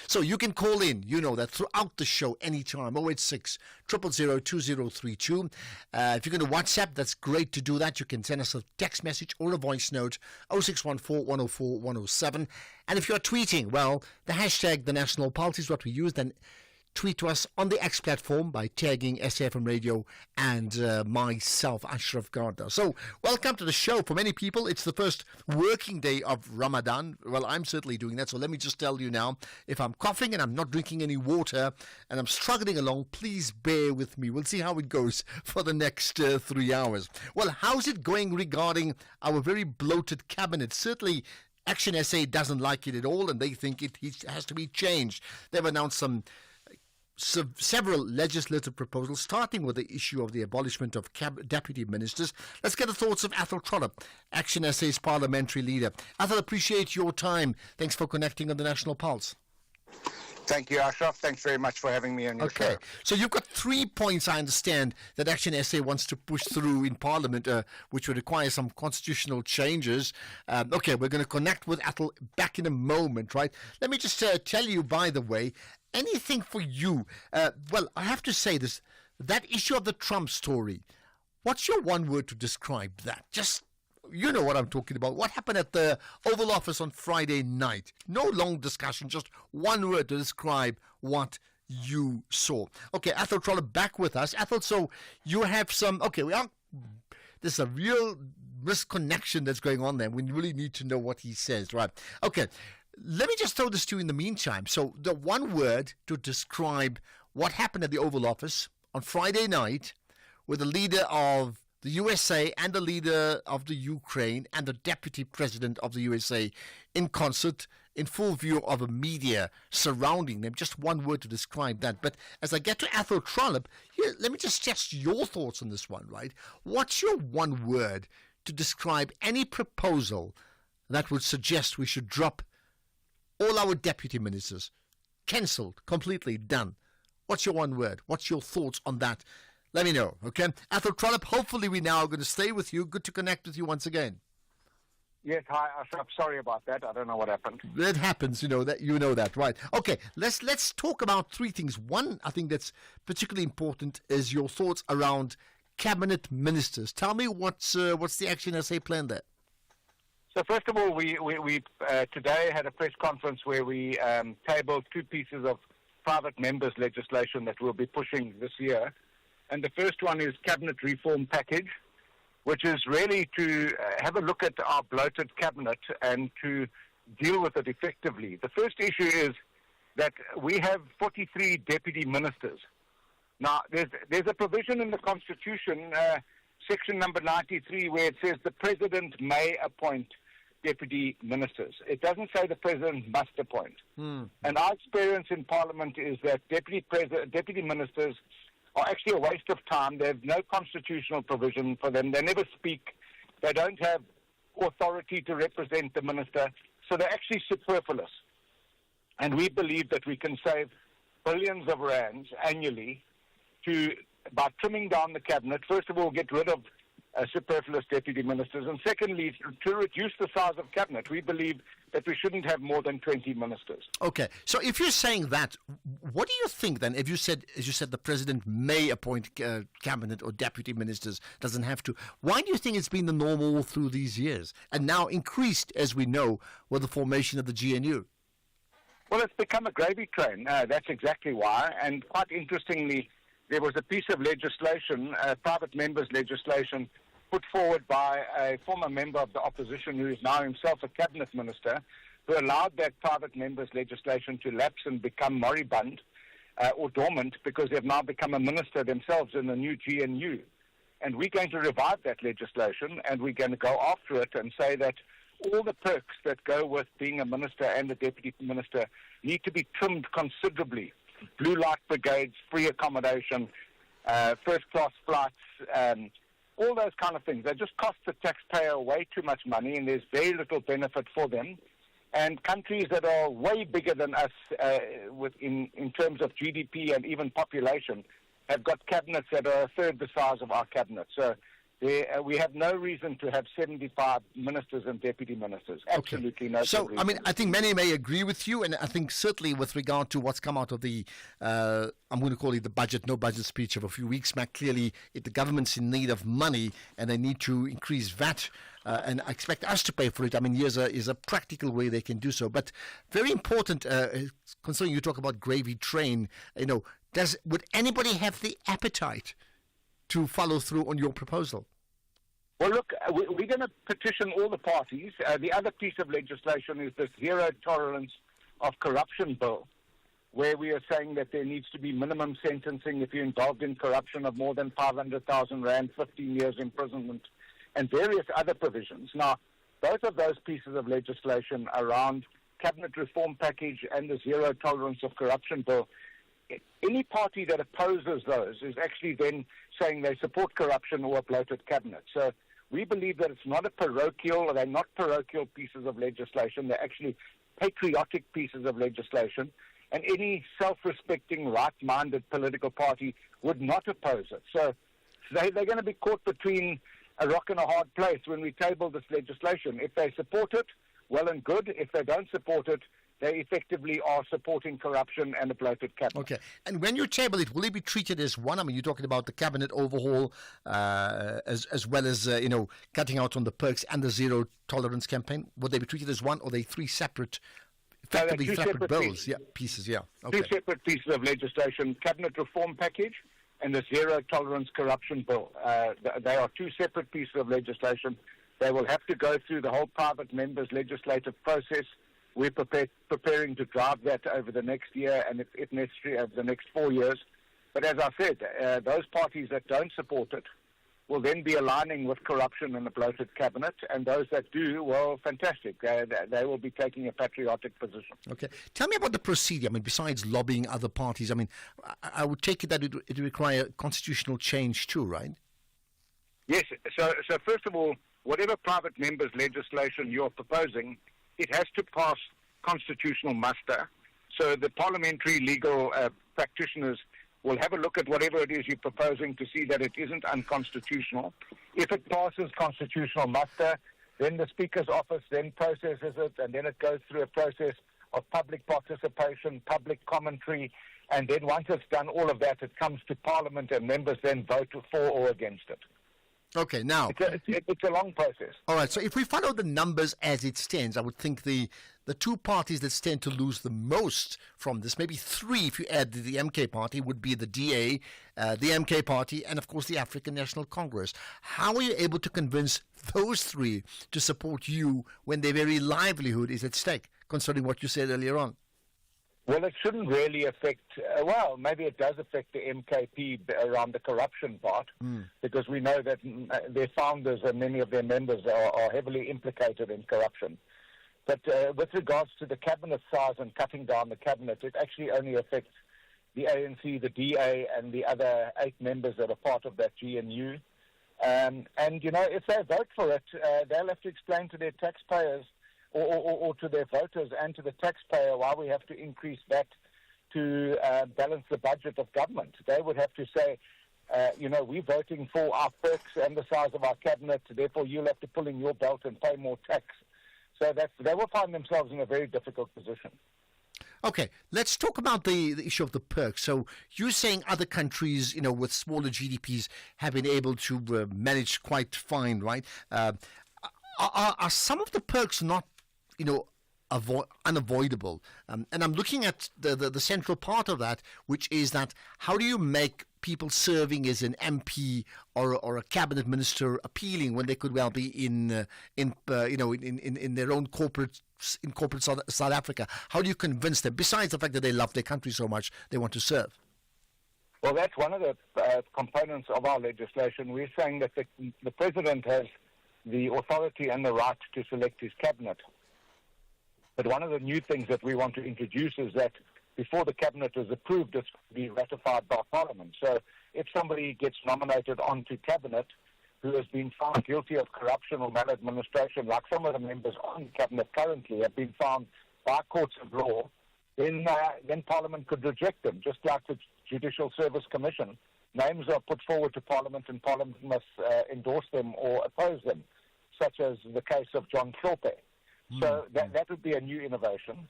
So you can call in, you know that, throughout the show anytime, 086 000 2032. If you're going to WhatsApp, that's great to do that. You can send us a text message or a voice note, 0614 104 107. And if you're tweeting, well, the hashtag The National Pulse is what we use. Then tweet to us on the X platform by tagging SAFM Radio and myself, Ashraf Garda. So, welcome to the show. For many people, it's the first working day of Ramadan. Well, I'm certainly doing that. So let me just tell you now, if I'm coughing and I'm not drinking any water and I'm struggling along, please bear with me. We'll see how it goes for the next 3 hours. Well, how's it going regarding our very bloated cabinet? Certainly, Action SA doesn't like it at all, and they think it has to be changed. They've announced several legislative proposals, starting with the issue of the abolishment of deputy ministers. Let's get the thoughts of Athol Trollip, Action SA's parliamentary leader. Athol, appreciate your time. Thanks for connecting on the National Pulse. Thank you, Ashraf. Thanks very much for having me on your show. So you've got 3 points, I understand, that Action SA wants to push through in Parliament, which would require some constitutional changes. We're going to connect with Athol back in a moment, right? Let me just tell you, by the way, anything for you? Well, I have to say this, that issue of the Trump story, what's your one word to describe that? Just, you know what I'm talking about. What happened at the Oval Office on Friday night? No long discussion, just one word to describe what you saw. Okay, Athol Trollip back with us. Athol, so you have some, there's a real misconnection that's going on there. We really need to know what he says, right? Okay, let me just throw this to you in the meantime. So the one word to describe what happened at the Oval Office on Friday night with the leader of the USA and the leader of the Ukraine and the deputy president of the USA in concert, in full view of a media surrounding them. Just one word to describe that. But as I get to Athol Trollip, here, let me just test your thoughts on this one, right? What's your one word to describe any proposal that would suggest we should drop all our deputy ministers? Cancelled, completely done. What's your one word? What's your thoughts on that? Let me know, okay? Athol Trollip, hopefully we now are going to stay with you. Good to connect with you once again. Yes, hi, Ashraf. Sorry about that. I don't know what happened. It happens, you know that, right? Okay, let's talk about 3 things. One, I think that's particularly important, is your thoughts around cabinet ministers. Tell me what's the Action SA plan there? So first of all, we today had a press conference where we tabled 2 pieces of private members' legislation that we'll be pushing this year. And the first one is Cabinet Reform Package, which is really to have a look at our bloated cabinet and to deal with it effectively. The first issue is that we have 43 deputy ministers. Now, there's a provision in the Constitution, section number 93, where it says the President may appoint deputy ministers. It doesn't say the President must appoint. And our experience in Parliament is that deputy ministers are actually a waste of time. There's no constitutional provision for them. They never speak. They don't have authority to represent the minister. So they're actually superfluous. And we believe that we can save billions of rands annually by trimming down the cabinet. First of all, get rid of superfluous deputy ministers. And secondly, to reduce the size of cabinet. We believe that we shouldn't have more than 20 ministers. Okay, so if you're saying that, what do you think then? If you said, as you said, the president may appoint cabinet or deputy ministers, doesn't have to. Why do you think it's been the normal through these years and now increased, as we know, with the formation of the GNU? Well, it's become a gravy train. That's exactly why. And quite interestingly, there was a piece of legislation, private members' legislation, put forward by a former member of the opposition who is now himself a cabinet minister, who allowed that private members' legislation to lapse and become moribund or dormant because they've now become a minister themselves in the new GNU. And we're going to revive that legislation, and we're going to go after it and say that all the perks that go with being a minister and a deputy minister need to be trimmed considerably. Blue light brigades, free accommodation, first-class flights, all those kind of things. They just cost the taxpayer way too much money, and there's very little benefit for them. And countries that are way bigger than us in terms of GDP and even population have got cabinets that are a third the size of our cabinet. So We have no reason to have 75 ministers and deputy ministers. Absolutely no. So, reason. I mean, I think many may agree with you, and I think certainly with regard to what's come out of the, I'm going to call it the no budget speech of a few weeks back, clearly the government's in need of money and they need to increase VAT. And I expect us to pay for it. I mean, here's a practical way they can do so. But very important, concerning you talk about gravy train, would anybody have the appetite to follow through on your proposal? Well, look, we're going to petition all the parties. The other piece of legislation is the zero tolerance of corruption bill, where we are saying that there needs to be minimum sentencing if you're involved in corruption of more than 500,000 rand, 15 years imprisonment, and various other provisions. Now, both of those pieces of legislation around cabinet reform package and the zero tolerance of corruption bill, any party that opposes those is actually then saying they support corruption or a bloated cabinet. So we believe that it's not they're not parochial pieces of legislation, they're actually patriotic pieces of legislation, and any self-respecting, right-minded political party would not oppose it. So they're going to be caught between a rock and a hard place when we table this legislation. If they support it, well and good. If they don't support it, they effectively are supporting corruption and a bloated cabinet. Okay. And when you table it, will it be treated as one? I mean, you're talking about the cabinet overhaul as well as, cutting out on the perks and the zero tolerance campaign. Would they be treated as one, or are they three separate, effectively separate bills? Pieces, yeah. Okay. Two separate pieces of legislation, cabinet reform package and the zero tolerance corruption bill. They are two separate pieces of legislation. They will have to go through the whole private members' legislative process. We're preparing to drive that over the next year and, if necessary, over the next 4 years. But as I said, those parties that don't support it will then be aligning with corruption and a bloated cabinet. And those that do, well, fantastic. They will be taking a patriotic position. Okay. Tell me about the procedure. I mean, besides lobbying other parties, I mean, I would take it that it would require constitutional change too, right? Yes. So first of all, whatever private members' legislation you're proposing, it has to pass constitutional muster. So the parliamentary legal practitioners will have a look at whatever it is you're proposing to see that it isn't unconstitutional. If it passes constitutional muster, then the Speaker's office then processes it, and then it goes through a process of public participation, public commentary, and then once it's done all of that, it comes to Parliament, and members then vote for or against it. Okay, now it's a long process. All right, so if we follow the numbers as it stands, I would think the two parties that stand to lose the most from this, maybe three if you add the MK party, would be the DA, the MK party, and of course the African National Congress. How are you able to convince those three to support you when their very livelihood is at stake, considering what you said earlier on? Well, it shouldn't really affect, maybe it does affect the MKP around the corruption part, because we know that their founders and many of their members are heavily implicated in corruption. But with regards to the cabinet size and cutting down the cabinet, it actually only affects the ANC, the DA, and the other 8 members that are part of that GNU. And, if they vote for it, they'll have to explain to their taxpayers or to their voters and to the taxpayer why we have to increase that to balance the budget of government. They would have to say, we're voting for our perks and the size of our cabinet, therefore you'll have to pull in your belt and pay more tax. So they will find themselves in a very difficult position. Okay, let's talk about the issue of the perks. So you're saying other countries, with smaller GDPs have been able to manage quite fine, right? Are some of the perks not unavoidable? And I'm looking at the central part of that, which is that how do you make people serving as an MP or a cabinet minister appealing when they could well be in their own corporate South Africa? How do you convince them, besides the fact that they love their country so much they want to serve? Well, that's one of the components of our legislation. We're saying that the president has the authority and the right to select his cabinet. But one of the new things that we want to introduce is that before the cabinet is approved, it's to be ratified by Parliament. So if somebody gets nominated onto cabinet who has been found guilty of corruption or maladministration, like some of the members on cabinet currently have been found by courts of law, then Parliament could reject them, just like the Judicial Service Commission names are put forward to Parliament, and Parliament must endorse them or oppose them, such as the case of John Hlophe. So that would be a new innovation.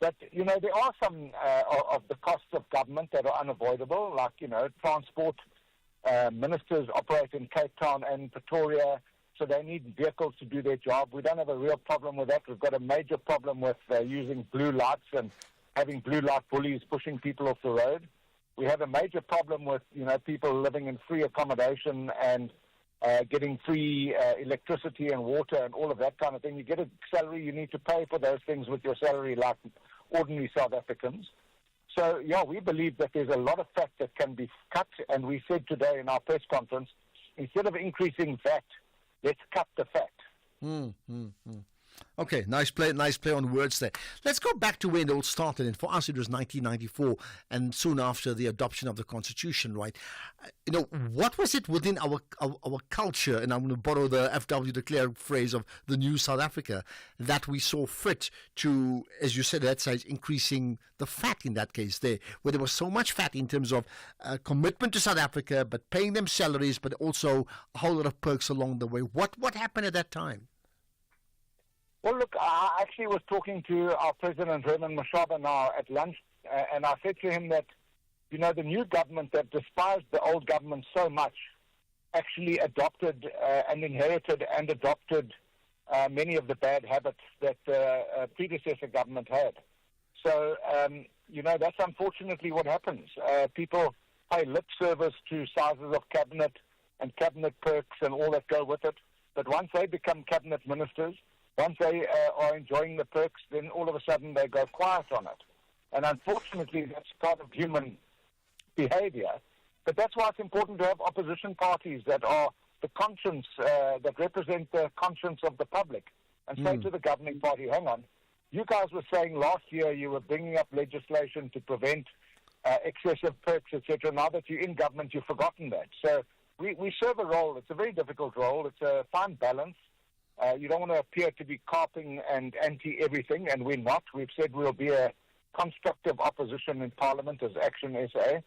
But, there are some of the costs of government that are unavoidable, like, transport. Ministers operate in Cape Town and Pretoria, so they need vehicles to do their job. We don't have a real problem with that. We've got a major problem with using blue lights and having blue light bullies pushing people off the road. We have a major problem with, people living in free accommodation and getting free electricity and water and all of that kind of thing. You get a salary, you need to pay for those things with your salary like ordinary South Africans. So, we believe that there's a lot of fat that can be cut, and we said today in our press conference, instead of increasing VAT, let's cut the fat. Okay, nice play on words there. Let's go back to where it all started. And for us, it was 1994, and soon after the adoption of the Constitution, right? What was it within our culture, and I'm going to borrow the F.W. de Klerk phrase of the new South Africa, that we saw fit to, as you said, that size, increasing the fat in that case there, where there was so much fat in terms of commitment to South Africa, but paying them salaries, but also a whole lot of perks along the way. What happened at that time? Well, look, I actually was talking to our President, Herman Mashaba, now at lunch, and I said to him that, the new government that despised the old government so much actually adopted and inherited and adopted many of the bad habits that the predecessor government had. So, that's unfortunately what happens. People pay lip service to sizes of cabinet and cabinet perks and all that go with it, but once they become cabinet ministers, once they are enjoying the perks, then all of a sudden they go quiet on it. And unfortunately, that's part of human behavior. But that's why it's important to have opposition parties that are the conscience, that represent the conscience of the public, and say to the governing party, hang on, you guys were saying last year you were bringing up legislation to prevent excessive perks, etc. Now that you're in government, you've forgotten that. So we serve a role. It's a very difficult role. It's a fine balance. You don't want to appear to be carping and anti-everything, and we're not. We've said we'll be a constructive opposition in Parliament as Action SA.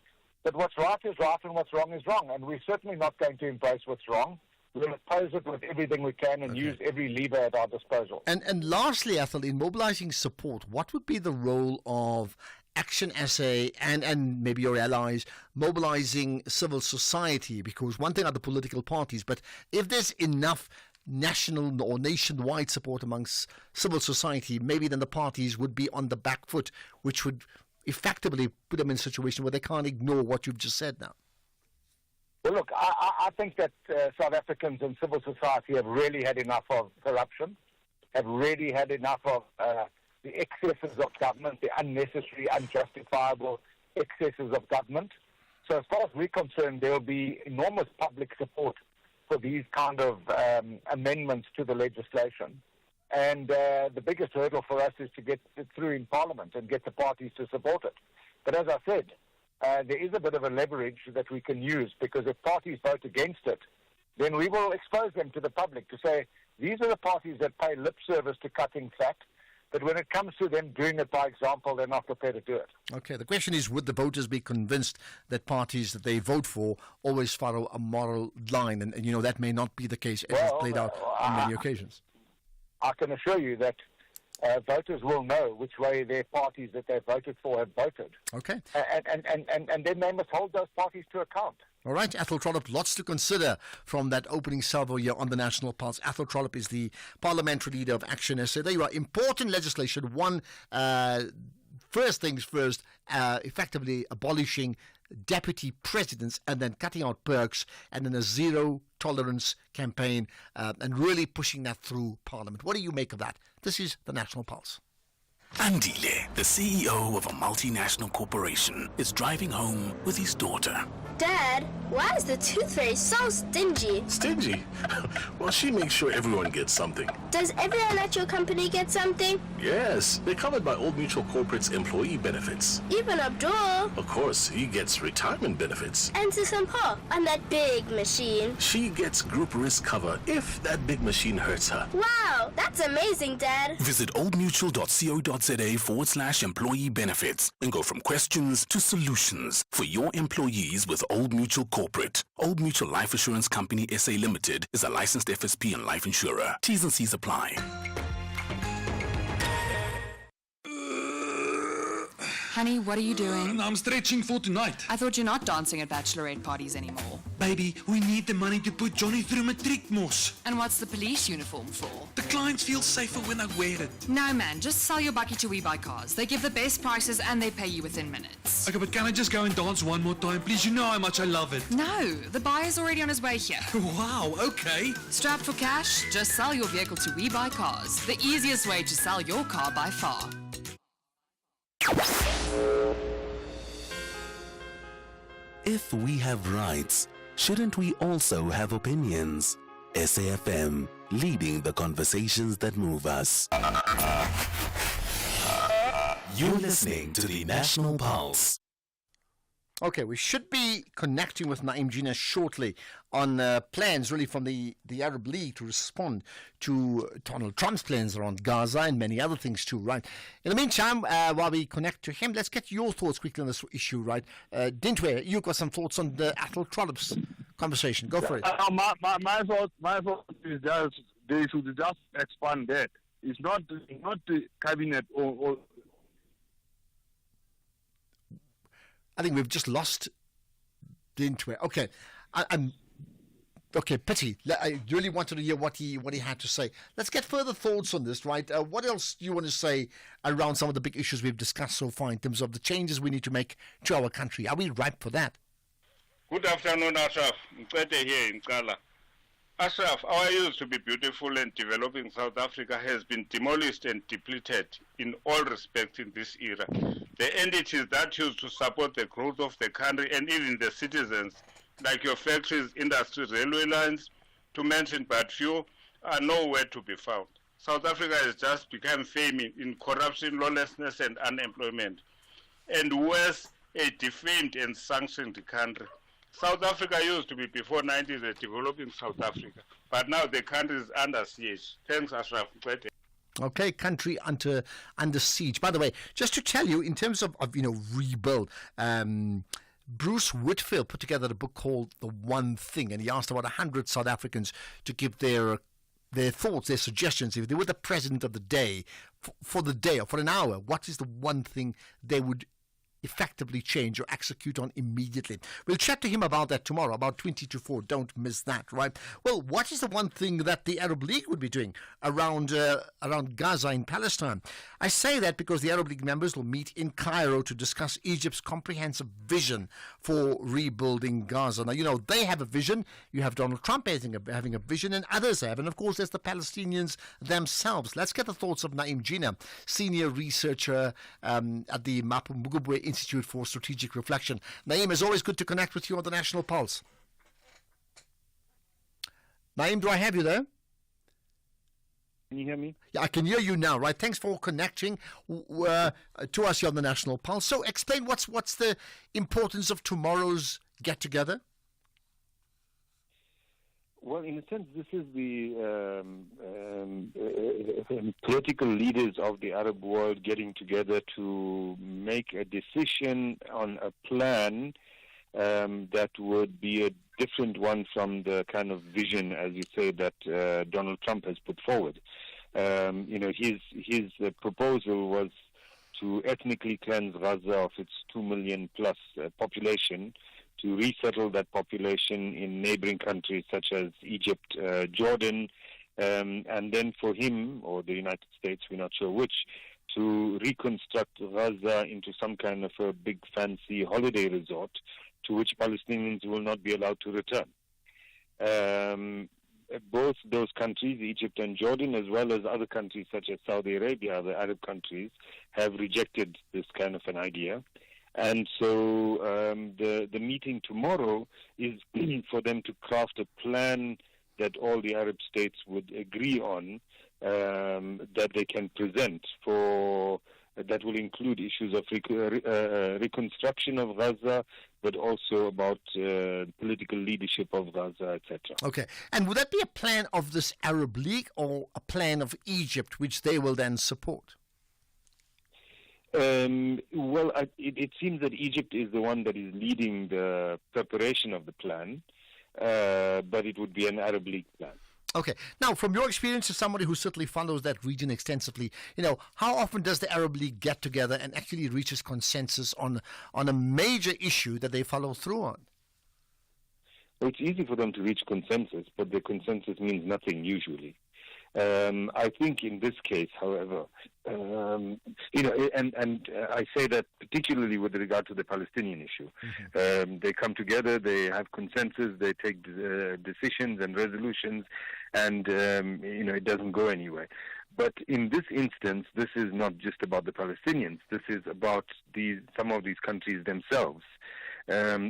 But what's right is right and what's wrong is wrong, and we're certainly not going to embrace what's wrong. We'll oppose it with everything we can and use every lever at our disposal. And lastly, Athol, in mobilizing support, what would be the role of Action SA and maybe your allies mobilizing civil society? Because one thing are the political parties, but if there's enough national or nationwide support amongst civil society, maybe then the parties would be on the back foot, which would effectively put them in a situation where they can't ignore what you've just said now. Well, look, I think that South Africans and civil society have really had enough of corruption, have really had enough of the excesses of government, the unnecessary, unjustifiable excesses of government. So as far as we're concerned, there will be enormous public support for these kind of amendments to the legislation. And the biggest hurdle for us is to get it through in Parliament and get the parties to support it. But as I said, there is a bit of a leverage that we can use, because if parties vote against it, then we will expose them to the public to say, these are the parties that pay lip service to cutting fat, but when it comes to them doing it by example, they're not prepared to do it. Okay, the question is, would the voters be convinced that parties that they vote for always follow a moral line? And that may not be the case as it's played out on many occasions. I can assure you that voters will know which way their parties that they voted for have voted. Okay. And then they must hold those parties to account. All right, Athol Trollip, lots to consider from that opening salvo here on the National Pulse. Athol Trollip is the parliamentary leader of Action SA. There you are, important legislation. One, first things first, effectively abolishing deputy presidents and then cutting out perks, and then a zero tolerance campaign and really pushing that through Parliament. What do you make of that? This is the National Pulse. Andile, the CEO of a multinational corporation, is driving home with his daughter. Dad, why is the Tooth Fairy so stingy? Stingy? Well, she makes sure everyone gets something. Does everyone at your company get something? Yes, they're covered by Old Mutual Corporate's employee benefits. Even Abdul. Of course, he gets retirement benefits. And Sisampa on that big machine. She gets group risk cover if that big machine hurts her. Wow, that's amazing, Dad. Visit oldmutual.co.za/employee benefits and go from questions to solutions for your employees with with Old Mutual Corporate. Old Mutual Life Assurance Company SA Limited is a licensed FSP and life insurer. T's and C's apply. Honey, what are you doing? I'm stretching for tonight. I thought you're not dancing at bachelorette parties anymore. Baby, we need the money to put Johnny through matric, mos. And what's the police uniform for? The clients feel safer when I wear it. No, man, just sell your bucky to We Buy Cars. They give the best prices and they pay you within minutes. Okay, but can I just go and dance one more time, please? You know how much I love it. No, the buyer's already on his way here. Wow, okay. Strapped for cash? Just sell your vehicle to We Buy Cars. The easiest way to sell your car by far. If we have rights, shouldn't we also have opinions? SAFM, leading the conversations that move us. You're listening to the National Pulse. Okay, we should be connecting with Naeem Gina shortly on plans really from the Arab League to respond to Donald Trump's plans around Gaza and many other things too, right? In the meantime, while we connect to him, let's get your thoughts quickly on this issue, right? Dintwe, you've got some thoughts on the Athol Trollops conversation. Go for it. My thought is just they should just expand that. It's not the cabinet or I think we've just lost the internet. Okay, I'm okay. Pity. I really wanted to hear what he had to say. Let's get further thoughts on this, right? What else do you want to say around some of the big issues we've discussed so far in terms of the changes we need to make to our country? Are we ripe for that? Good afternoon, Ashraf. Mqede here in Kala. Ashraf, our used to be beautiful and developing South Africa has been demolished and depleted in all respects in this era. The entities that used to support the growth of the country and even the citizens, like your factories, industries, railway lines, to mention but few, are nowhere to be found. South Africa has just become famous in corruption, lawlessness, and unemployment. And worse, a defamed and sanctioned country. South Africa used to be before 90s a developing South Africa, but now the country is under siege. Thanks, Ashraf. Okay, country under siege. By the way, just to tell you, in terms of rebuild, Bruce Whitfield put together a book called The One Thing, and he asked about 100 South Africans to give their thoughts, their suggestions. If they were the president of the day, for the day or for an hour, what is the one thing they would effectively change or execute on immediately? We'll chat to him about that tomorrow, about 20 to 4. Don't miss that, right? Well, what is the one thing that the Arab League would be doing around Gaza in Palestine? I say that because the Arab League members will meet in Cairo to discuss Egypt's comprehensive vision for rebuilding Gaza. Now, they have a vision. You have Donald Trump having a vision, and others have. And, of course, there's the Palestinians themselves. Let's get the thoughts of Naeem Gina, senior researcher at the Mapungubwe Institute for Strategic Reflection. Naeem, it's always good to connect with you on the National Pulse. Naeem, do I have you there? Can you hear me? Yeah, I can hear you now, right? Thanks for connecting to us here on the National Pulse. So explain what's the importance of tomorrow's get-together? Well, in a sense, this is the political leaders of the Arab world getting together to make a decision on a plan that would be a different one from the kind of vision, as you say, that Donald Trump has put forward. His proposal was to ethnically cleanse Gaza of its 2 million plus population, to resettle that population in neighboring countries such as Egypt, Jordan, and then for him, or the United States, we're not sure which, to reconstruct Gaza into some kind of a big fancy holiday resort to which Palestinians will not be allowed to return. Both those countries, Egypt and Jordan, as well as other countries such as Saudi Arabia, the Arab countries, have rejected this kind of an idea. And so the meeting tomorrow is for them to craft a plan that all the Arab states would agree on, that they can present for that will include issues of reconstruction of Gaza, but also about political leadership of Gaza, etc. Okay. And would that be a plan of this Arab League or a plan of Egypt, which they will then support? Well, it seems that Egypt is the one that is leading the preparation of the plan, but it would be an Arab League plan. Okay. Now, from your experience as somebody who certainly follows that region extensively, how often does the Arab League get together and actually reaches consensus on a major issue that they follow through on? Well, it's easy for them to reach consensus, but the consensus means nothing usually. I think in this case, however, I say that particularly with regard to the Palestinian issue. Mm-hmm. They come together, they have consensus, they take decisions and resolutions, and it doesn't go anywhere. But in this instance, this is not just about the Palestinians. This is about some of these countries themselves.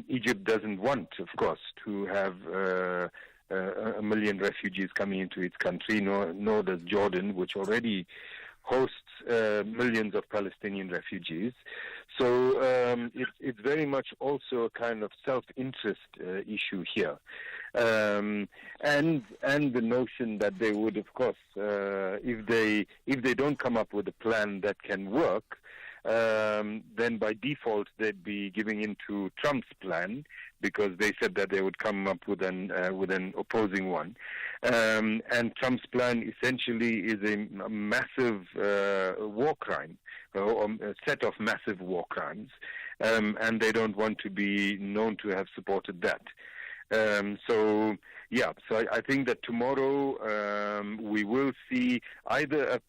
Egypt doesn't want, of course, to have a million refugees coming into its country, nor does Jordan, which already hosts millions of Palestinian refugees. So it's very much also a kind of self-interest issue here. And the notion that they would, of course, if they don't come up with a plan that can work, then by default they'd be giving into Trump's plan, because they said that they would come up with an opposing one. And Trump's plan essentially is a massive war crime, or a set of massive war crimes, and they don't want to be known to have supported that. So I think that tomorrow we will see either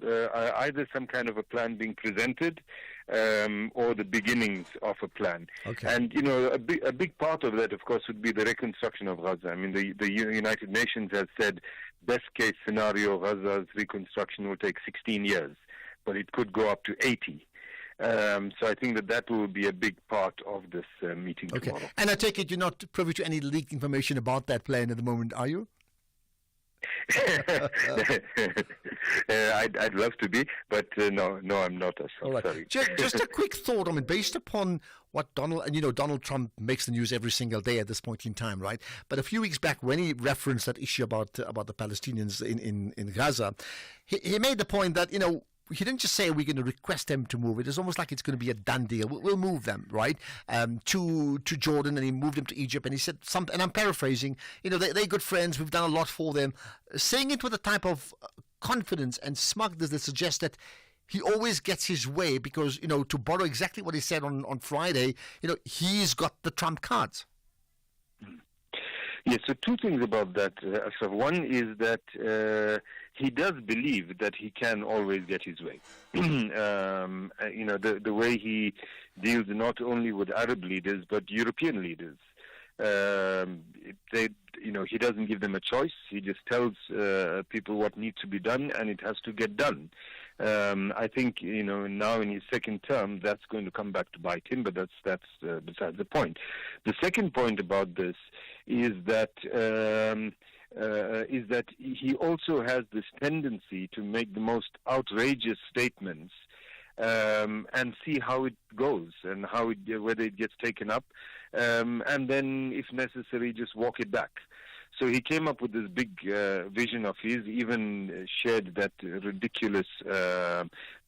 some kind of a plan being presented, or the beginnings of a plan. Okay. And a big part of that, of course, would be the reconstruction of Gaza. I mean, the United Nations has said best case scenario, Gaza's reconstruction will take 16 years, but it could go up to 80. So I think that will be a big part of this meeting tomorrow. And I take it you're not privy to any leaked information about that plan at the moment, are you? I'd love to be, but no, I'm not. All right. Sorry. Just a quick thought. I mean, based upon what Donald Trump makes the news every single day at this point in time, right? But a few weeks back, when he referenced that issue about the Palestinians in Gaza, he made the point that he didn't just say we're going to request them to move. It is almost like it's going to be a done deal. We'll move them, right, to Jordan, and he moved them to Egypt. And he said and I'm paraphrasing, they're good friends. We've done a lot for them. Saying it with a type of confidence and smugness that suggests that he always gets his way because, to borrow exactly what he said on Friday, he's got the trump cards. Yes, so two things about that, Ashraf. One is that he does believe that he can always get his way. The way he deals not only with Arab leaders but European leaders. He doesn't give them a choice. He just tells people what needs to be done, and it has to get done. I think now in his second term that's going to come back to bite him, but that's besides the point. The second point about this is that he also has this tendency to make the most outrageous statements and see how it goes and whether it gets taken up, and then if necessary just walk it back. So he came up with this big vision of his, even shared that ridiculous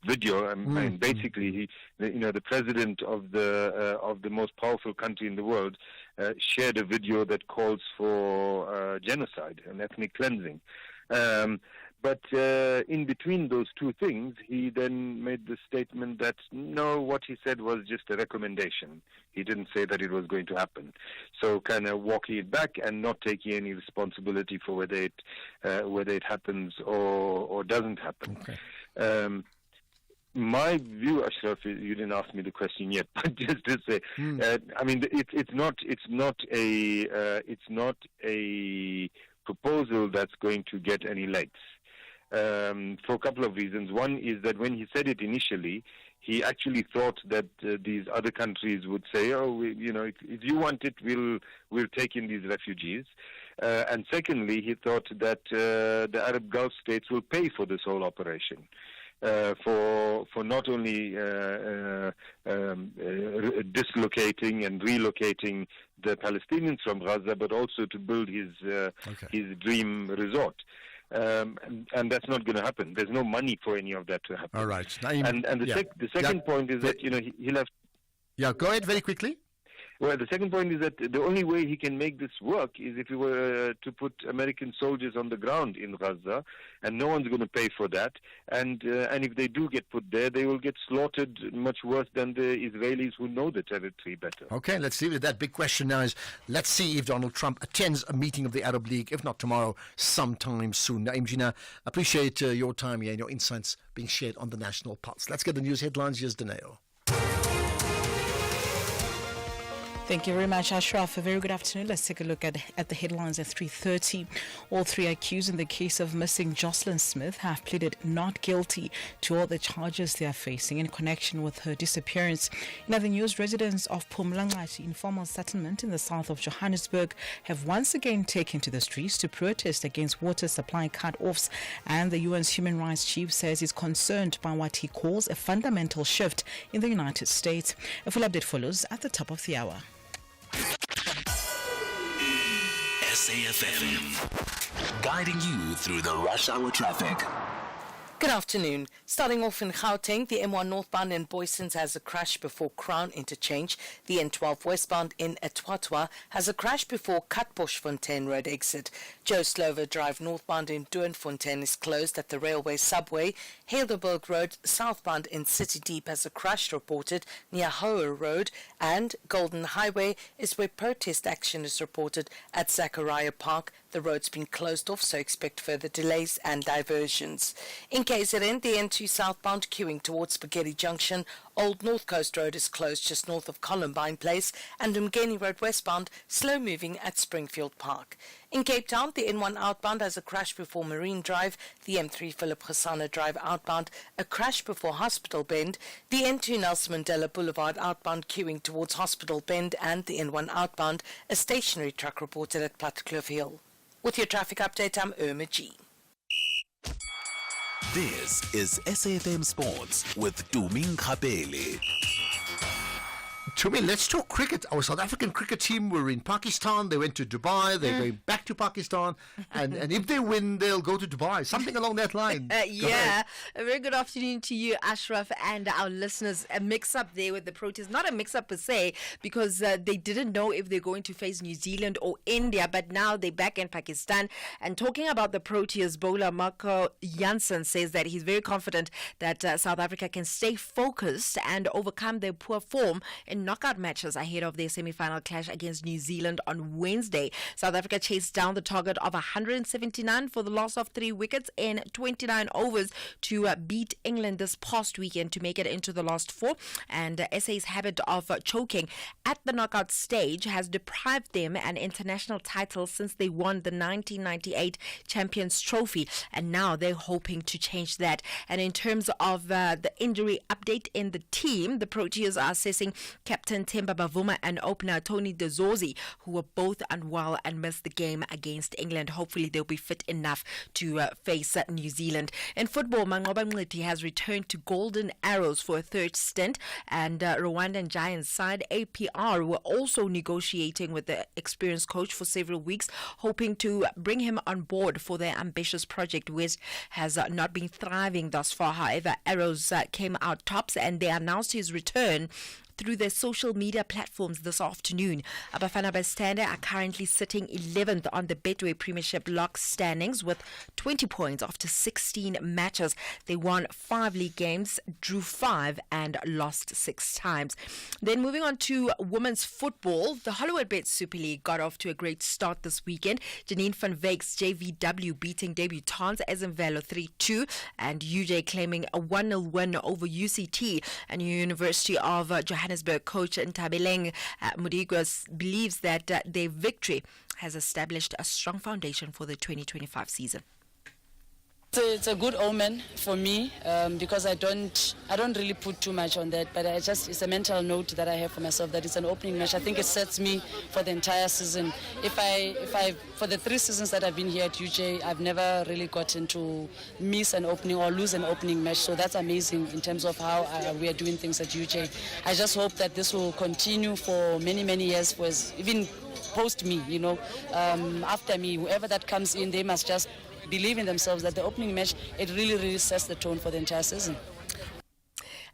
video. I mean, basically, the president of the most powerful country in the world shared a video that calls for genocide and ethnic cleansing. But in between those two things, he then made the statement that no, what he said was just a recommendation. He didn't say that it was going to happen. So kind of walking it back and not taking any responsibility for whether it happens or doesn't happen. Okay. My view, Ashraf, you didn't ask me the question yet, but just to say, I mean, it's not a proposal that's going to get any legs. For a couple of reasons. One is that when he said it initially, he actually thought that these other countries would say, if you want it, we'll take in these refugees. And secondly, he thought that the Arab Gulf states will pay for this whole operation. For not only dislocating and relocating the Palestinians from Gaza, but also to build his dream resort. and that's not going to happen. There's no money for any of that to happen. All right. And the second point is that he'll have. Yeah, go ahead very quickly. Well, the second point is that the only way he can make this work is if he were to put American soldiers on the ground in Gaza, and no one's going to pay for that. And if they do get put there, they will get slaughtered much worse than the Israelis who know the territory better. Okay, let's see. That big question now is, let's see if Donald Trump attends a meeting of the Arab League, if not tomorrow, sometime soon. Naeem Jinnah, appreciate your time here and your insights being shared on the National Pulse. Let's get the news headlines. Here's Daneo. Thank you very much, Ashraf. A very good afternoon. Let's take a look at the headlines at 3:30. All three accused in the case of missing Jocelyn Smith have pleaded not guilty to all the charges they are facing in connection with her disappearance. In other news, residents of Pumlangati informal settlement in the south of Johannesburg have once again taken to the streets to protest against water supply cut-offs, and the UN's human rights chief says he's concerned by what he calls a fundamental shift in the United States. A full update follows at the top of the hour. SAFM, guiding you through the rush hour traffic. Good afternoon. Starting off in Gauteng, the M1 northbound in Boysens has a crash before Crown Interchange. The N12 westbound in Etwatwa has a crash before Katboschfontein Road exit. Joe Slover Drive northbound in Doornfontein is closed at the railway subway. Heidelberg Road southbound in City Deep has a crash reported near Hoer Road, and Golden Highway is where protest action is reported at Zachariah Park. The road's been closed off, so expect further delays and diversions. In KZN, the N2 southbound queuing towards Spaghetti Junction. Old North Coast Road is closed just north of Columbine Place, and Umgeni Road westbound slow moving at Springfield Park. In Cape Town, the N1 outbound has a crash before Marine Drive, the M3 Philip Gassana Drive outbound, a crash before Hospital Bend, the N2 Nelson Mandela Boulevard outbound queuing towards Hospital Bend, and the N1 outbound, a stationary truck reported at Plattekloof Hill. With your traffic update, I'm Irma G. This is SAFM Sports with Tuming Kapele. Tumi, let's talk cricket. Our South African cricket team were in Pakistan. They went to Dubai. They're going back to Pakistan. And if they win, they'll go to Dubai. Something along that line. Yeah. A very good afternoon to you, Ashraf, and our listeners. A mix-up there with the Proteas. Not a mix-up per se, because they didn't know if they're going to face New Zealand or India. But now they're back in Pakistan. And talking about the Proteas, bowler Marco Jansen says that he's very confident that South Africa can stay focused and overcome their poor form in knockout matches ahead of their semi-final clash against New Zealand on Wednesday. South Africa chased down the target of 179 for the loss of 3 wickets in 29 overs to beat England this past weekend to make it into the last 4. And SA's habit of choking at the knockout stage has deprived them an international title since they won the 1998 Champions Trophy, and now they're hoping to change that. And in terms of the injury update in the team, the Proteas are assessing Captain Themba Bavuma and opener Tony De Zorzi, who were both unwell and missed the game against England. Hopefully they'll be fit enough to face New Zealand. In football, Manqoba Mngqithi has returned to Golden Arrows for a third stint, and Rwandan Giants side APR were also negotiating with the experienced coach for several weeks, hoping to bring him on board for their ambitious project, which has not been thriving thus far. However, Arrows came out tops, and they announced his return through their social media platforms this afternoon. Abafana Bastanda are currently sitting 11th on the Betway Premiership lock standings with 20 points after 16 matches. They won 5 league games, drew 5 and lost 6 times. Then moving on to women's football, the Hollywoodbet Super League got off to a great start this weekend. Janine van Wyk's JVW beating debutants Ezenvelo 3-2, and UJ claiming a 1-0 win over UCT. And University of Johannesburg coach Ntabeleng Mudigwa believes that their victory has established a strong foundation for the 2025 season. It's a good omen for me because I don't really put too much on that, but it's a mental note that I have for myself that it's an opening match. I think it sets me for the entire season. If I for the 3 seasons that I've been here at UJ, I've never really gotten to miss an opening or lose an opening match. So that's amazing in terms of how we are doing things at UJ. I just hope that this will continue for many years, even post me, after me, whoever that comes in, they must just believe in themselves, that the opening match, it really sets the tone for the entire season.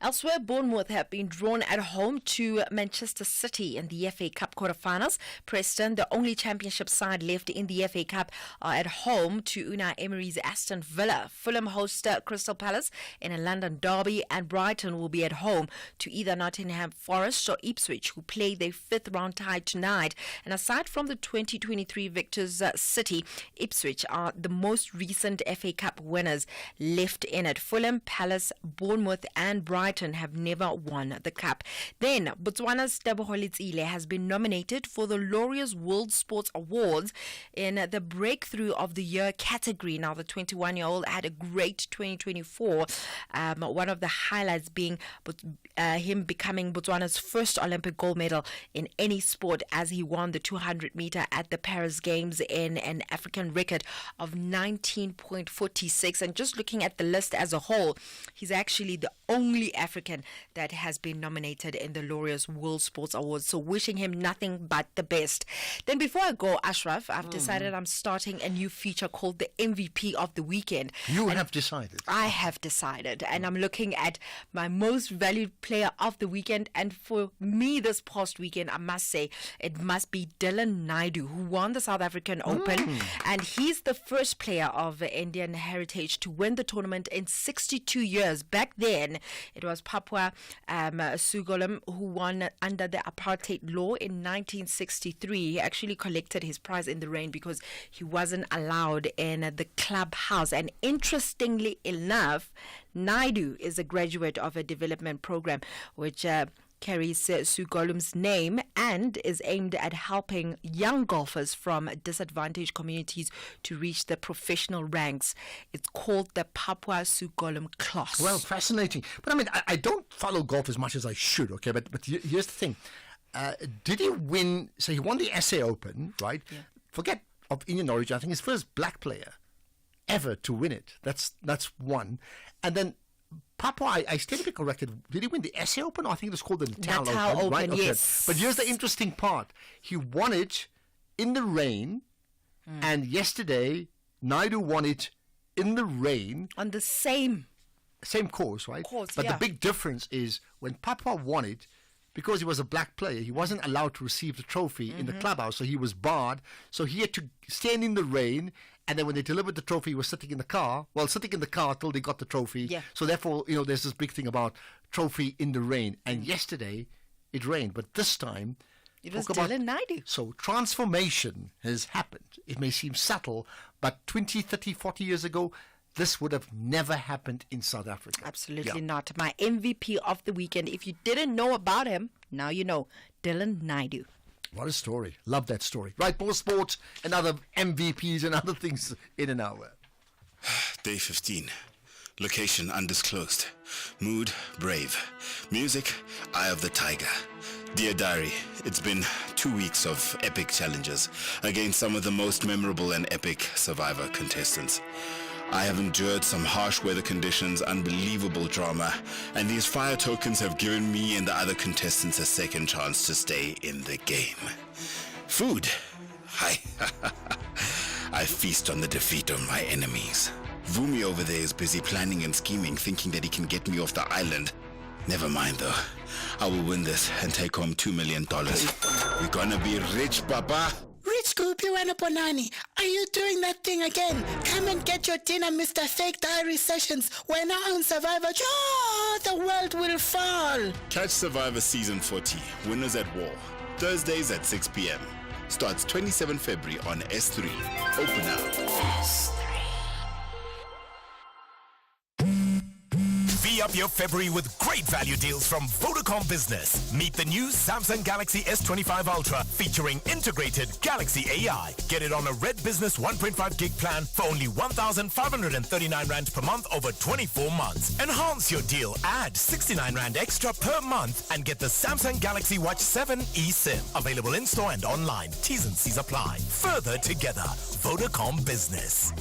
Elsewhere, Bournemouth have been drawn at home to Manchester City in the FA Cup quarterfinals. Preston, the only championship side left in the FA Cup, are at home to Unai Emery's Aston Villa. Fulham host Crystal Palace in a London derby, and Brighton will be at home to either Nottingham Forest or Ipswich, who play their fifth round tie tonight. And aside from the 2023 victors, City, Ipswich are the most recent FA Cup winners left in it. Fulham, Palace, Bournemouth and Brighton have never won the cup. Then, Botswana's Teboho Letsile has been nominated for the Laureus World Sports Awards in the Breakthrough of the Year category. Now, the 21-year-old had a great 2024. One of the highlights being him becoming Botswana's first Olympic gold medal in any sport, as he won the 200 meter at the Paris Games in an African record of 19.46. And just looking at the list as a whole, he's actually the only African that has been nominated in the Laureus World Sports Awards. So wishing him nothing but the best. Then before I go, Ashraf, I've decided I'm starting a new feature called the MVP of the weekend. You have decided. I have decided. And I'm looking at my most valued player of the weekend. And for me this past weekend, I must say, it must be Dylan Naidu, who won the South African Open. And he's the first player of Indian heritage to win the tournament in 62 years. Back then, it was Papua Sugolum who won under the apartheid law in 1963. He actually collected his prize in the rain because he wasn't allowed in the clubhouse. And interestingly enough, Naidu is a graduate of a development program which carries Sugolum's name and is aimed at helping young golfers from disadvantaged communities to reach the professional ranks. It's called the Papua Sugolum Class. Well, fascinating. But I mean, I don't follow golf as much as I should, okay? But here's the thing. Did he win? So he won the SA Open, right? Yeah. Forget of Indian origin. I think his first black player ever to win it. That's one. And then Papua, I stand to be corrected. Did he win the SA Open? Or I think it was called the Natal Open. Right? Okay. Yes. But here's the interesting part. He won it in the rain, and yesterday Naidu won it in the rain. On the same course, right? But yeah. the big difference is when Papua won it, because he was a black player, he wasn't allowed to receive the trophy in the clubhouse, so he was barred. So he had to stand in the rain, and then when they delivered the trophy, he was sitting in the car till they got the trophy. Yeah. So therefore, there's this big thing about trophy in the rain. And yesterday, it rained, but this time, it was Dylan Naidu. So transformation has happened. It may seem subtle, but 20, 30, 40 years ago, this would have never happened in South Africa. Absolutely not. My MVP of the weekend. If you didn't know about him, now you know. Dylan Naidu. What a story. Love that story. Right, more sports and other MVPs and other things in an hour. Day 15. Location undisclosed. Mood brave. Music Eye of the Tiger. Dear Diary, it's been 2 weeks of epic challenges against some of the most memorable and epic Survivor contestants. I have endured some harsh weather conditions, unbelievable drama, and these fire tokens have given me and the other contestants a second chance to stay in the game. Food. I feast on the defeat of my enemies. Vumi over there is busy planning and scheming, thinking that he can get me off the island. Never mind though. I will win this and take home $2 million. We're gonna be rich, Papa. Rich Goopy Wanaponani, are you doing that thing again? Come and get your dinner, Mr. Fake Diary Sessions. We're now on Survivor. Oh, the world will fall. Catch Survivor Season 40, Winners at War, Thursdays at 6 p.m. Starts 27 February on S3. Open now. Up your February with great value deals from Vodacom Business. Meet the new Samsung Galaxy S25 Ultra featuring integrated Galaxy AI. Get it on a Red Business 1.5 gig plan for only 1,539 Rand per month over 24 months. Enhance your deal. Add 69 Rand extra per month and get the Samsung Galaxy Watch 7 eSIM. Available in-store and online. T's and C's apply. Further together. Vodacom Business.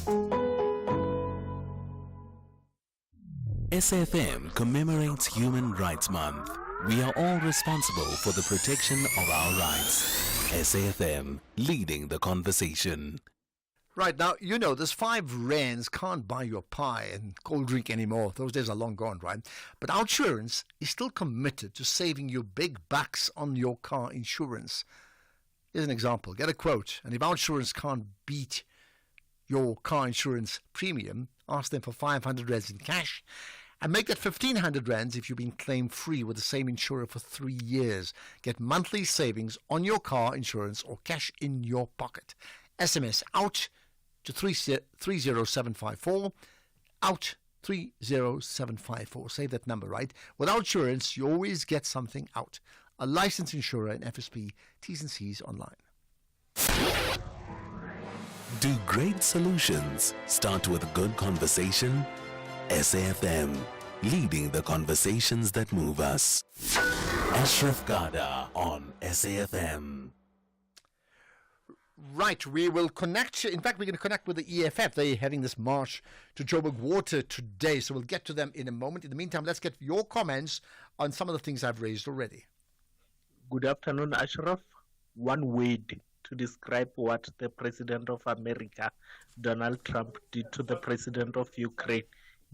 SAFM commemorates Human Rights Month. We are all responsible for the protection of our rights. SAFM, leading the conversation. Right, now, you know, this 5 rands can't buy your pie and cold drink anymore. Those days are long gone, right? But OUTsurance is still committed to saving you big bucks on your car insurance. Here's an example. Get a quote, and if OUTsurance can't beat your car insurance premium, ask them for 500 rands in cash, and make that 1,500 rands if you've been claim free with the same insurer for 3 years. Get monthly savings on your car insurance or cash in your pocket. SMS out to 30754, out 30754. Save that number, right? With OUTsurance, you always get something out. A licensed insurer and FSP, T's and C's online. Do great solutions start with good conversation? SAFM, leading the conversations that move us. Ashraf Garda on SAFM. Right, we will connect. In fact, we're going to connect with the EFF. They're having this march to Joburg Water today, so we'll get to them in a moment. In the meantime, let's get your comments on some of the things I've raised already. Good afternoon, Ashraf. One word to describe what the President of America, Donald Trump, did to the President of Ukraine.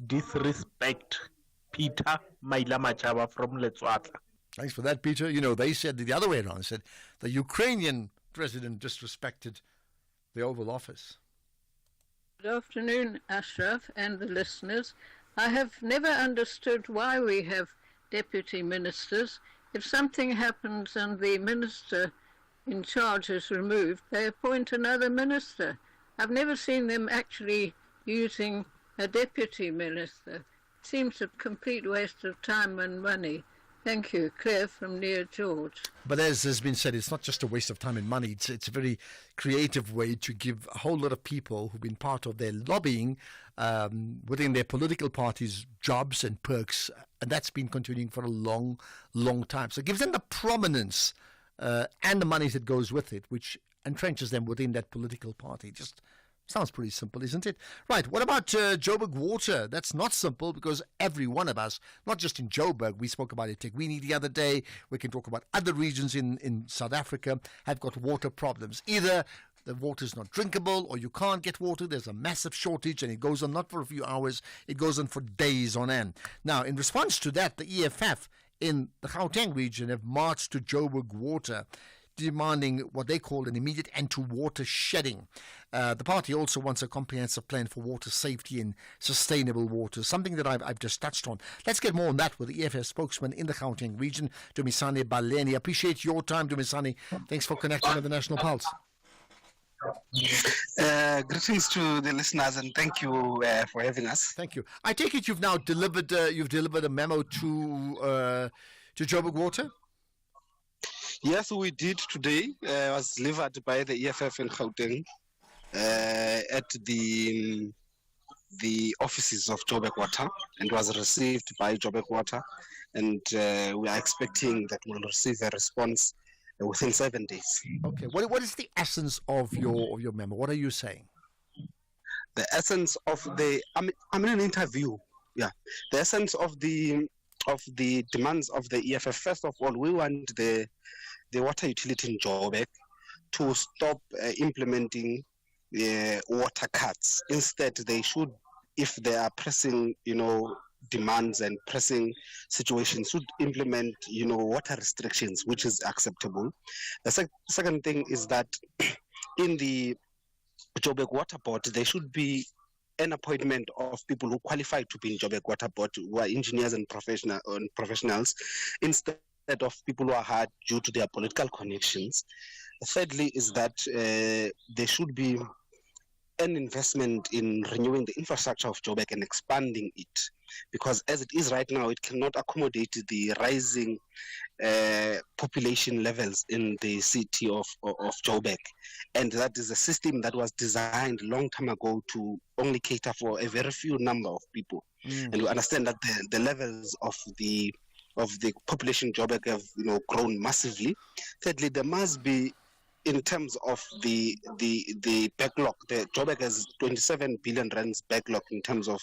Disrespect. Peter Maila Machava from Letswatla. Thanks for that, Peter. You know, they said the other way around. They said the Ukrainian president disrespected the Oval Office. Good afternoon, Ashraf and the listeners. I have never understood why we have deputy ministers. If something happens and the minister in charge is removed, they appoint another minister. I've never seen them actually using a deputy minister. It seems a complete waste of time and money. Thank you. Claire from near George. But as has been said, it's not just a waste of time and money. It's a very creative way to give a whole lot of people who've been part of their lobbying within their political parties jobs and perks. And that's been continuing for a long, long time. So it gives them the prominence and the money that goes with it, which entrenches them within that political party. Just sounds pretty simple, isn't it? Right, what about Joburg Water? That's not simple because every one of us, not just in Joburg, we spoke about it eThekwini the other day, we can talk about other regions in South Africa, have got water problems. Either the water is not drinkable or you can't get water, there's a massive shortage and it goes on not for a few hours, it goes on for days on end. Now, in response to that, the EFF in the Gauteng region have marched to Joburg Water, demanding what they call an immediate end to water shedding. The party also wants a comprehensive plan for water safety and sustainable water, something that I've just touched on. Let's get more on that with the EFF spokesman in the Gauteng region, Dumisani Baleni. Appreciate your time, Dumisani. Thanks for connecting with the National Pulse. Greetings to the listeners and thank you for having us. Thank you. I take it you've now delivered a memo to Joburg Water? Yes, we did today. It was delivered by the EFF in Gauteng at the offices of Joburg Water and was received by Joburg Water. And we are expecting that we'll receive a response within 7 days. Okay. What is the essence of your memo? What are you saying? The essence of I'm in an interview. Yeah. The essence of the demands of the EFF. First of all, we want the water utility in Joburg to stop implementing water cuts. Instead, they should, if they are pressing, demands and pressing situations, should implement, water restrictions, which is acceptable. The second thing is that in the Joburg Water Board, there should be an appointment of people who qualify to be in Joburg Water Board, who are engineers and professionals, instead of people who are hired due to their political connections. Thirdly is that there should be an investment in renewing the infrastructure of Joburg and expanding it, because as it is right now, it cannot accommodate the rising population levels in the city of Joburg. And that is a system that was designed a long time ago to only cater for a very few number of people. And we understand that the levels of the population in Joburg have grown massively. Thirdly, there must be, in terms of the backlog, the Joburg has 27 billion rands backlog in terms of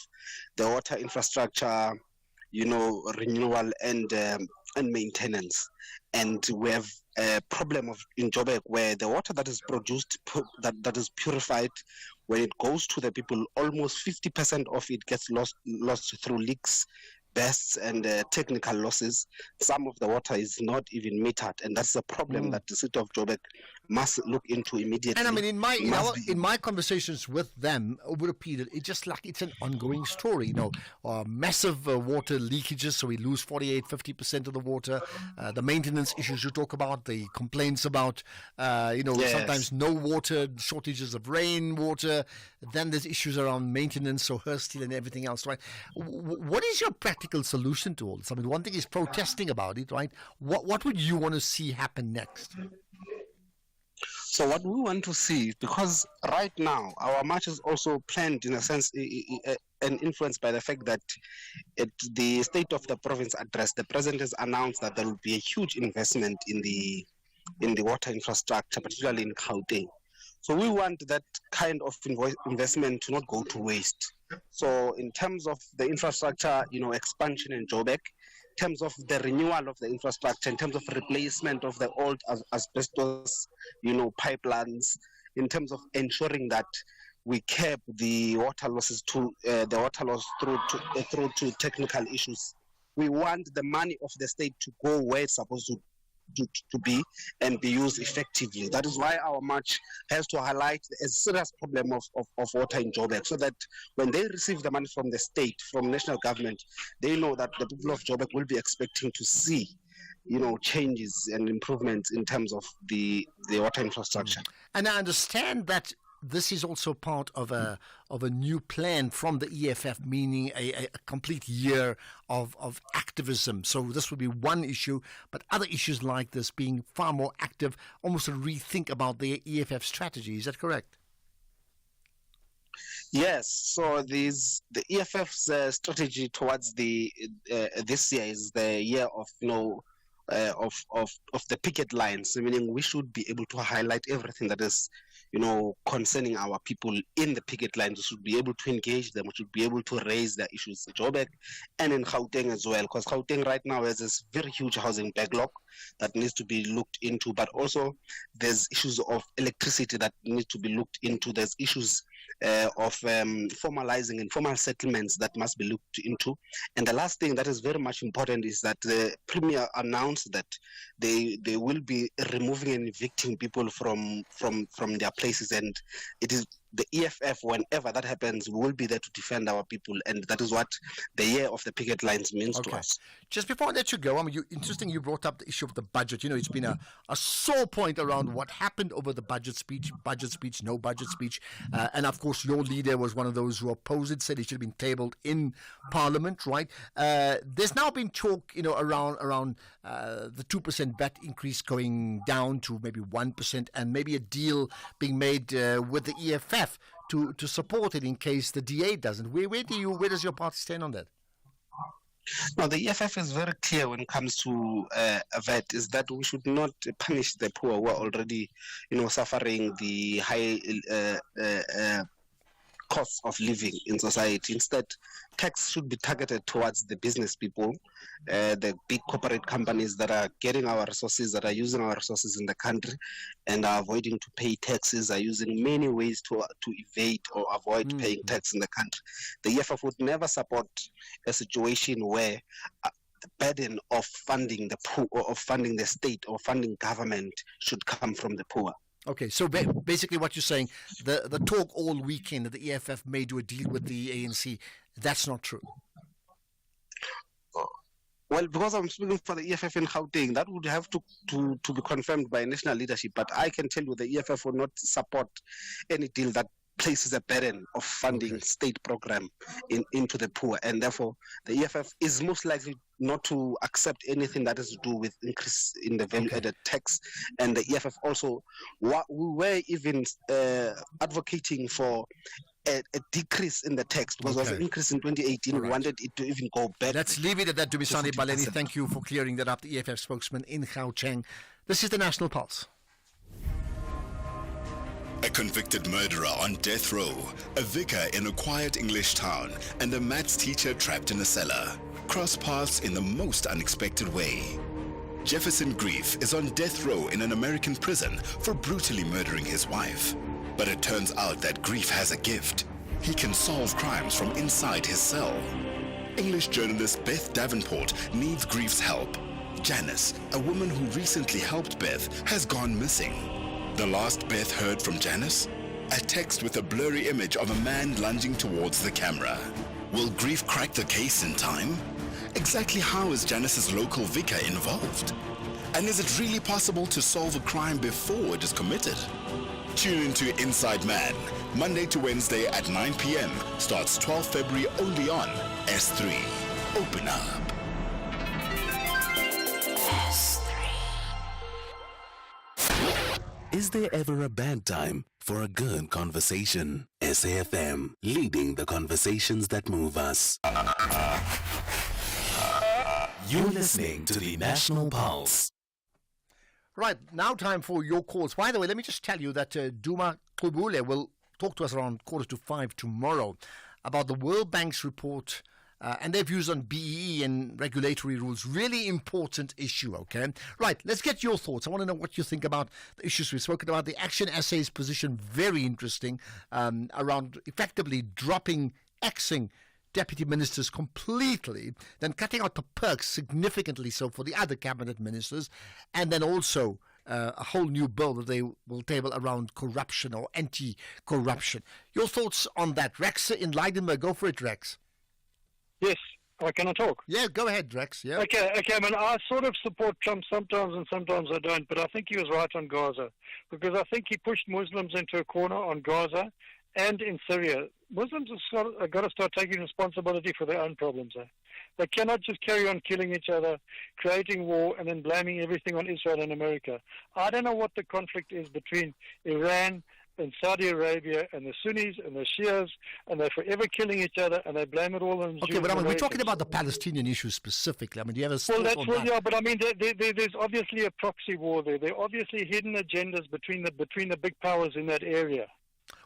the water infrastructure, renewal and maintenance. And we have a problem in Joburg where the water that is produced, that is purified, when it goes to the people, almost 50% of it gets lost through leaks, bursts, and technical losses. Some of the water is not even metered, and that's a problem that the city of Joburg must look into immediately. And I mean, in my conversations with them over a period, it's just like it's an ongoing story. Massive water leakages, so we lose 48-50% of the water. The maintenance issues you talk about, the complaints about, sometimes no water, shortages of rainwater. Then there's issues around maintenance, so Hursteel and everything else, right? What is your practical solution to all this? I mean, one thing is protesting about it, right? What would you want to see happen next? So what we want to see, because right now our march is also planned in a sense and influenced by the fact that at the State of the Province address, the President has announced that there will be a huge investment in the water infrastructure, particularly in Gauteng. So we want that kind of investment to not go to waste. So in terms of the infrastructure, expansion in Joburg, in terms of the renewal of the infrastructure, in terms of replacement of the old asbestos, pipelines, in terms of ensuring that we cap the water losses through to technical issues. We want the money of the state to go where it's supposed to be and be used effectively. That is why our march has to highlight a serious problem of water in Joburg, so that when they receive the money from the state, from national government, they know that the people of Joburg will be expecting to see changes and improvements in terms of the water infrastructure. And I understand that this is also part of a new plan from the EFF, meaning a complete year of activism. So this would be one issue, but other issues like this being far more active, almost a rethink about the EFF strategy. Is that correct? Yes. So the EFF's strategy towards this year is the year of of the picket lines, meaning we should be able to highlight everything that is concerning our people in the picket lines. We should be able to engage them. We should be able to raise their issues in Joburg and in Gauteng as well, because Gauteng right now has this very huge housing backlog that needs to be looked into, but also there's issues of electricity that need to be looked into. There's issues of formalizing informal settlements that must be looked into. And the last thing that is very much important is that the Premier announced that they will be removing and evicting people from their places, and it is the EFF, whenever that happens, we will be there to defend our people, and that is what the year of the picket lines means to us. Just before I let you go, interesting you brought up the issue of the budget. It's been a sore point around what happened over the budget speech, no budget speech, and of course your leader was one of those who opposed it, said it should have been tabled in Parliament, right? There's now been talk, around the 2% VAT increase going down to maybe 1%, and maybe a deal being made with the EFF to support it in case the DA doesn't. Where does your party stand on that? Now, the EFF is very clear when it comes to VAT, is that we should not punish the poor who are already, suffering the high costs of living in society. Instead, tax should be targeted towards the business people, the big corporate companies that are getting our resources, that are using our resources in the country and are avoiding to pay taxes, are using many ways to evade or avoid paying tax in the country. The EFF would never support a situation where the burden of funding the poor, or of funding the state or funding government, should come from the poor. Okay, so basically what you're saying, the talk all weekend that the EFF may do a deal with the ANC, that's not true. Well, because I'm speaking for the EFF in Gauteng, that would have to be confirmed by national leadership. But I can tell you the EFF will not support any deal that places a burden of funding state program into the poor, and therefore the EFF is most likely not to accept anything that has to do with increase in the value-added tax. And the EFF also, we were even advocating for a decrease in the tax, because there was an increase in 2018. We wanted it to even go back. Let's leave it at that, Dumisani Baleni. Thank you for clearing that up, the EFF spokesman in Gauteng. This is the National Pulse. A convicted murderer on death row, a vicar in a quiet English town, and a maths teacher trapped in a cellar. cross paths in the most unexpected way. Jefferson Grief is on death row in an American prison for brutally murdering his wife. But it turns out that Grief has a gift. He can solve crimes from inside his cell. English journalist Beth Davenport needs Grief's help. Janice, a woman who recently helped Beth, has gone missing. The last Beth heard from Janice? A text with a blurry image of a man lunging towards the camera. Will Grief crack the case in time? Exactly how is Janice's local vicar involved? And is it really possible to solve a crime before it is committed? Tune into Inside Man, Monday to Wednesday at 9 p.m. Starts 12 February only on S3. Open up. Is there ever a bad time for a good conversation? SAFM, leading the conversations that move us. You're listening to the National Pulse. Right, now time for your calls. By the way, let me just tell you that Duma Kubule will talk to us around 4:45 tomorrow about the World Bank's report and their views on BEE and regulatory rules. Really important issue, okay? Right, let's get your thoughts. I want to know what you think about the issues we've spoken about. The Action SA's position, very interesting, around effectively axing deputy ministers completely, then cutting out the perks significantly so for the other cabinet ministers, and then also a whole new bill that they will table around corruption or anti-corruption. Your thoughts on that? Rex in Leidenburg, go for it, Rex. Yes. Can I talk? Yeah, go ahead, Rex. Yeah. Okay. I mean, I sort of support Trump sometimes and sometimes I don't, but I think he was right on Gaza because I think he pushed Muslims into a corner on Gaza and in Syria. Muslims have got to start taking responsibility for their own problems. They cannot just carry on killing each other, creating war, and then blaming everything on Israel and America. I don't know what the conflict is between Iran and Saudi Arabia and the Sunnis and the Shias, and they're forever killing each other, and they blame it all on Jews. Okay, but I mean, we're talking about the Palestinian issue specifically. I mean, do you have a well, that's well, yeah, but I mean, there's obviously a proxy war there. There are obviously hidden agendas between the big powers in that area.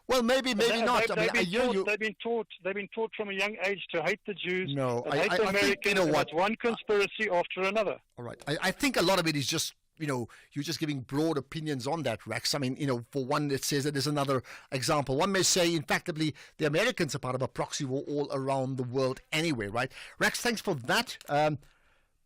Well, maybe not. They've been taught from a young age to hate the Jews, and hate the Americans. Think, you know what? It's one conspiracy after another. All right, I think a lot of it is just, you're just giving broad opinions on that, Rex. I mean, for one, it says that there's another example. One may say, in fact, the Americans are part of a proxy war all around the world anyway, right? Rex, thanks for that.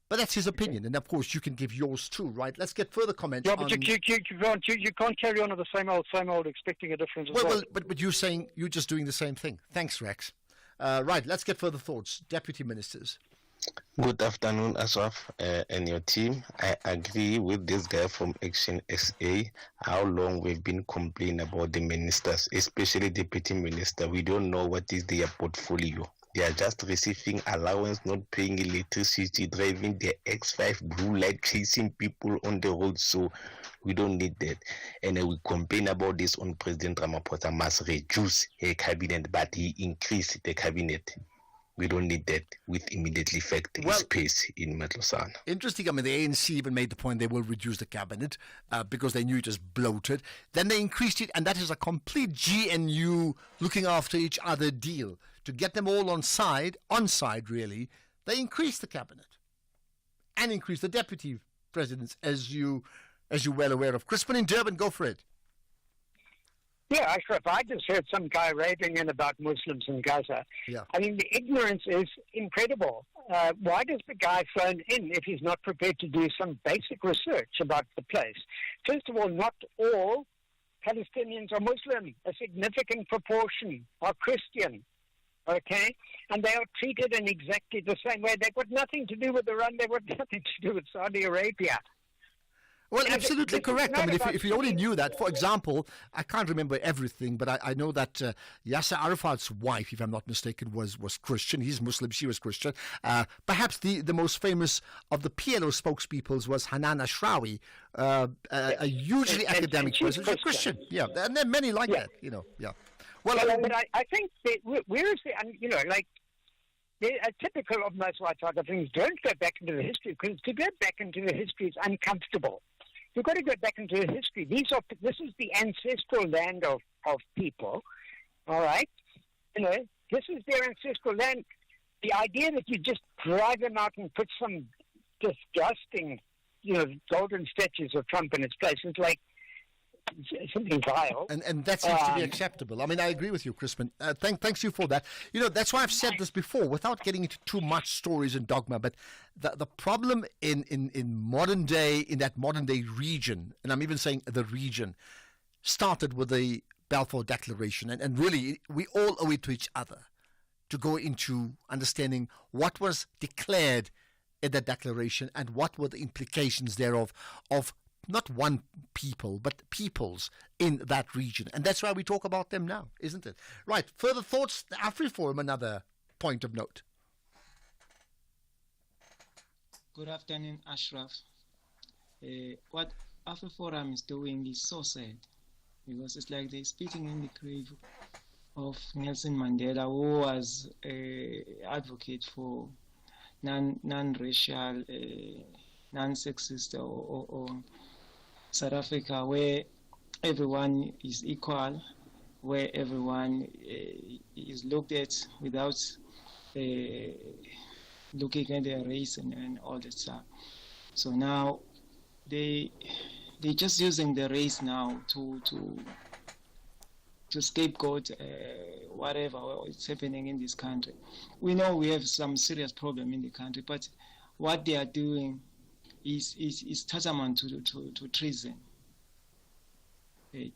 But that's his opinion, and of course you can give yours too, right? Let's get further comments. Yeah, but you can't carry on with the same old, expecting a difference. Well, but you're saying you're just doing the same thing. Thanks, Rex. Right, let's get further thoughts. Deputy ministers. Good afternoon, Ashraf and your team. I agree with this guy from Action SA. How long we've been complaining about the ministers, especially deputy minister. We don't know what is their portfolio. They are just receiving allowance, not paying electricity, driving their X5 blue light, chasing people on the road. So we don't need that. And we complain about this on President Ramaphosa must reduce her cabinet, but he increased the cabinet. We don't need that with immediate effect space in Matlosana. Interesting. I mean, the ANC even made the point they will reduce the cabinet because they knew it was bloated. Then they increased it, and that is a complete GNU looking after each other deal. To get them all on side really, they increased the cabinet and increased the deputy presidents, as you well aware of. Crispin in Durban, go for it. Yeah, Ashraf, I just heard some guy raving in about Muslims in Gaza. Yeah. I mean, the ignorance is incredible. Why does the guy phone in if he's not prepared to do some basic research about the place? First of all, not all Palestinians are Muslim. A significant proportion are Christian. Okay? And they are treated in exactly the same way. They've got nothing to do with Iran. They've got nothing to do with Saudi Arabia. Well, absolutely correct. I mean, if you only knew that, for example, I can't remember everything, but I know that Yasser Arafat's wife, if I'm not mistaken, was Christian. He's Muslim, she was Christian. Perhaps the most famous of the PLO spokespeople was Hanan Ashrawi, a hugely academic person. She's Christian. Yeah, and there are many like that, yeah. Well, but I think where is they're typical of most white type of things. Don't go back into the history, because to go back into the history is uncomfortable. You've got to go back into the history. This is the ancestral land of people, all right? This is their ancestral land. the idea that you just drag them out and put some disgusting, golden statues of Trump in its place is like something vile. And that seems to be acceptable. I mean, I agree with you, Crispin. Thanks you for that. That's why I've said this before, without getting into too much stories and dogma. But the problem in that modern day region, and I'm even saying the region, started with the Balfour Declaration, and really we all owe it to each other to go into understanding what was declared in that declaration and what were the implications thereof of not one people, but peoples in that region. And that's why we talk about them now, isn't it? Right, further thoughts? The AfriForum, another point of note. Good afternoon, Ashraf. What AfriForum is doing is so sad, because it's like they're spitting in the grave of Nelson Mandela, who was an advocate for non-racial, non-sexist or South Africa, where everyone is equal, where everyone is looked at without looking at their race and all that stuff. So now they're just using the race now to scapegoat whatever is happening in this country. We know we have some serious problem in the country, but what they are doing is tantamount to treason.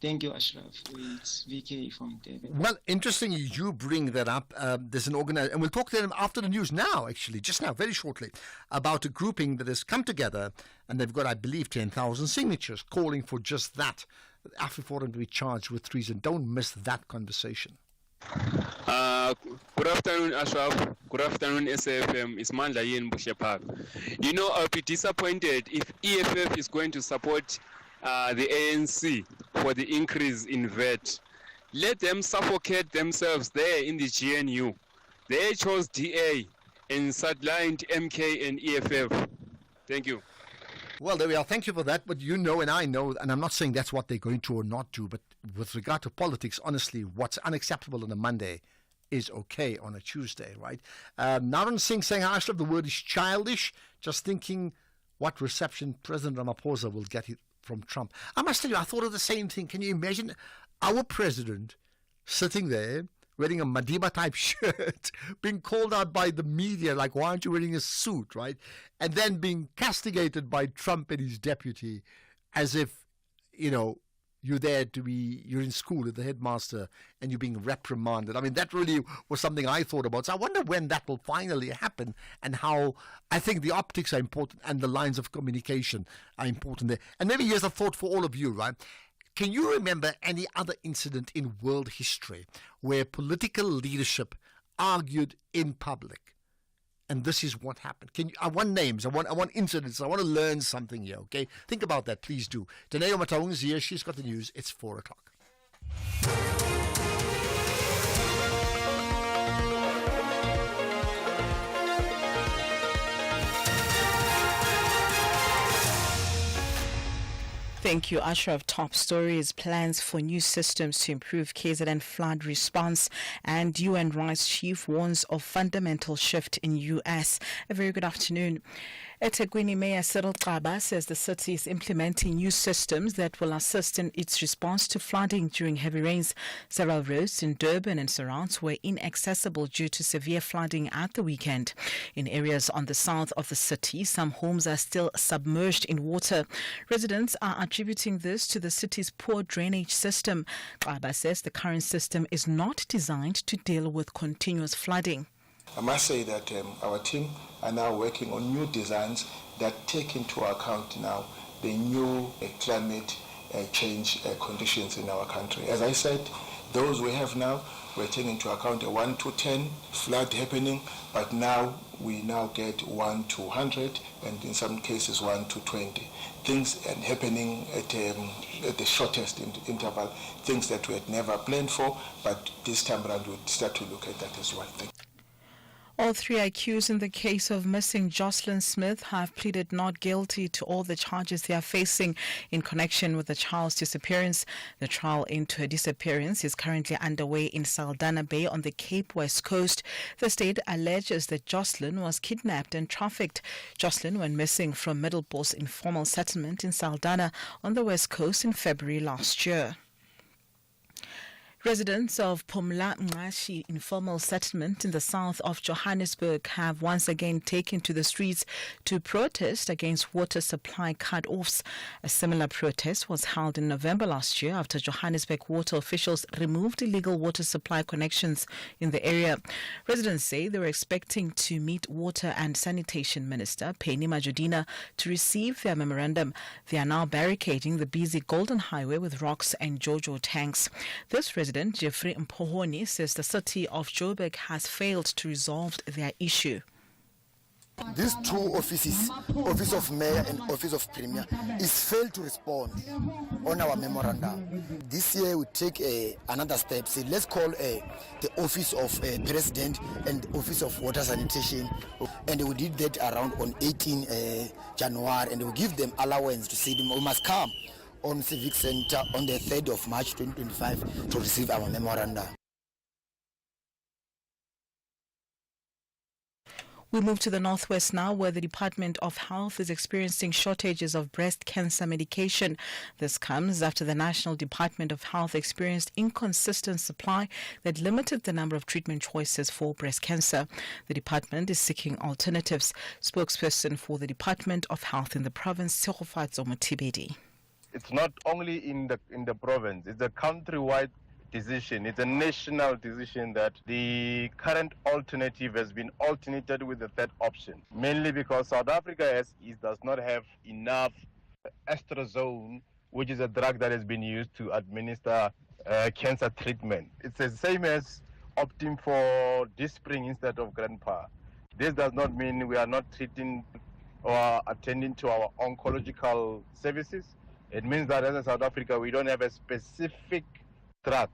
Thank you, Ashraf. It's VK from David. Well, interestingly, you bring that up. There's an organization, and we'll talk to them after the news now, actually, just now, very shortly, about a grouping that has come together, and they've got, I believe, 10,000 signatures calling for just that. AfriForum to be charged with treason. Don't miss that conversation. Good afternoon, Ashraf. Good afternoon, SAFM. It's Mandla here in Bushe Park. I'll be disappointed if EFF is going to support the ANC for the increase in VAT. Let them suffocate themselves there in the GNU. They chose DA and sidelined MK and EFF. Thank you. Well, there we are. Thank you for that. But and I know, and I'm not saying that's what they're going to or not do, but with regard to politics, honestly, what's unacceptable on a Monday is okay on a Tuesday, right? Naran Singh saying, Ashraf, the word is childish, just thinking what reception President Ramaphosa will get from Trump. I must tell you, I thought of the same thing. Can you imagine our president sitting there wearing a Madiba-type shirt, being called out by the media, like, why aren't you wearing a suit, right? And then being castigated by Trump and his deputy as if, you're in school with the headmaster and you're being reprimanded. I mean, that really was something I thought about. So I wonder when that will finally happen and how. I think the optics are important and the lines of communication are important there. And maybe here's a thought for all of you, right? Can you remember any other incident in world history where political leadership argued in public? And this is what happened. I want names. I want incidents. I want to learn something here, okay? Think about that, please do. Daneo Mataung is here. She's got the news. It's 4 o'clock. Thank you, Ashraf. Top stories, plans for new systems to improve KZN flood response, and UN rights chief warns of fundamental shift in US. A very good afternoon. eThekwini Mayor Cyril Xaba says the city is implementing new systems that will assist in its response to flooding during heavy rains. Several roads in Durban and surrounds were inaccessible due to severe flooding at the weekend. In areas on the south of the city, some homes are still submerged in water. Residents are attributing this to the city's poor drainage system. Xaba says the current system is not designed to deal with continuous flooding. I must say that our team are now working on new designs that take into account now the new climate change conditions in our country. As I said, those we have now, we're taking into account a 1 to 10 flood happening, but now we now get 1 to 100 and in some cases 1 to 20. Things happening at the shortest interval, things that we had never planned for, but this time around we'll start to look at that as well. All three accused in the case of missing Jocelyn Smith have pleaded not guilty to all the charges they are facing in connection with the child's disappearance. The trial into her disappearance is currently underway in Saldanha Bay on the Cape West Coast. The state alleges that Jocelyn was kidnapped and trafficked. Jocelyn went missing from Middlebury's informal settlement in Saldanha on the West Coast in February last year. Residents of Pumla Ngashi informal settlement in the south of Johannesburg have once again taken to the streets to protest against water supply cut-offs. A similar protest was held in November last year after Johannesburg water officials removed illegal water supply connections in the area. Residents say they were expecting to meet Water and Sanitation Minister Penny Majudina to receive their memorandum. They are now barricading the busy Golden Highway with rocks and Jojo tanks. This resident Jeffrey Mpohoni says the city of Joburg has failed to resolve their issue. These two offices, Office of Mayor and Office of Premier, is failed to respond on our memorandum. This year we take another step. Say, let's call the Office of President and Office of Water Sanitation, and we did that around on 18 January, and we give them allowance to say we must come on Civic Center on the 3rd of March 2025 to receive our memoranda. We move to the northwest now, where the Department of Health is experiencing shortages of breast cancer medication. This comes after the National Department of Health experienced inconsistent supply that limited the number of treatment choices for breast cancer. The department is seeking alternatives. Spokesperson for the Department of Health in the province, Segofatso Motibedi. It's not only in the province, it's a countrywide decision. It's a national decision that the current alternative has been alternated with the third option, mainly because South Africa does not have enough estrozone, which is a drug that has been used to administer cancer treatment. It's the same as opting for Dispring instead of Grandpa. This does not mean we are not treating or attending to our oncological services. It means that as in South Africa, we don't have a specific drug.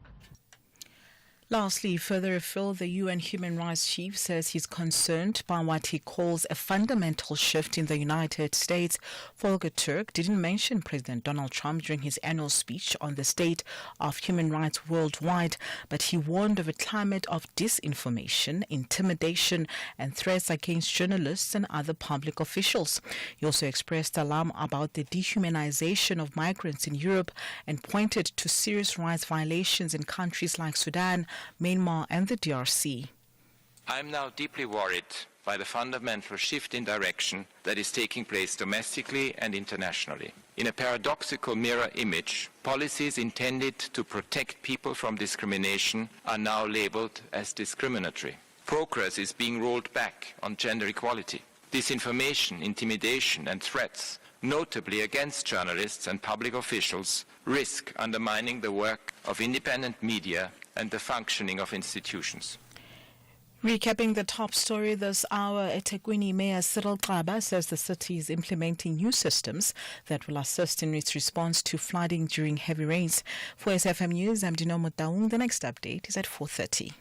Lastly, further afield, the UN Human Rights Chief says he's concerned by what he calls a fundamental shift in the United States. Volker Turk didn't mention President Donald Trump during his annual speech on the state of human rights worldwide, but he warned of a climate of disinformation, intimidation, and threats against journalists and other public officials. He also expressed alarm about the dehumanization of migrants in Europe and pointed to serious rights violations in countries like Sudan, Myanmar and the DRC. I'm now deeply worried by the fundamental shift in direction that is taking place domestically and internationally. In a paradoxical mirror image, policies intended to protect people from discrimination are now labeled as discriminatory. Progress is being rolled back on gender equality. Disinformation, intimidation and threats, notably against journalists and public officials, risk undermining the work of independent media and the functioning of institutions. Recapping the top story this hour, eThekwini Mayor Cyril Xaba says the city is implementing new systems that will assist in its response to flooding during heavy rains. For SFM News, I'm Dino Motaung. The next update is at 4:30.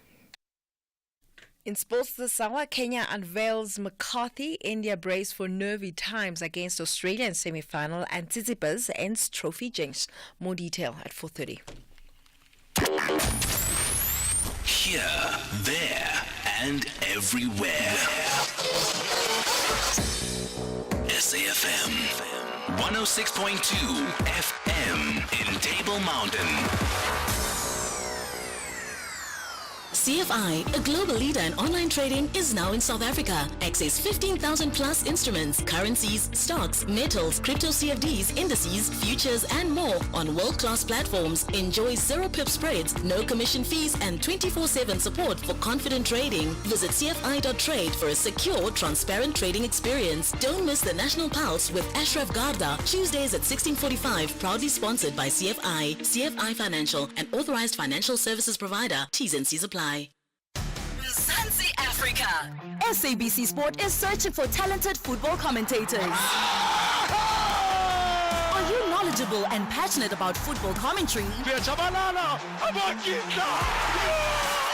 In sports this hour, Kenya unveils McCarthy. India brace for nervy times against Australia in semi-final, and Tsitsipas ends trophy jinx. More detail at 4:30. Here, there, and everywhere. SAFM 106.2 FM in Table Mountain. CFI, a global leader in online trading, is now in South Africa. Access 15,000 plus instruments, currencies, stocks, metals, crypto CFDs, indices, futures, and more on world-class platforms. Enjoy zero pip spreads, no commission fees, and 24/7 support for confident trading. Visit CFI.trade for a secure, transparent trading experience. Don't miss the National Pulse with Ashraf Garda, Tuesdays at 16:45, proudly sponsored by CFI. CFI Financial, an authorized financial services provider. T's and C's apply. Mzansi Africa. SABC Sport is searching for talented football commentators. Are you knowledgeable and passionate about football commentary?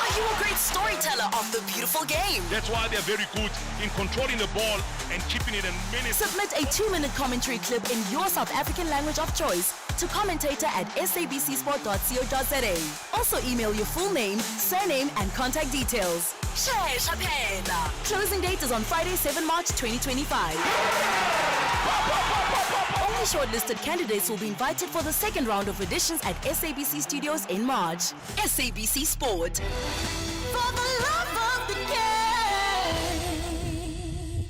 Are you a great storyteller of the beautiful game? That's why they're very good in controlling the ball and keeping it in minutes. Submit a 2-minute commentary clip in your South African language of choice to commentator@sabcsport.co.za. Also email your full name, surname and contact details. Shesha phela. Closing date is on Friday, 7 March 2025. Only shortlisted candidates will be invited for the second round of auditions at SABC Studios in March. SABC Sport. For the love of the game.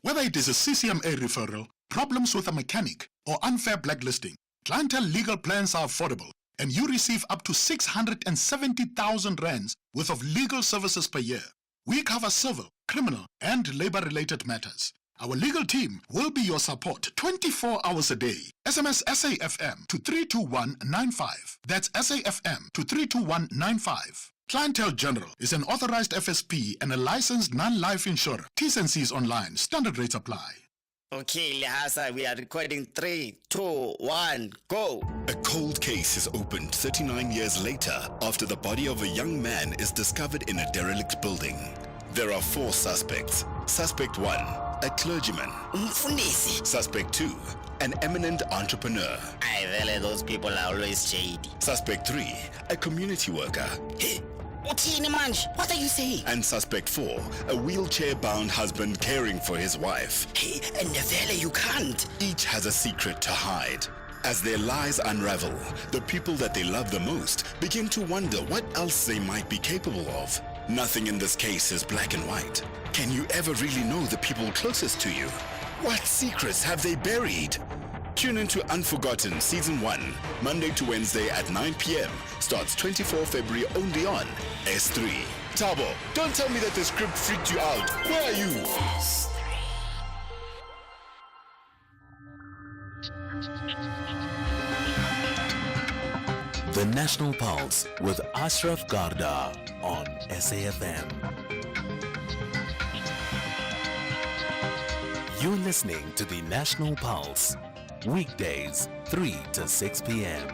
Whether it is a CCMA referral, problems with a mechanic, or unfair blacklisting, Clientele legal plans are affordable, and you receive up to 670,000 rands worth of legal services per year. We cover civil, criminal, and labor-related matters. Our legal team will be your support 24 hours a day. SMS SAFM to 32195. That's SAFM to 32195. Clientele General is an authorized FSP and a licensed non-life insurer. T's and C's online. Standard rates apply. Okay, Lhasa, we are recording 3, 2, 1, go. A cold case is opened 39 years later after the body of a young man is discovered in a derelict building. There are 4 suspects. Suspect 1, a clergyman. Suspect 2, an eminent entrepreneur. I really, those people are always shady. Suspect 3, a community worker. Hey, what are you saying? And suspect 4, a wheelchair-bound husband caring for his wife. Hey, and the fella you can't. Each has a secret to hide. As their lies unravel, the people that they love the most begin to wonder what else they might be capable of. Nothing in this case is black and white. Can you ever really know the people closest to you? What secrets have they buried? Tune into Unforgotten Season 1, Monday to Wednesday at 9 p.m. Starts 24 February only on S3. Tabo, don't tell me that the script freaked you out. Where are you? The National Pulse with Ashraf Garda on SAFM. You're listening to the National Pulse. Weekdays, 3 to 6 p.m.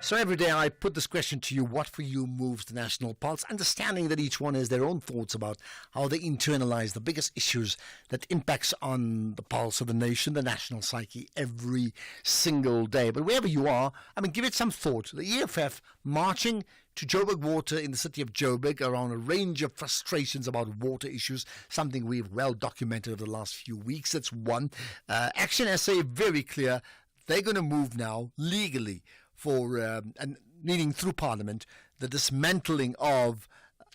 So every day I put this question to you: what for you moves the National Pulse? Understanding that each one has their own thoughts about how they internalize the biggest issues that impacts on the pulse of the nation, the national psyche, every single day. But wherever you are, I mean, give it some thought. The EFF marching to Joburg Water in the city of Joburg around a range of frustrations about water issues, something we've well documented over the last few weeks. That's one. Action SA, very clear. They're going to move now legally for, and meaning through Parliament, the dismantling of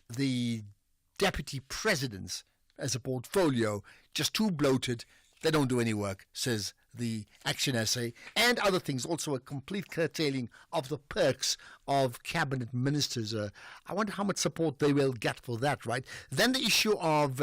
the deputy presidents as a portfolio. Just too bloated. They don't do any work, says the Action SA, and other things. Also a complete curtailing of the perks of cabinet ministers. I wonder how much support they will get for that, right? Then the issue of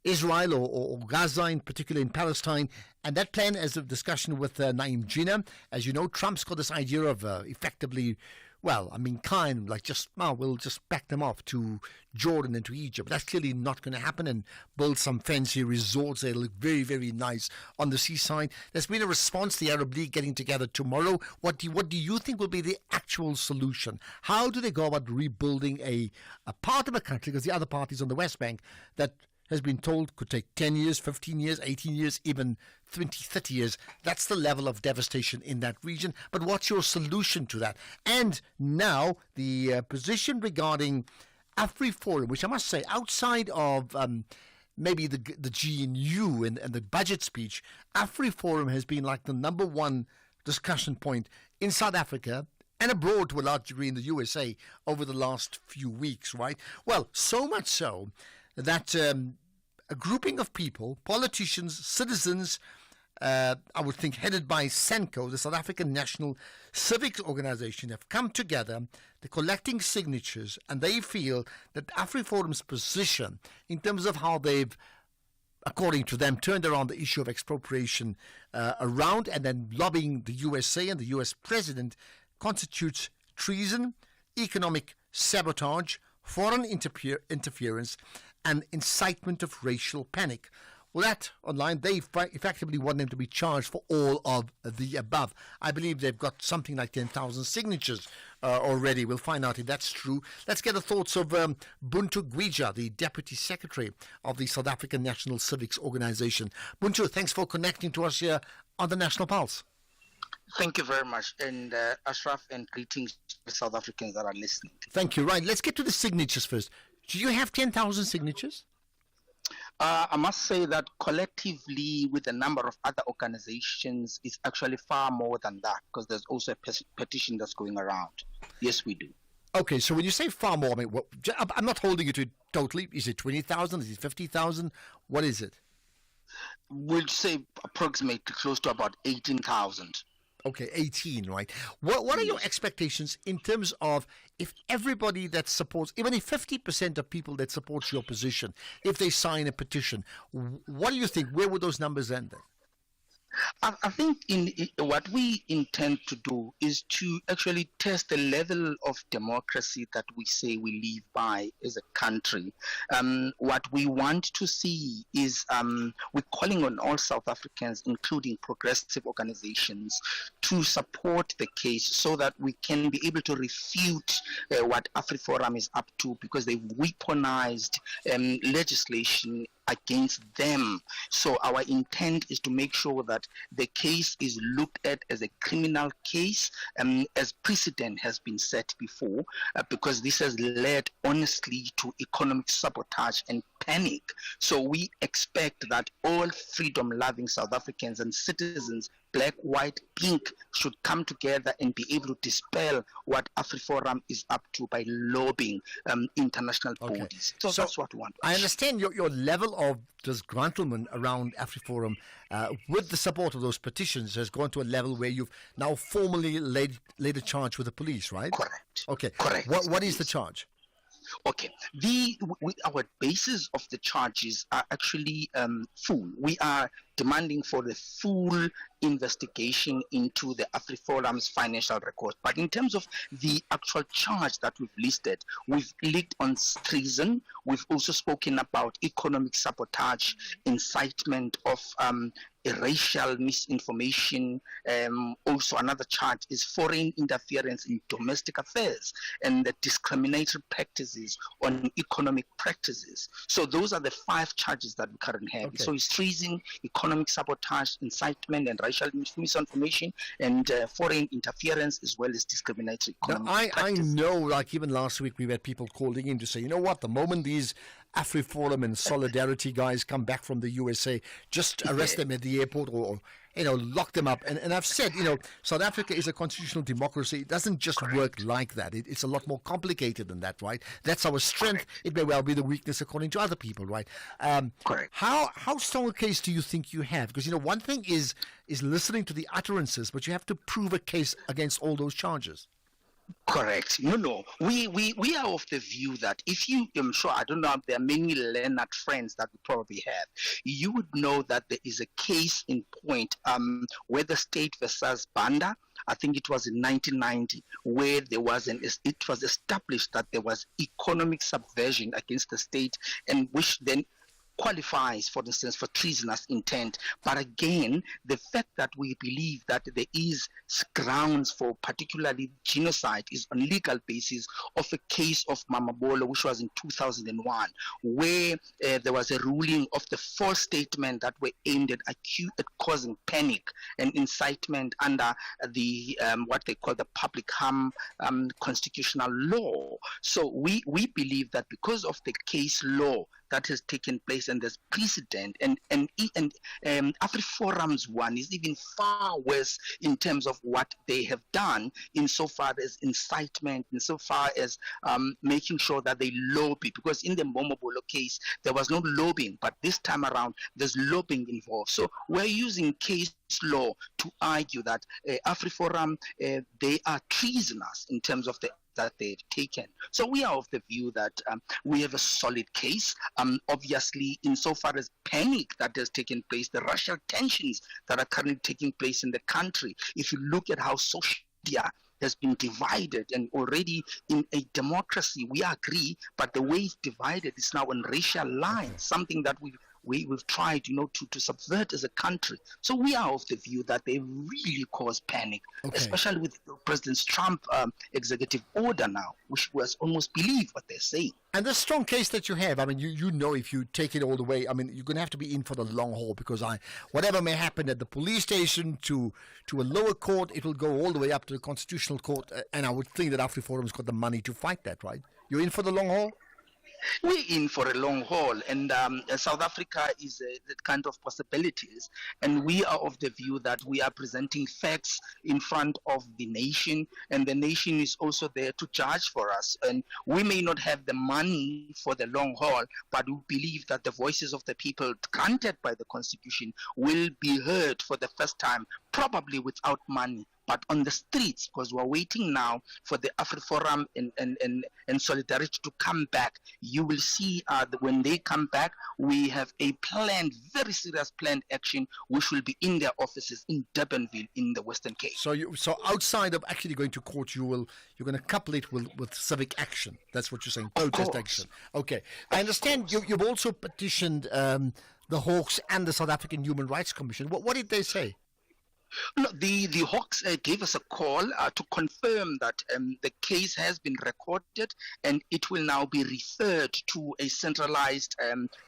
Israel or Gaza, in particular in Palestine, and that plan as a discussion with Naim Jinnah. As you know, Trump's got this idea of effectively, well, I mean, we'll just back them off to Jordan and to Egypt. That's clearly not going to happen, and build some fancy resorts. They look very, very nice on the seaside. There's been a response, the Arab League getting together tomorrow. What do you think will be the actual solution? How do they go about rebuilding a part of a country, because the other parties on the West Bank that has been told could take 10 years, 15 years, 18 years, even 20, 30 years. That's the level of devastation in that region. But what's your solution to that? And now the position regarding AfriForum, which I must say, outside of maybe the GNU and the budget speech, AfriForum has been like the number one discussion point in South Africa and abroad to a large degree in the USA over the last few weeks, right? Well, so much so that a grouping of people, politicians, citizens, I would think headed by SANCO, the South African National Civics Organization, have come together. They're collecting signatures, and they feel that AfriForum's position in terms of how they've, according to them, turned around the issue of expropriation around and then lobbying the USA and the US president constitutes treason, economic sabotage, foreign interference, and incitement of racial panic. Well, that online, they effectively want them to be charged for all of the above. I believe they've got something like 10,000 signatures already. We'll find out if that's true. Let's get the thoughts of Buntu Gwija, the Deputy Secretary of the South African National Civics Organization. Buntu, thanks for connecting to us here on the National Pulse. Thank you very much. And Ashraf, and greetings to South Africans that are listening. Thank you. Right, let's get to the signatures first. Do you have 10,000 signatures? I must say that collectively, with a number of other organizations, it's actually far more than that, because there's also a petition that's going around. Yes, we do. Okay, so when you say far more, I mean, I'm not holding you to it totally. Is it 20,000? Is it 50,000? What is it? We'll say approximately close to about 18,000. Okay, 18, right? What are your expectations in terms of if everybody that supports, even if 50% of people that support your position, if they sign a petition, what do you think? Where would those numbers end then? I think what we intend to do is to actually test the level of democracy that we say we live by as a country. What we want to see is we're calling on all South Africans, including progressive organizations, to support the case so that we can be able to refute what AfriForum is up to, because they've weaponized legislation against them. So our intent is to make sure that the case is looked at as a criminal case, as precedent has been set before, because this has led honestly to economic sabotage and panic. So we expect that all freedom-loving South Africans and citizens, black, white, pink, should come together and be able to dispel what AfriForum is up to by lobbying international bodies. So that's what we want. I understand your level of disgruntlement around AfriForum with the support of those petitions has gone to a level where you've now formally laid a charge with the police, right? Correct. Okay. Correct. What is the charge? Okay, our basis of the charges are actually full. We are demanding for the full investigation into the AfriForum's financial records. But in terms of the actual charge that we've listed, we've linked on treason. We've also spoken about economic sabotage, incitement of racial misinformation. Also, another charge is foreign interference in domestic affairs and the discriminatory practices on economic practices. So those are the 5 charges that we currently have. Okay. So it's treason, economic sabotage, incitement and racial misinformation, and foreign interference, as well as discriminatory economic practices. I know, like even last week we had people calling in to say, you know what, the moment these AfriForum and Solidarity guys come back from the USA, just arrest them at the airport or lock them up. And I've said, South Africa is a constitutional democracy. It doesn't just work like that. It's a lot more complicated than that, right? That's our strength. It may well be the weakness according to other people, right? Correct. How strong a case do you think you have? Because, one thing is listening to the utterances, but you have to prove a case against all those charges. Correct. No. We are of the view that if you, I'm sure, I don't know, there are many Leonard friends that we probably have. You would know that there is a case in point where the state versus Banda, I think it was in 1990, where it was established that there was economic subversion against the state, and which then qualifies, for instance, for treasonous intent. But again, the fact that we believe that there is grounds for particularly genocide is on legal basis of a case of Mamabolo, which was in 2001, where there was a ruling of the false statement that were aimed at causing panic and incitement under the what they call the public harm constitutional law. So we believe that because of the case law that has taken place and there's precedent, and AfriForum's one is even far worse in terms of what they have done insofar as incitement, insofar as making sure that they lobby, because in the Momobolo case there was no lobbying, but this time around there's lobbying involved. So we're using case law to argue that AfriForum, they are treasonous in terms of that they've taken. So we are of the view that we have a solid case. Obviously, insofar as panic that has taken place, the racial tensions that are currently taking place in the country, if you look at how social media has been divided, and already in a democracy we agree, but the way it's divided is now on racial lines, something that we've tried, to subvert as a country. So we are of the view that they really cause panic, especially with President Trump executive order now, which was almost believe what they're saying. And the strong case that you have, I mean, you know, if you take it all the way, I mean, you're going to have to be in for the long haul, because whatever may happen at the police station to a lower court, it will go all the way up to the Constitutional Court. And I would think that AfriForum's got the money to fight that, right? You're in for the long haul? We're in for a long haul, and South Africa is that kind of possibilities, and we are of the view that we are presenting facts in front of the nation, and the nation is also there to judge for us. And we may not have the money for the long haul, but we believe that the voices of the people granted by the Constitution will be heard for the first time, probably without money, but on the streets, because we're waiting now for the AfriForum and Solidarity to come back. You will see when they come back, we have a planned, very serious planned action, which will be in their offices in Durbanville in the Western Cape. So outside of actually going to court, you're going to couple it with civic action. That's what you're saying, protest action. Okay. I understand you've also petitioned the Hawks and the South African Human Rights Commission. What did they say? No, the Hawks gave us a call to confirm that the case has been recorded and it will now be referred to a centralized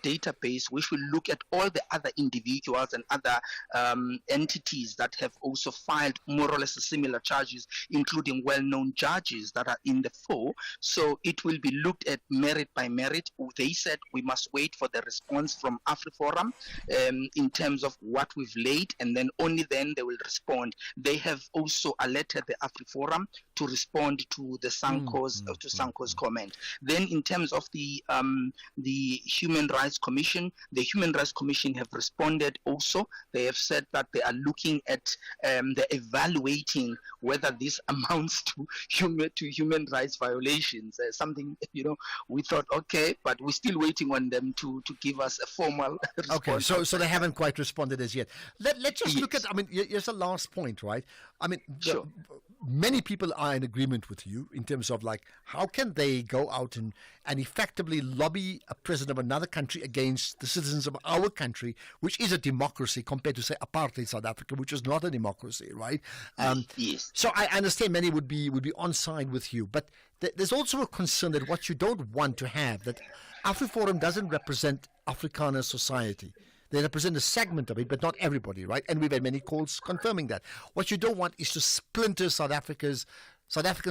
database, which will look at all the other individuals and other entities that have also filed more or less similar charges, including well-known judges that are in the fore. So it will be looked at merit by merit. They said we must wait for the response from AfriForum in terms of what we've laid, and then only then they will respond. They have also alerted the AfriForum to respond to the Sanko's comment. Then in terms of the Human Rights Commission, the Human Rights Commission have responded also. They have said that they are looking at they're evaluating whether this amounts to human rights violations. Something, we thought, okay, but we're still waiting on them to give us a formal response. Okay, so they haven't quite responded as yet. Let's just look at, here's the last point, right? Sure. Many people are in agreement with you in terms of how can they go out and effectively lobby a president of another country against the citizens of our country, which is a democracy, compared to, say, apartheid South Africa, which is not a democracy, right? Yes. So I understand many would be on side with you, but there's also a concern that what you don't want to have, that AfriForum doesn't represent Afrikaner society. They represent a segment of it, but not everybody, right? And we've had many calls confirming that. What you don't want is to splinter South African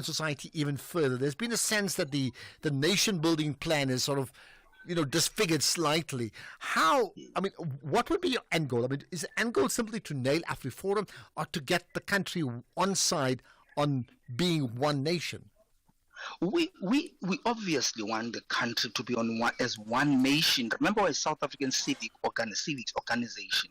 society even further. There's been a sense that the nation-building plan is sort of, disfigured slightly. What would be your end goal? Is the end goal simply to nail AfriForum, or to get the country on side on being one nation? We obviously want the country to be as one nation. Remember, a South African civics organization.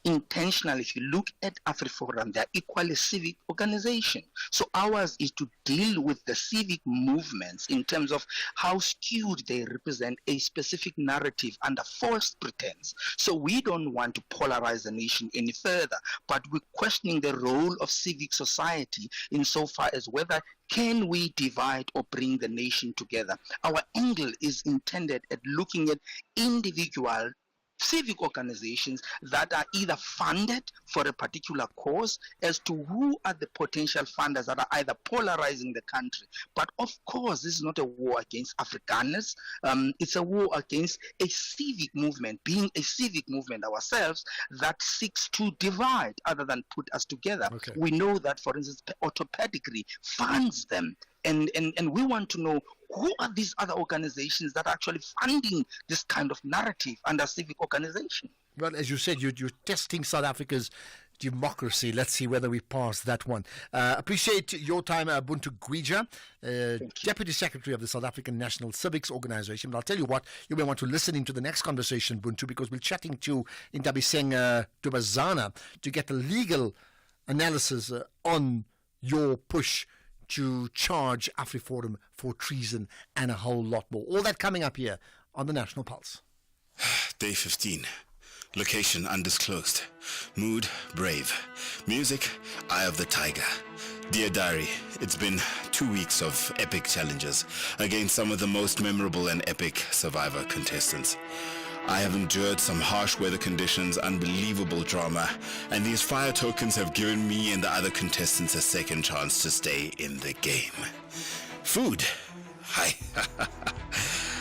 Intentionally, if you look at AfriForum, they're equally civic organization. So ours is to deal with the civic movements in terms of how skewed they represent a specific narrative under false pretense. So we don't want to polarize the nation any further, but we're questioning the role of civic society insofar as whether can we divide or bring the nation together. Our angle is intended at looking at individual civic organizations that are either funded for a particular cause, as to who are the potential funders that are either polarizing the country. But of course, this is not a war against Afrikaners. It's a war against a civic movement, being a civic movement ourselves, that seeks to divide other than put us together. Okay. We know that, for instance, Autopedigree funds them. And we want to know who are these other organizations that are actually funding this kind of narrative under civic organization. Well, as you said, you're testing South Africa's democracy. Let's see whether we pass that one. Appreciate your time, Buntu Gwija, Deputy Secretary of the South African National Civics Organization. But I'll tell you what, you may want to listen into the next conversation, Buntu, because we're chatting to Ntabiseng Dubazana to get the legal analysis on your push to charge AfriForum for treason and a whole lot more. All that coming up here on the National Pulse. Day 15. Location undisclosed. Mood brave. Music Eye of the Tiger. Dear Diary, it's been 2 weeks of epic challenges against some of the most memorable and epic Survivor contestants. I have endured some harsh weather conditions, unbelievable drama, and these fire tokens have given me and the other contestants a second chance to stay in the game. Food.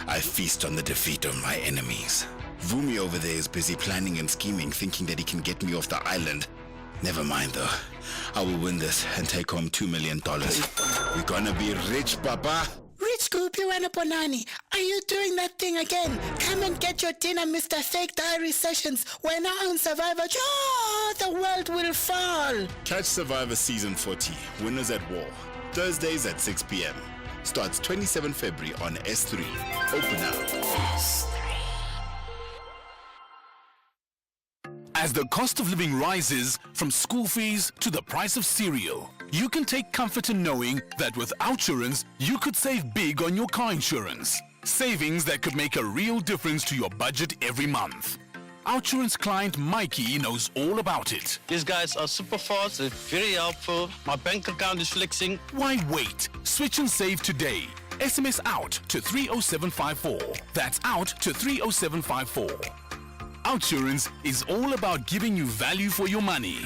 I feast on the defeat of my enemies. Vumi over there is busy planning and scheming, thinking that he can get me off the island. Never mind though. I will win this and take home $2 million. We're gonna be rich, Papa. Rich Goopy Wanaponani, are you doing that thing again? Come and get your dinner, Mr. Fake Diary Sessions. We're now on Survivor. Oh, the world will fall. Catch Survivor Season 40, Winners at War. Thursdays at 6 p.m. Starts 27 February on S3. Open now. As the cost of living rises, from school fees to the price of cereal, you can take comfort in knowing that with Outsurance, you could save big on your car insurance. Savings that could make a real difference to your budget every month. Outsurance client Mikey knows all about it. These guys are super fast, they're very helpful. My bank account is flexing. Why wait? Switch and save today. SMS out to 30754. That's out to 30754. Outsurance is all about giving you value for your money.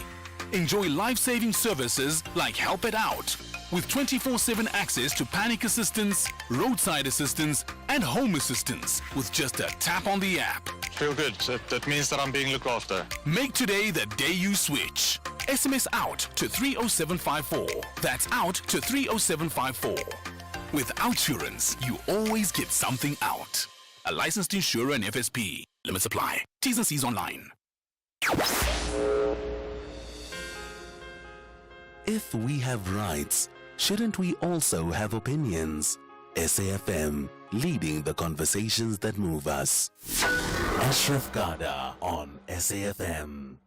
Enjoy life-saving services like Help It Out, with 24/7 access to panic assistance, roadside assistance, and home assistance with just a tap on the app. Feel good. That means that I'm being looked after. Make today the day you switch. SMS out to 30754. That's out to 30754. With Outsurance, you always get something out. A licensed insurer and FSP. Limits apply. T's and C's online. If we have rights, shouldn't we also have opinions? SAFM, leading the conversations that move us. Ashraf Garda on SAFM.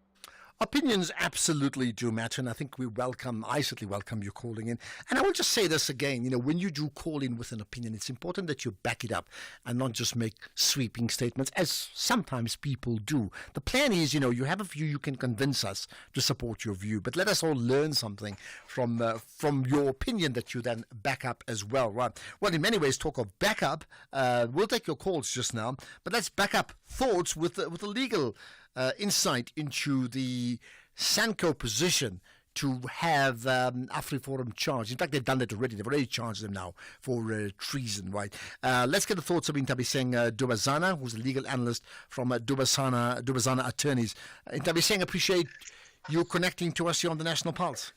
Opinions absolutely do matter, and I think I certainly welcome you calling in. And I will just say this again, when you do call in with an opinion, it's important that you back it up and not just make sweeping statements, as sometimes people do. The plan is, you have a view, you can convince us to support your view, but let us all learn something from your opinion that you then back up as well, right? Well, in many ways, talk of backup, we'll take your calls just now, but let's back up thoughts with a legal insight into the Sanco position to have AfriForum charged. In fact, they've done that already. They've already charged them now for treason, right? Let's get the thoughts of Ntabiseng Dubazana, who's a legal analyst from Dubazana Attorneys. Ntabiseng, appreciate you connecting to us here on the National Pulse.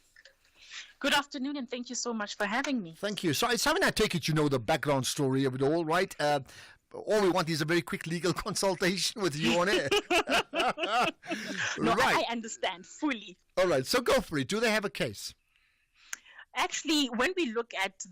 Good afternoon, and thank you so much for having me. Thank you. So, Simon, I take it you know the background story of it all, right? All we want is a very quick legal consultation with you on air. No, Right. I understand fully. All right, so go for it. Do they have a case? Actually, when we look at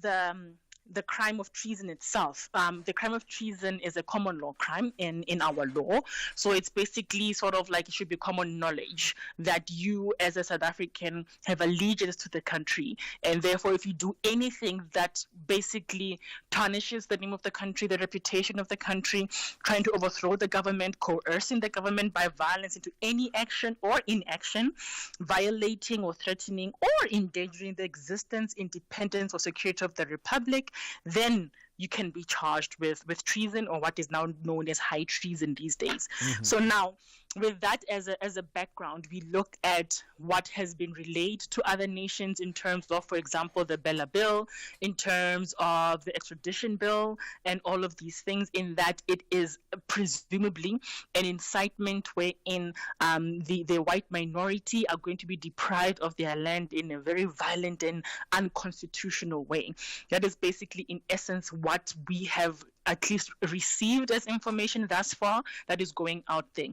the crime of treason itself, the crime of treason is a common law crime in our law. So it's basically sort of like it should be common knowledge that you as a South African have allegiance to the country. And therefore, if you do anything that basically tarnishes the name of the country, the reputation of the country, trying to overthrow the government, coercing the government by violence into any action or inaction, violating or threatening or endangering the existence, independence or security of the Republic, then you can be charged with treason, or what is now known as high treason these days. Mm-hmm. So now, with that as a background, we look at what has been relayed to other nations in terms of, for example, the Bella Bill, in terms of the extradition bill, and all of these things, in that it is presumably an incitement wherein the white minority are going to be deprived of their land in a very violent and unconstitutional way. That is basically, in essence, what we have at least received as information thus far that is going out there.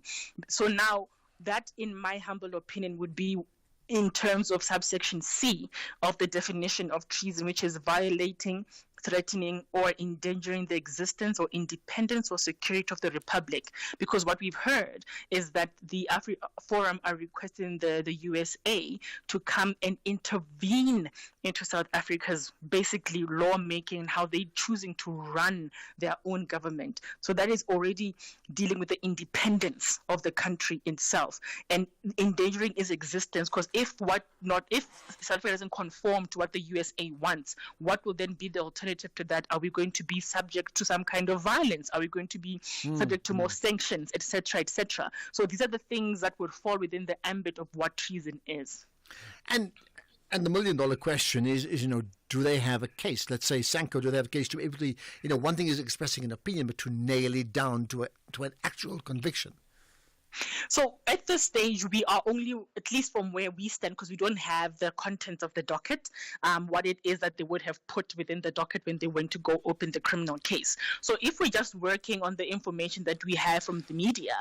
So now that, in my humble opinion, would be in terms of subsection C of the definition of treason, which is violating, threatening or endangering the existence or independence or security of the Republic. Because what we've heard is that the AfriForum are requesting the USA to come and intervene into South Africa's basically lawmaking, how they're choosing to run their own government. So that is already dealing with the independence of the country itself and endangering its existence. Because if South Africa doesn't conform to what the USA wants, what will then be the alternative alternative to that, are we going to be subject to some kind of violence? Are we going to be subject to more sanctions, etc., etc.? So these are the things that would fall within the ambit of what treason is. And the million-dollar question is, do they have a case? Let's say Sanko, do they have a case to be able to, one thing is expressing an opinion, but to nail it down to an actual conviction? So at this stage, we are only, at least from where we stand, because we don't have the contents of the docket, what it is that they would have put within the docket when they went to go open the criminal case. So if we're just working on the information that we have from the media,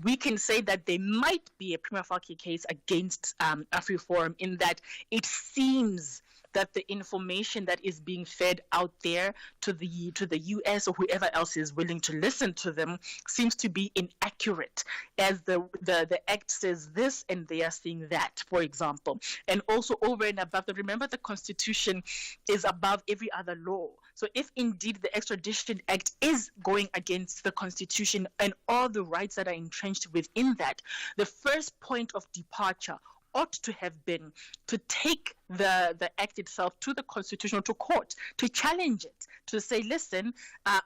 we can say that there might be a prima facie case against AfriForum, in that it seems that the information that is being fed out there to the US or whoever else is willing to listen to them seems to be inaccurate, as the act says this and they are seeing that, for example. And also over and above that, remember, the Constitution is above every other law. So if indeed the Extradition Act is going against the Constitution and all the rights that are entrenched within that, the first point of departure ought to have been to take the act itself to the Constitutional Court, to challenge it, to say, listen,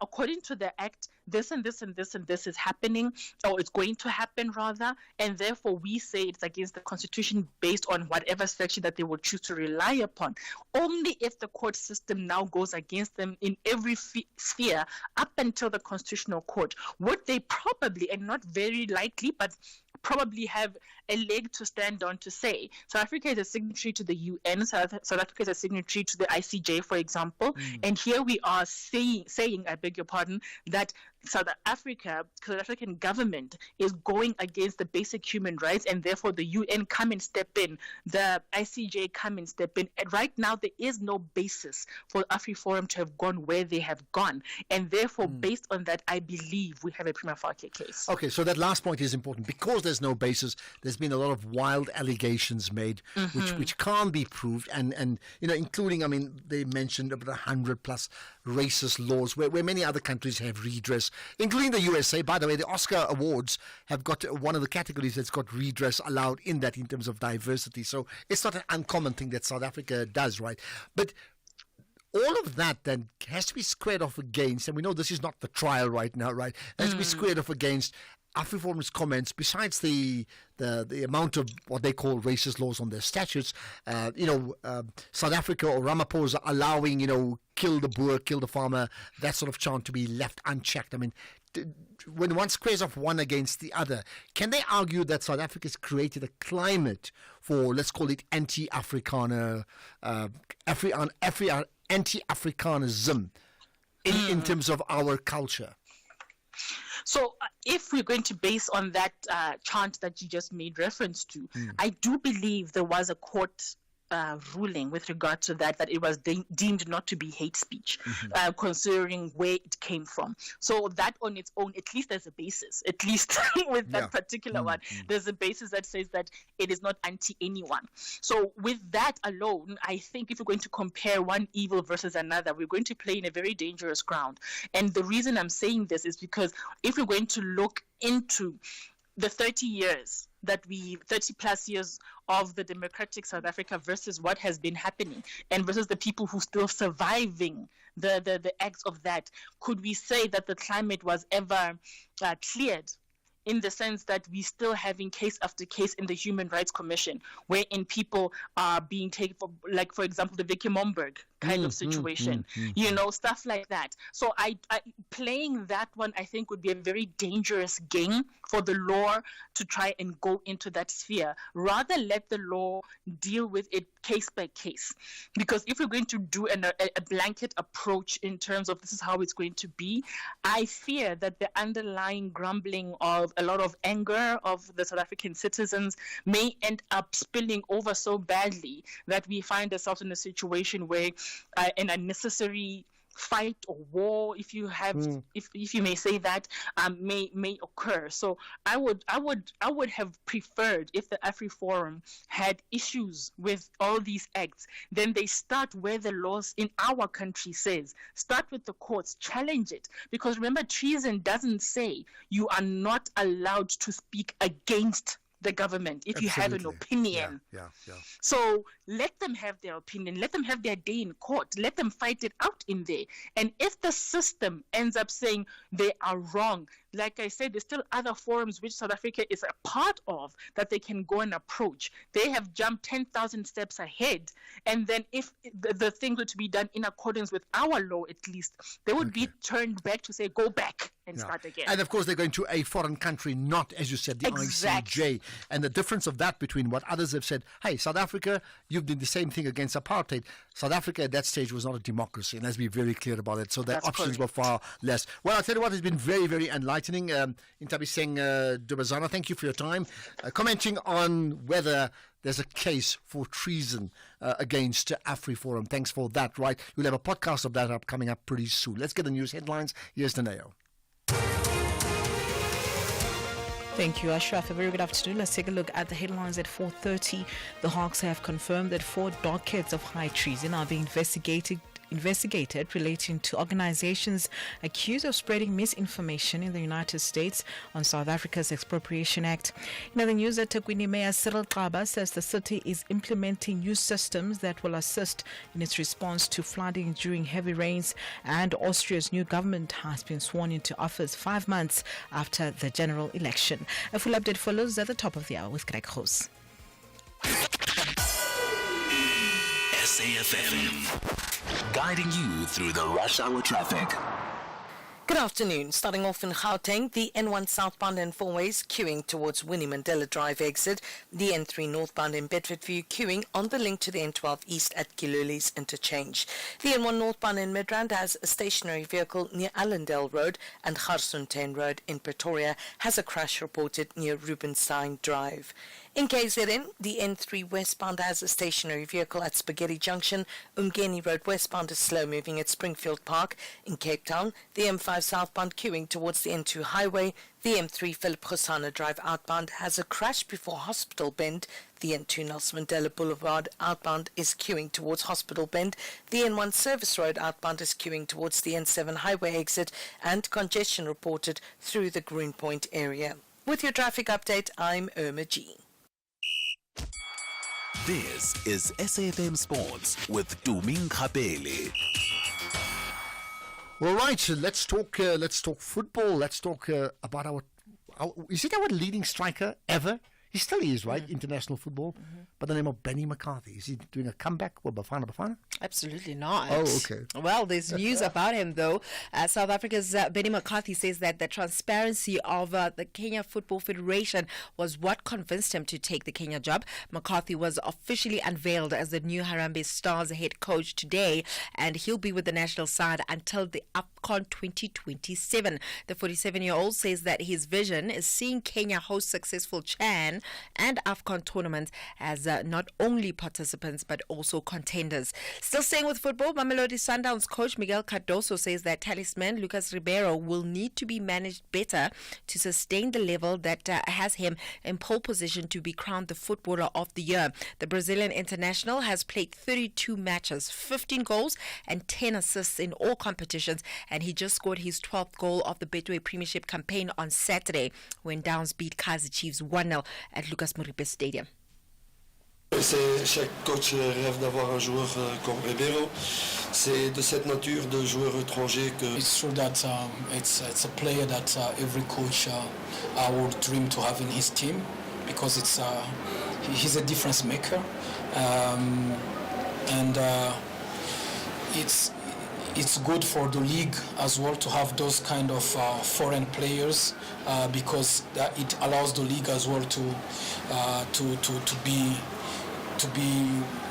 according to the act, this and this and this and this is happening, or it's going to happen rather, and therefore we say it's against the Constitution based on whatever section that they will choose to rely upon. Only if the court system now goes against them in every sphere up until the Constitutional Court would they probably, and not very likely, but probably have a leg to stand on to say South Africa is a signatory to the UN, South Africa is a signatory to the ICJ, for example, and here we are saying, I beg your pardon, that South African government is going against the basic human rights, and therefore the UN come and step in, the ICJ come and step in. And right now there is no basis for AfriForum to have gone where they have gone, and therefore based on that, I believe we have a prima facie case. Okay, so that last point is important, because there's no basis. There's been a lot of wild allegations made, which can't be proved, and including, they mentioned about 100 plus racist laws where many other countries have redress, including the USA. By the way, the Oscar Awards have got one of the categories that's got redress allowed in that, in terms of diversity. So it's not an uncommon thing that South Africa does, right? But all of that then has to be squared off against, and we know this is not the trial right now, right? It has to be squared off against AfriForum's comments, besides the amount of what they call racist laws on their statutes. South Africa or Ramaphosa allowing, kill the boer, kill the farmer, that sort of chant to be left unchecked. When one squares off one against the other, can they argue that South Africa's created a climate for, let's call it, anti-Afrikaner, anti-Afrikanism in terms of our culture? So if we're going to base on that chant that you just made reference to, I do believe there was a court ruling with regard to that it was deemed not to be hate speech, considering where it came from. So that on its own, at least there's a basis, at least with that particular one, there's a basis that says that it is not anti-anyone. So with that alone, I think if we're going to compare one evil versus another, we're going to play in a very dangerous ground. And the reason I'm saying this is because if we're going to look into the 30 plus years of the democratic South Africa versus what has been happening, and versus the people who still surviving the acts of that, could we say that the climate was ever cleared? In the sense that we still having case after case in the Human Rights Commission, wherein people are being taken for example, the Vicky Momberg kind of situation, stuff like that. So I playing that one, I think, would be a very dangerous game for the law to try and go into that sphere. Rather let the law deal with it case by case, because if we're going to do a blanket approach in terms of this is how it's going to be, I fear that the underlying grumbling of a lot of anger of the South African citizens may end up spilling over so badly that we find ourselves in a situation where an unnecessary fight or war, if you have, if you may say that, may occur. So I would have preferred, if the AfriForum had issues with all these acts, then they start where the laws in our country says. Start with the courts, challenge it. Because remember, treason doesn't say you are not allowed to speak against the government if you have an opinion. Yeah. So let them have their opinion. Let them have their day in court. Let them fight it out in there. And if the system ends up saying they are wrong, like I said, there's still other forums which South Africa is a part of that they can go and approach. They have jumped 10,000 steps ahead. And then if the things were to be done in accordance with our law, at least, they would be turned back to say, go back and start again. And of course, they're going to a foreign country, not, as you said, the ICJ. And the difference of that between what others have said, hey, South Africa, you've done the same thing against apartheid. South Africa at that stage was not a democracy, and let's be very clear about it. So their options were far less. Well, I'll tell you what, it's been very, very enlightening. Intabiseng Dubazana, thank you for your time. Commenting on whether there's a case for treason against AfriForum. Thanks for that, right? We'll have a podcast of that coming up pretty soon. Let's get the news headlines. Here's Daneo. Thank you, Ashraf. A very good afternoon. Let's take a look at the headlines at 4:30. The Hawks have confirmed that 4 dockets of high treason are being investigated relating to organizations accused of spreading misinformation in the United States on South Africa's Expropriation Act. In other news, Takwini Mayor Cyril Xaba says the city is implementing new systems that will assist in its response to flooding during heavy rains, and Austria's new government has been sworn into office 5 months after the general election. A full update follows at the top of the hour with Greg Hoos. SAFM, guiding you through the rush hour traffic. Good afternoon. Starting off in Gauteng, the N1 southbound and four-ways queuing towards Winnie Mandela Drive exit. The N3 northbound in Bedfordview queuing on the link to the N12 east at Kiluli's interchange. The N1 northbound in Midrand has a stationary vehicle near Allendale Road, and Garsfontein Road in Pretoria has a crash reported near Rubenstein Drive. In KZN, the N3 westbound has a stationary vehicle at Spaghetti Junction. Umgeni Road westbound is slow moving at Springfield Park. In Cape Town, the M5 southbound queuing towards the N2 highway. The M3 Philip Khosana Drive outbound has a crash before Hospital Bend. The N2 Nelson Mandela Boulevard outbound is queuing towards Hospital Bend. The N1 Service Road outbound is queuing towards the N7 highway exit, and congestion reported through the Greenpoint area. With your traffic update, I'm Irma G. This is SAFM Sports with Tuming Khapele. All right, let's talk football. Let's talk about our is it our leading striker ever? He still is, right? International football. By the name of Benny McCarthy. Is he doing a comeback with Bafana? Absolutely not. Oh, okay. Well, there's news about him, though. South Africa's Benny McCarthy says that the transparency of the Kenya Football Federation was what convinced him to take the Kenya job. McCarthy was officially unveiled as the new Harambee Stars head coach today, and he'll be with the national side until the AFCON 2027. The 47-year-old says that his vision is seeing Kenya host successful CHAN and AFCON tournaments as not only participants but also contenders. Still staying with football, Mamelodi Sundowns coach Miguel Cardoso says that talisman Lucas Ribeiro will need to be managed better to sustain the level that has him in pole position to be crowned the footballer of the year. The Brazilian international has played 32 matches, 15 goals and 10 assists in all competitions, and he just scored his 12th goal of the Betway Premiership campaign on Saturday when Downs beat Kaizer Chiefs 1-0 at Lucas Moripe Stadium. Chaque coach rêve d'avoir un joueur comme Ribeiro. C'est de cette nature de joueur étranger que. It's true that it's a player that every coach would dream to have in his team, because he's a difference maker, and it's good for the league as well to have those kind of foreign players, because it allows the league as well to be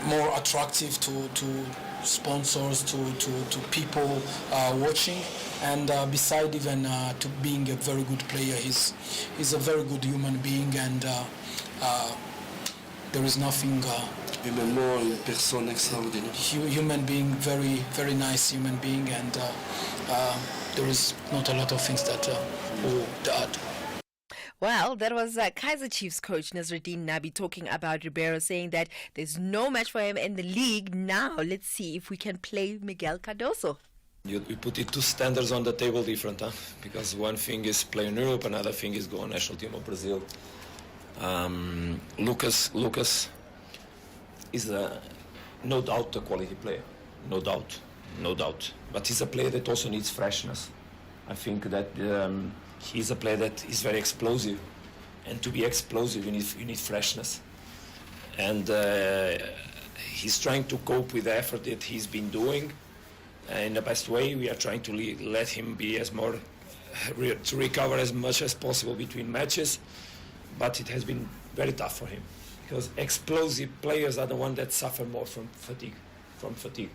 more attractive to sponsors, to people watching, and beside even to being a very good player, he's a very good human being, and there is nothing. Humainement, une personne extraordinaire. Human being, very very nice human being, and there is not a lot of things that add. Well, that was Kaizer Chiefs coach Nasruddin Nabi talking about Ribeiro, saying that there's no match for him in the league. Now, let's see if we can play Miguel Cardoso. You put it two standards on the table different, huh? Because one thing is play in Europe, another thing is go on national team of Brazil. Lucas is no doubt a quality player, no doubt. But he's a player that also needs freshness. I think that he's a player that is very explosive, and to be explosive you need freshness. And he's trying to cope with the effort that he's been doing in the best way. We are trying to let him be to recover as much as possible between matches, but it has been very tough for him because explosive players are the ones that suffer more from fatigue,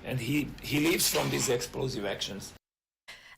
and he lives from these explosive actions.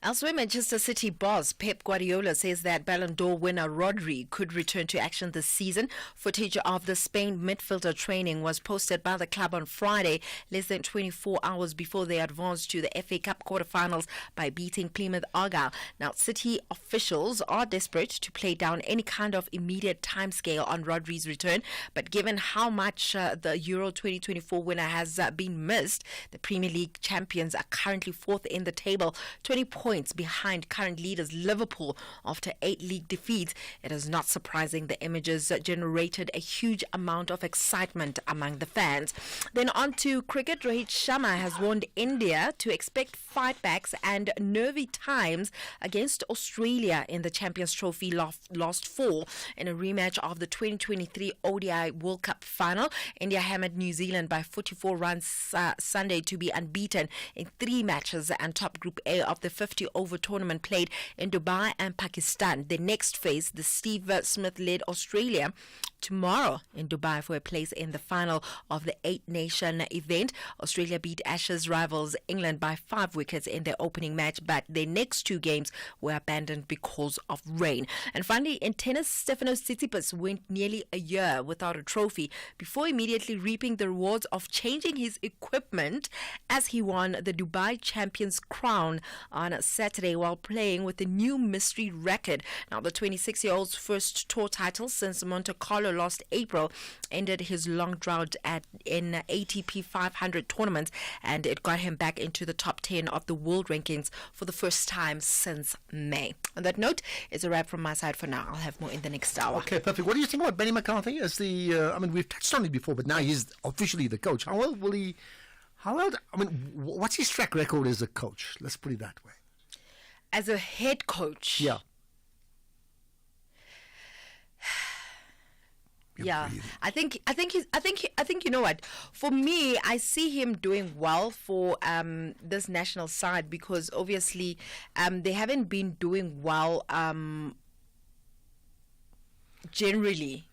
Elsewhere, Manchester City boss Pep Guardiola says that Ballon d'Or winner Rodri could return to action this season. Footage of the Spain midfielder training was posted by the club on Friday, less than 24 hours before they advanced to the FA Cup quarterfinals by beating Plymouth Argyle. Now, City officials are desperate to play down any kind of immediate timescale on Rodri's return, but given how much the Euro 2024 winner has been missed, the Premier League champions are currently fourth in the table, 20 points behind current leaders Liverpool after 8 league defeats. It is not surprising the images generated a huge amount of excitement among the fans. Then on to cricket. Rohit Sharma has warned India to expect fightbacks and nervy times against Australia in the Champions Trophy last fall in a rematch of the 2023 ODI World Cup final. India hammered New Zealand by 44 runs Sunday to be unbeaten in 3 matches and top Group A of the 50-over tournament played in Dubai and Pakistan. They next face the Steve Smith-led Australia tomorrow in Dubai for a place in the final of the 8-nation event. Australia beat Ashes rivals England by 5 wickets in their opening match, but their next 2 games were abandoned because of rain. And finally, in tennis, Stefanos Tsitsipas went nearly a year without a trophy before immediately reaping the rewards of changing his equipment as he won the Dubai Champions crown on Saturday while playing with a new mystery racket. Now, the 26-year-old's first tour title since Monte Carlo last April ended his long drought in ATP 500 tournaments, and it got him back into the top 10 of the world rankings for the first time since May. On that note, it's a wrap from my side for now. I'll have more in the next hour. Okay, perfect. What do you think about Benny McCarthy as the? I mean, we've touched on it before, but now he's officially the coach. How well will he? How well? I mean, what's his track record as a coach? Let's put it that way. As a head coach, yeah. Yeah, I think you know what? For me, I see him doing well for this national side because obviously they haven't been doing well generally.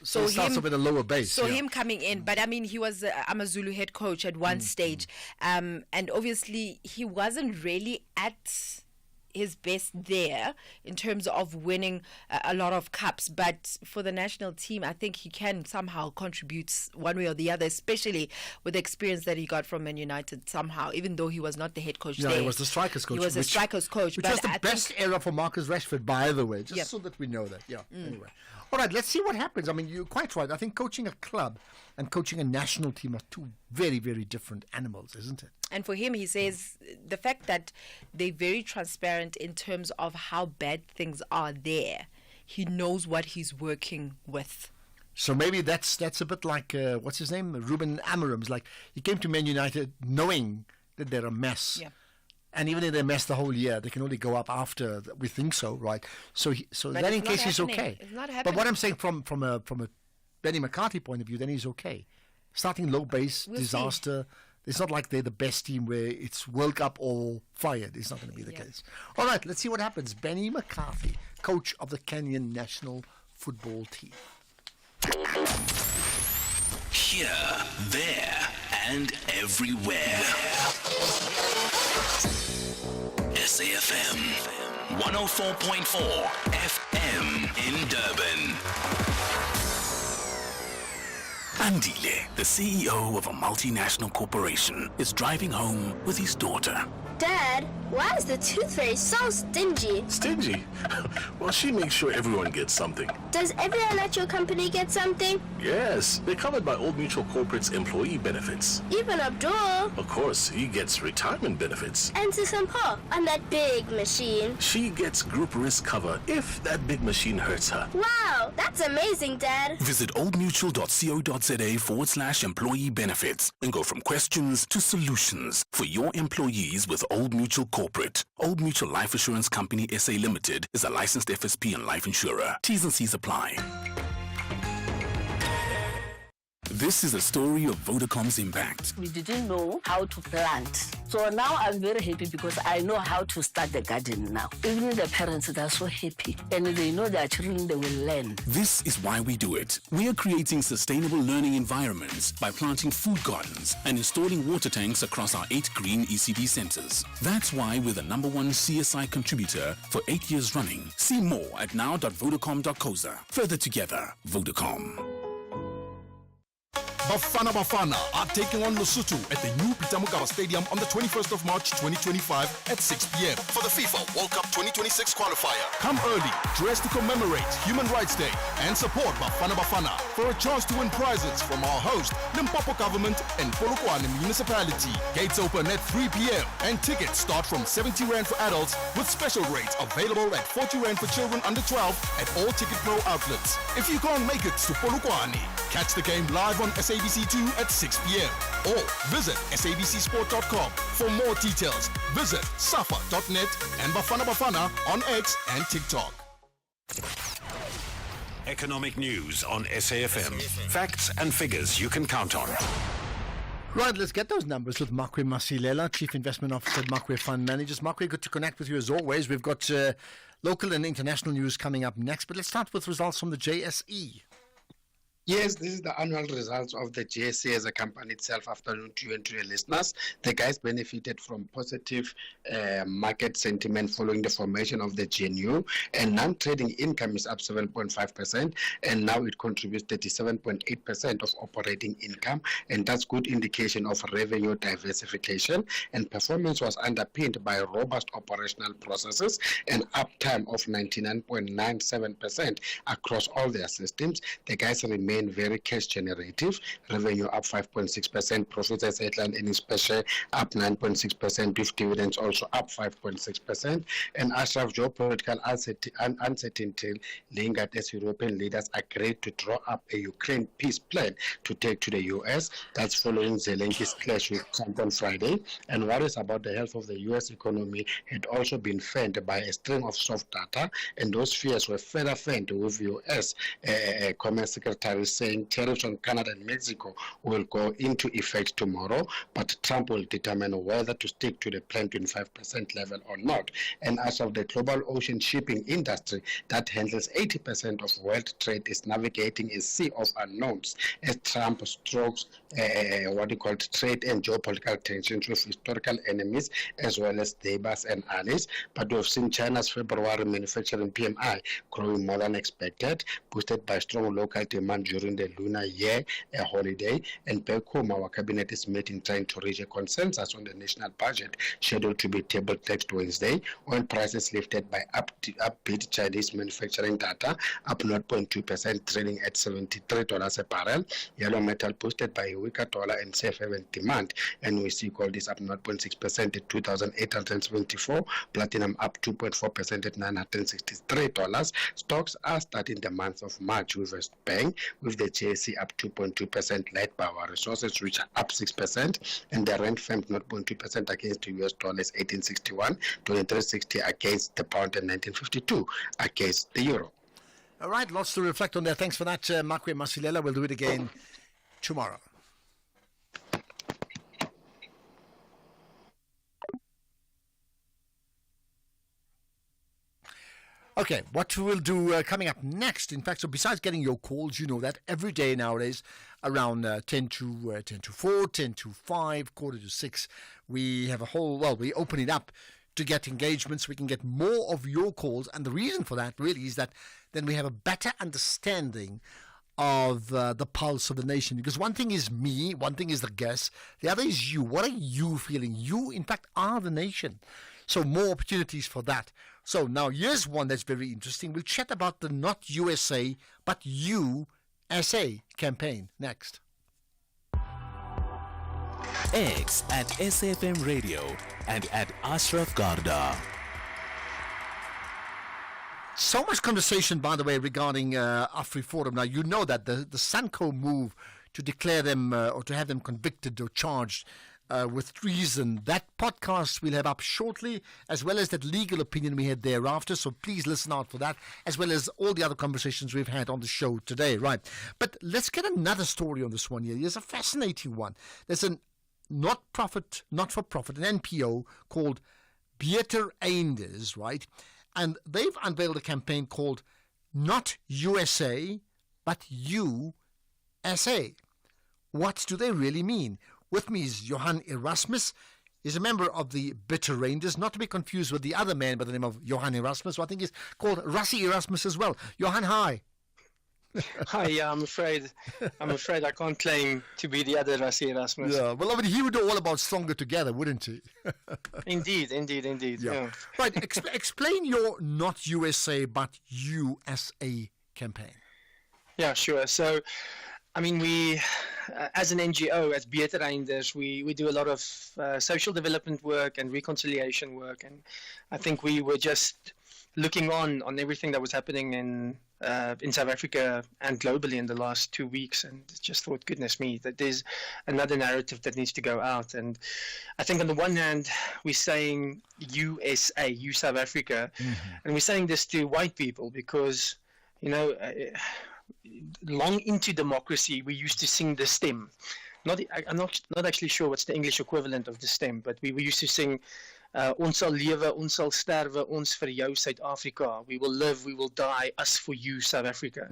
So it starts off at a lower base. So him coming in, but I mean, he was a Amazulu head coach at one stage, and obviously he wasn't really at his best there in terms of winning a lot of cups, but for the national team I think he can somehow contribute one way or the other, especially with the experience that he got from Man United somehow, even though he was not the head coach there. He was the strikers coach. He was the strikers coach, which was the best era for Marcus Rashford, by the way, just so that we know that. Anyway, all right, let's see what happens. I mean, you're quite right. I think coaching a club and coaching a national team are two very, very different animals, isn't it? And for him, he says the fact that they're very transparent in terms of how bad things are there, he knows what he's working with. So maybe that's a bit like, what's his name? Ruben Amorim's. Like, he came to Man United knowing that they're a mess. Yeah. And even if they mess the whole year, they can only go up after. We think so, right? So that in case he's okay. It's not happening. But what I'm saying from a Benny McCarthy point of view, then he's okay. Starting low base, disaster. See. It's not like they're the best team where it's World Cup or fired. It's not going to be the case. All right, let's see what happens. Benny McCarthy, coach of the Kenyan national football team. Here, there, and everywhere. SAFM 104.4 FM in Durban. Andile, the CEO of a multinational corporation, is driving home with his daughter. Dad, why is the tooth fairy so stingy? Stingy? Well, she makes sure everyone gets something. Does everyone at your company get something? Yes, they're covered by Old Mutual Corporate's employee benefits. Even Abdul. Of course, he gets retirement benefits. And Sisampo on that big machine. She gets group risk cover if that big machine hurts her. Wow, that's amazing, Dad. Visit oldmutual.co.za/employee benefits and go from questions to solutions for your employees with Old Mutual Corporate. Old Mutual Life Assurance Company SA Limited is a licensed FSP and life insurer. T's and C's apply. This is a story of Vodacom's impact. We didn't know how to plant. So now I'm very happy because I know how to start the garden now. Even the parents, they're so happy. And they know their children, they will learn. This is why we do it. We are creating sustainable learning environments by planting food gardens and installing water tanks across our 8 green ECD centers. That's why we're the #1 CSI contributor for 8 years running. See more at now.vodacom.coza. Further together, Vodacom. Bafana Bafana are taking on Lesotho at the new Peter Mokaba Stadium on the 21st of March 2025 at 6 p.m. for the FIFA World Cup 2026 qualifier. Come early, dress to commemorate Human Rights Day and support Bafana Bafana for a chance to win prizes from our host, Limpopo Government and Polokwane Municipality. Gates open at 3 p.m. and tickets start from 70 Rand for adults with special rates available at 40 Rand for children under 12 at all Ticket Pro outlets. If you can't make it to Polokwane, catch the game live on SABC2 at 6 p.m. or visit sabcsport.com. For more details, visit safa.net and Bafana Bafana on X and TikTok. Economic news on SAFM. Facts and figures you can count on. Right, let's get those numbers with Makwe Masilela, Chief Investment Officer at Makwe Fund Managers. Makwe, good to connect with you as always. We've got local and international news coming up next, but let's start with results from the JSE. Yes, this is the annual results of the JSE as a company itself. Afternoon to you and to your listeners. The guys benefited from positive market sentiment following the formation of the GNU, and non-trading income is up 7.5%, and now it contributes 37.8% of operating income, and that's good indication of revenue diversification. And performance was underpinned by robust operational processes and uptime of 99.97% across all their systems. The guys remain very cash generative. Revenue up 5.6%, profits as headline earnings per share up 9.6%, beef dividends also up 5.6%. And Ashraf, geopolitical uncertainty lingered as European leaders agreed to draw up a Ukraine peace plan to take to the US. That's following Zelensky's clash with Trump on Friday. And worries about the health of the US economy had also been fanned by a string of soft data, and those fears were further fanned with US Commerce Secretary saying tariffs on Canada and Mexico will go into effect tomorrow, but Trump will determine whether to stick to the planned 25% level or not. And as of the global ocean shipping industry that handles 80% of world trade is navigating a sea of unknowns as Trump strokes trade and geopolitical tensions with historical enemies as well as neighbors and allies. But we've seen China's February manufacturing PMI growing more than expected, boosted by strong local demand during the Lunar Year holiday. And back home, our cabinet is meeting trying to reach a consensus on the national budget scheduled to be tabled next Wednesday. Oil prices lifted by upbeat Chinese manufacturing data, up 0.2%, trading at $73 a barrel. Yellow metal boosted by a weaker dollar and safe haven demand, and we see gold is up 0.6% at $2,874. Platinum up 2.4% at $963. Stocks are starting the month of March with a bang, with the JSE up 2.2%, led by our resources, which are up 6%, and the rand firmed 0.2% against the US dollars 1861, 2360 against the pound, and 1952 against the euro. All right, lots to reflect on there. Thanks for that, Makwe Masilela. We'll do it again tomorrow. Okay, what we'll do coming up next, in fact, so besides getting your calls, you know that every day nowadays around 10 to 4, 10 to 5, quarter to 6, we have a whole, we open it up to get engagements. We can get more of your calls, and the reason for that really is that then we have a better understanding of the pulse of the nation? Because one thing is me, one thing is the guests, the other is you. What are you feeling? You, in fact, are the nation. So more opportunities for that. So now here's one that's very interesting. We'll chat about the Not USA, but USA campaign next. X at SAFM Radio and at Ashraf Garda. So much conversation, by the way, regarding AfriForum. Now, you know that the Sanco move to declare them or to have them convicted or charged with treason. That podcast we'll have up shortly, as well as that legal opinion we had thereafter. So please listen out for that, as well as all the other conversations we've had on the show today. Right. But let's get another story on this one here. Here's a fascinating one. There's a not-for-profit, an NPO called Beter Einders, right? And they've unveiled a campaign called Not USA, but USA. What do they really mean? With me is Johan Erasmus. He's a member of the Beter Einders, not to be confused with the other man by the name of Johan Erasmus, who I think is called Rassie Erasmus as well. Johan, hi. Hi, yeah, I'm afraid I can't claim to be the other Rassie Erasmus. Yeah, well, I mean, he would know all about Stronger Together, wouldn't he? Indeed. Yeah. Right, explain your Not USA, but USA campaign. Yeah, sure. So, I mean, we, as an NGO, as Beter Einders, we do a lot of social development work and reconciliation work, and I think we were just looking on everything that was happening in South Africa and globally in the last 2 weeks, and just thought, goodness me, that there's another narrative that needs to go out. And I think on the one hand, we're saying USA, you South Africa, and we're saying this to white people because, you know, long into democracy, we used to sing the stem. I'm not actually sure what's the English equivalent of the stem, but we used to sing ons sal lewe, ons sal sterwe, ons vir jou Suid-Afrika. We will live, we will die, us for you, South Africa.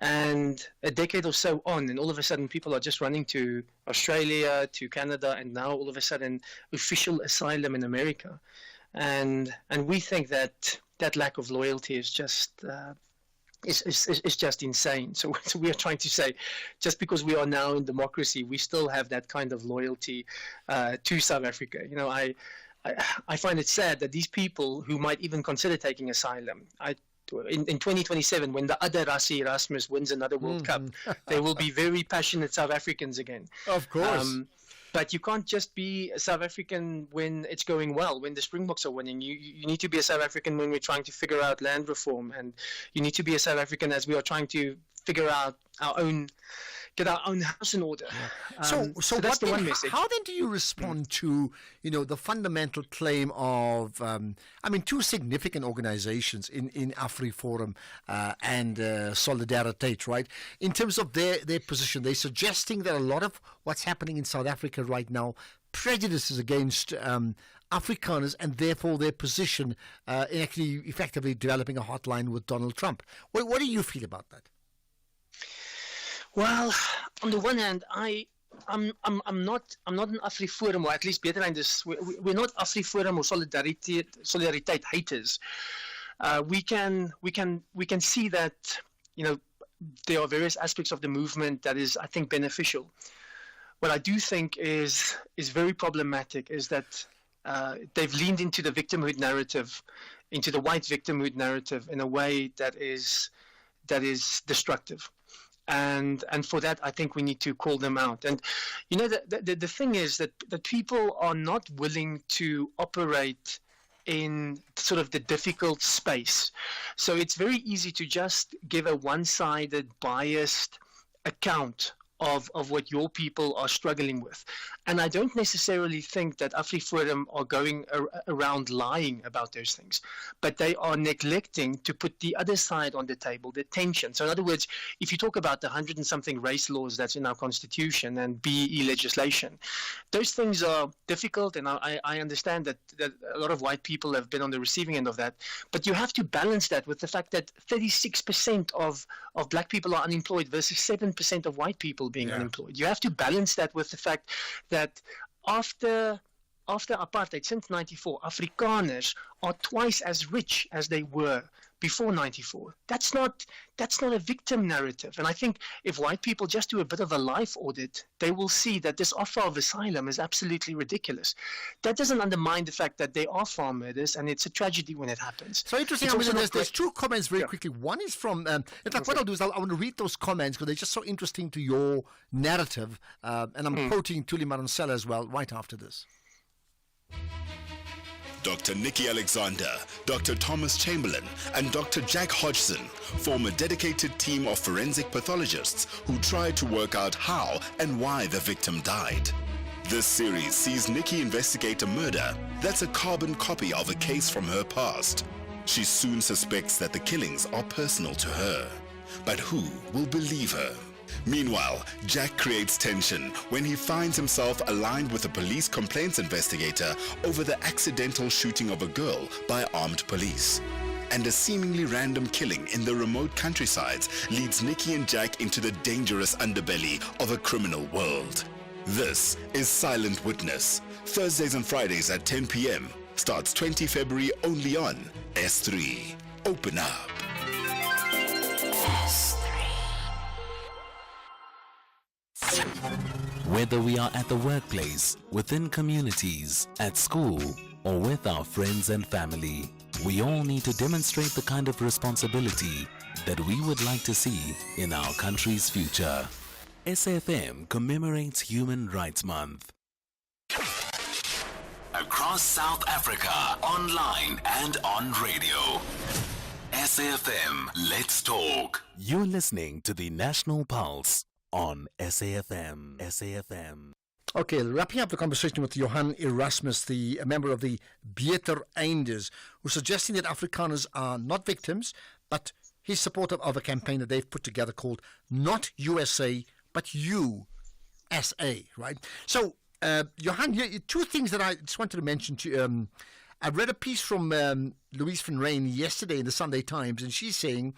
And a decade or so on, and all of a sudden people are just running to Australia, to Canada, and now all of a sudden official asylum in America. And we think that lack of loyalty is just it's just insane. So we are trying to say, just because we are now in democracy, we still have that kind of loyalty to South Africa. You know, I find it sad that these people who might even consider taking asylum, in 2027, when the other Rassie Erasmus wins another World Cup, they will be very passionate South Africans again. Of course. But you can't just be a South African when it's going well, when the Springboks are winning. You need to be a South African when we're trying to figure out land reform, and you need to be a South African as we are trying to figure out get our own house in order. So that's the one message. How then do you respond to, you know, the fundamental claim of, two significant organizations in AfriForum and Solidariteit, right? In terms of their position, they're suggesting that a lot of what's happening in South Africa right now prejudices against Afrikaners, and therefore their position in actually effectively developing a hotline with Donald Trump. What do you feel about that? Well, on the one hand, I'm not an AfriForum, or at least Beter Einders. We're not AfriForum or Solidariteit haters. We can see that, you know, there are various aspects of the movement that is, I think, beneficial. What I do think is very problematic is that they've leaned into the victimhood narrative, into the white victimhood narrative in a way that is destructive. And for that, I think we need to call them out. And, you know, the thing is that people are not willing to operate in sort of the difficult space. So it's very easy to just give a one-sided, biased account of what your people are struggling with. And I don't necessarily think that AfriForum are going around lying about those things, but they are neglecting to put the other side on the table, the tension. So in other words, if you talk about the 100 and something race laws that's in our constitution and BE legislation, those things are difficult, and I understand that a lot of white people have been on the receiving end of that, but you have to balance that with the fact that 36% of black people are unemployed versus 7% of white people being unemployed. You have to balance that with the fact that after after apartheid, since 94, Afrikaners are twice as rich as they were before 94. That's not a victim narrative. And I think if white people just do a bit of a life audit, they will see that this offer of asylum is absolutely ridiculous. That doesn't undermine the fact that they are farm murders, and it's a tragedy when it happens. So interesting. There's two comments very quickly. One is from, in fact, what I'll do is I want to read those comments because they're just so interesting to your narrative. And I'm quoting Thuli Madonsela as well right after this. Dr. Nikki Alexander, Dr. Thomas Chamberlain, and Dr. Jack Hodgson form a dedicated team of forensic pathologists who try to work out how and why the victim died. This series sees Nikki investigate a murder that's a carbon copy of a case from her past. She soon suspects that the killings are personal to her. But who will believe her? Meanwhile, Jack creates tension when he finds himself aligned with a police complaints investigator over the accidental shooting of a girl by armed police. And a seemingly random killing in the remote countrysides leads Nikki and Jack into the dangerous underbelly of a criminal world. This is Silent Witness, Thursdays and Fridays at 10 p.m. Starts 20 February only on S3. Open up. Whether we are at the workplace, within communities, at school, or with our friends and family, we all need to demonstrate the kind of responsibility that we would like to see in our country's future. SAFM commemorates Human Rights Month. Across South Africa, online and on radio. SAFM, let's talk. You're listening to the National Pulse on SAFM. SAFM. Okay, wrapping up the conversation with Johan Erasmus, the member of the Beter Einders, who's suggesting that Afrikaners are not victims, but he's supportive of a campaign that they've put together called Not USA, but USA, right? So, Johan, here, two things that I just wanted to mention to you. I read a piece from Louise van Rijn yesterday in the Sunday Times, and she's saying,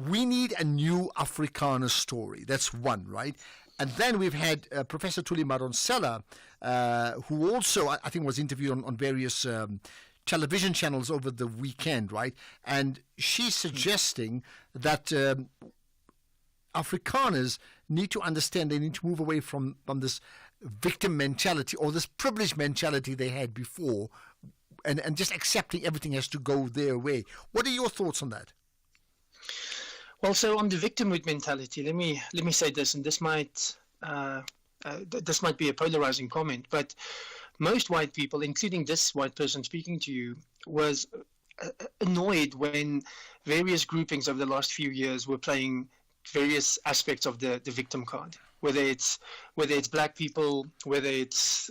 we need a new Afrikaner story. That's one, right? And then we've had Professor Thuli Madonsela, who also, I think, was interviewed on various television channels over the weekend, right? And she's suggesting that Afrikaners need to understand, they need to move away from this victim mentality or this privileged mentality they had before, and just accepting everything has to go their way. What are your thoughts on that? Well, so on the victimhood mentality, let me say this, and this might be a polarizing comment, but most white people, including this white person speaking to you, was annoyed when various groupings over the last few years were playing various aspects of the victim card. Whether it's black people, whether it's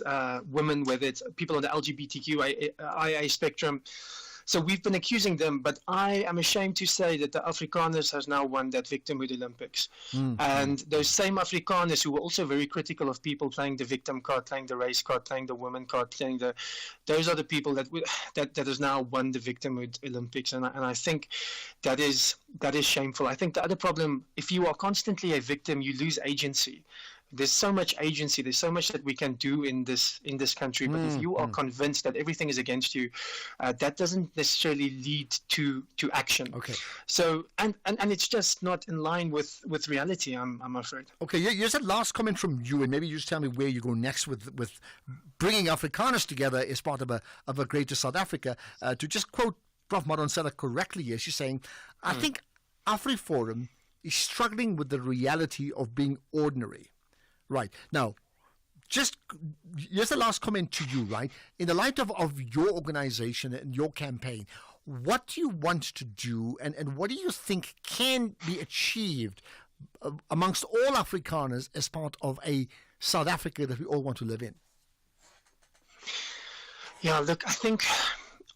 women, whether it's people on the LGBTQIA spectrum. So we've been accusing them, but I am ashamed to say that the Afrikaners has now won that victimhood Olympics. And those same Afrikaners who were also very critical of people playing the victim card, playing the race card, playing the woman card, playing those are the people that has now won the victimhood Olympics. And I think that is shameful. I think the other problem, if you are constantly a victim, you lose agency. There's so much agency. There's so much that we can do in this country. But if you are convinced that everything is against you, that doesn't necessarily lead to action. Okay. So and it's just not in line with reality. I'm afraid. Okay. Here's a last comment from you, and maybe you just tell me where you go next with bringing Afrikaners together as part of a greater South Africa. To just quote Prof. Madonsela correctly here, she's saying, I think AfriForum is struggling with the reality of being ordinary. Right. Now, just here's the last comment to you, right? In the light of your organization and your campaign, what do you want to do and what do you think can be achieved amongst all Afrikaners as part of a South Africa that we all want to live in? Yeah, look, I think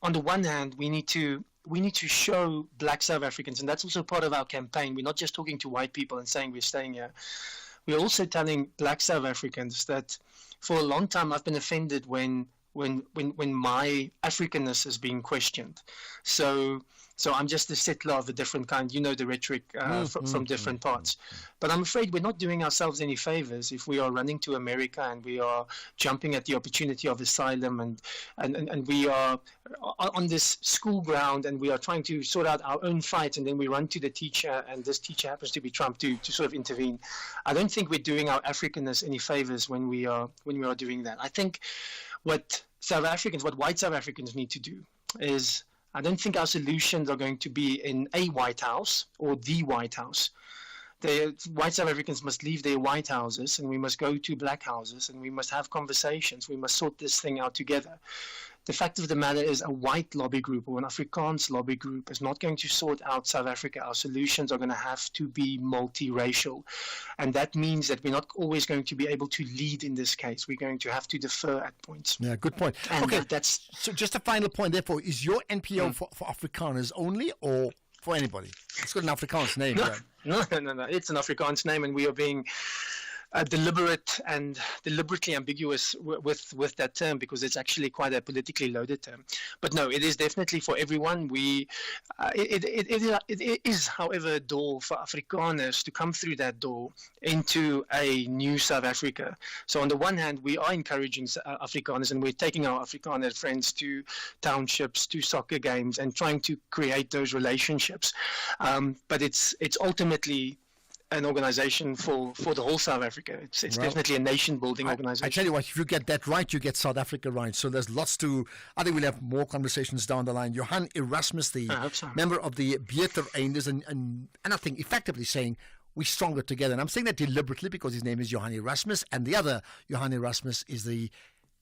on the one hand, we need to show black South Africans, and that's also part of our campaign. We're not just talking to white people and saying we're staying here. We're also telling black South Africans that for a long time I've been offended when when my Africanness is being questioned. So I'm just a settler of a different kind. You know the rhetoric from different parts. But I'm afraid we're not doing ourselves any favors if we are running to America and we are jumping at the opportunity of asylum and we are on this school ground and we are trying to sort out our own fight, and then we run to the teacher and this teacher happens to be Trump to sort of intervene. I don't think we're doing our Africanness any favors when we are doing that. I think what white South Africans need to do is, I don't think our solutions are going to be in a White House or the White House. The white South Africans must leave their white houses and we must go to black houses and we must have conversations. We must sort this thing out together. The fact of the matter is a white lobby group or an Afrikaans lobby group is not going to sort out South Africa. Our solutions are going to have to be multiracial. And that means that we're not always going to be able to lead in this case. We're going to have to defer at points. Yeah, good point. And okay, that's so just a final point, therefore, is your NPO for Afrikaners only or for anybody? It's got an Afrikaans name. No, it's an Afrikaans name, and we are being deliberate and deliberately ambiguous with that term because it's actually quite a politically loaded term. But no, it is definitely for everyone. It is, however, a door for Afrikaners to come through that door into a new South Africa. So on the one hand, we are encouraging Afrikaners and we're taking our Afrikaner friends to townships, to soccer games and trying to create those relationships. But it's ultimately an organization for the whole South Africa. It's definitely a nation-building organization. I tell you what, if you get that right, you get South Africa right. So there's lots to... I think we'll have more conversations down the line. Johan Erasmus, the member of the Beter Einders, and I think effectively saying we're stronger together. And I'm saying that deliberately because his name is Johan Erasmus, and the other Johan Erasmus is the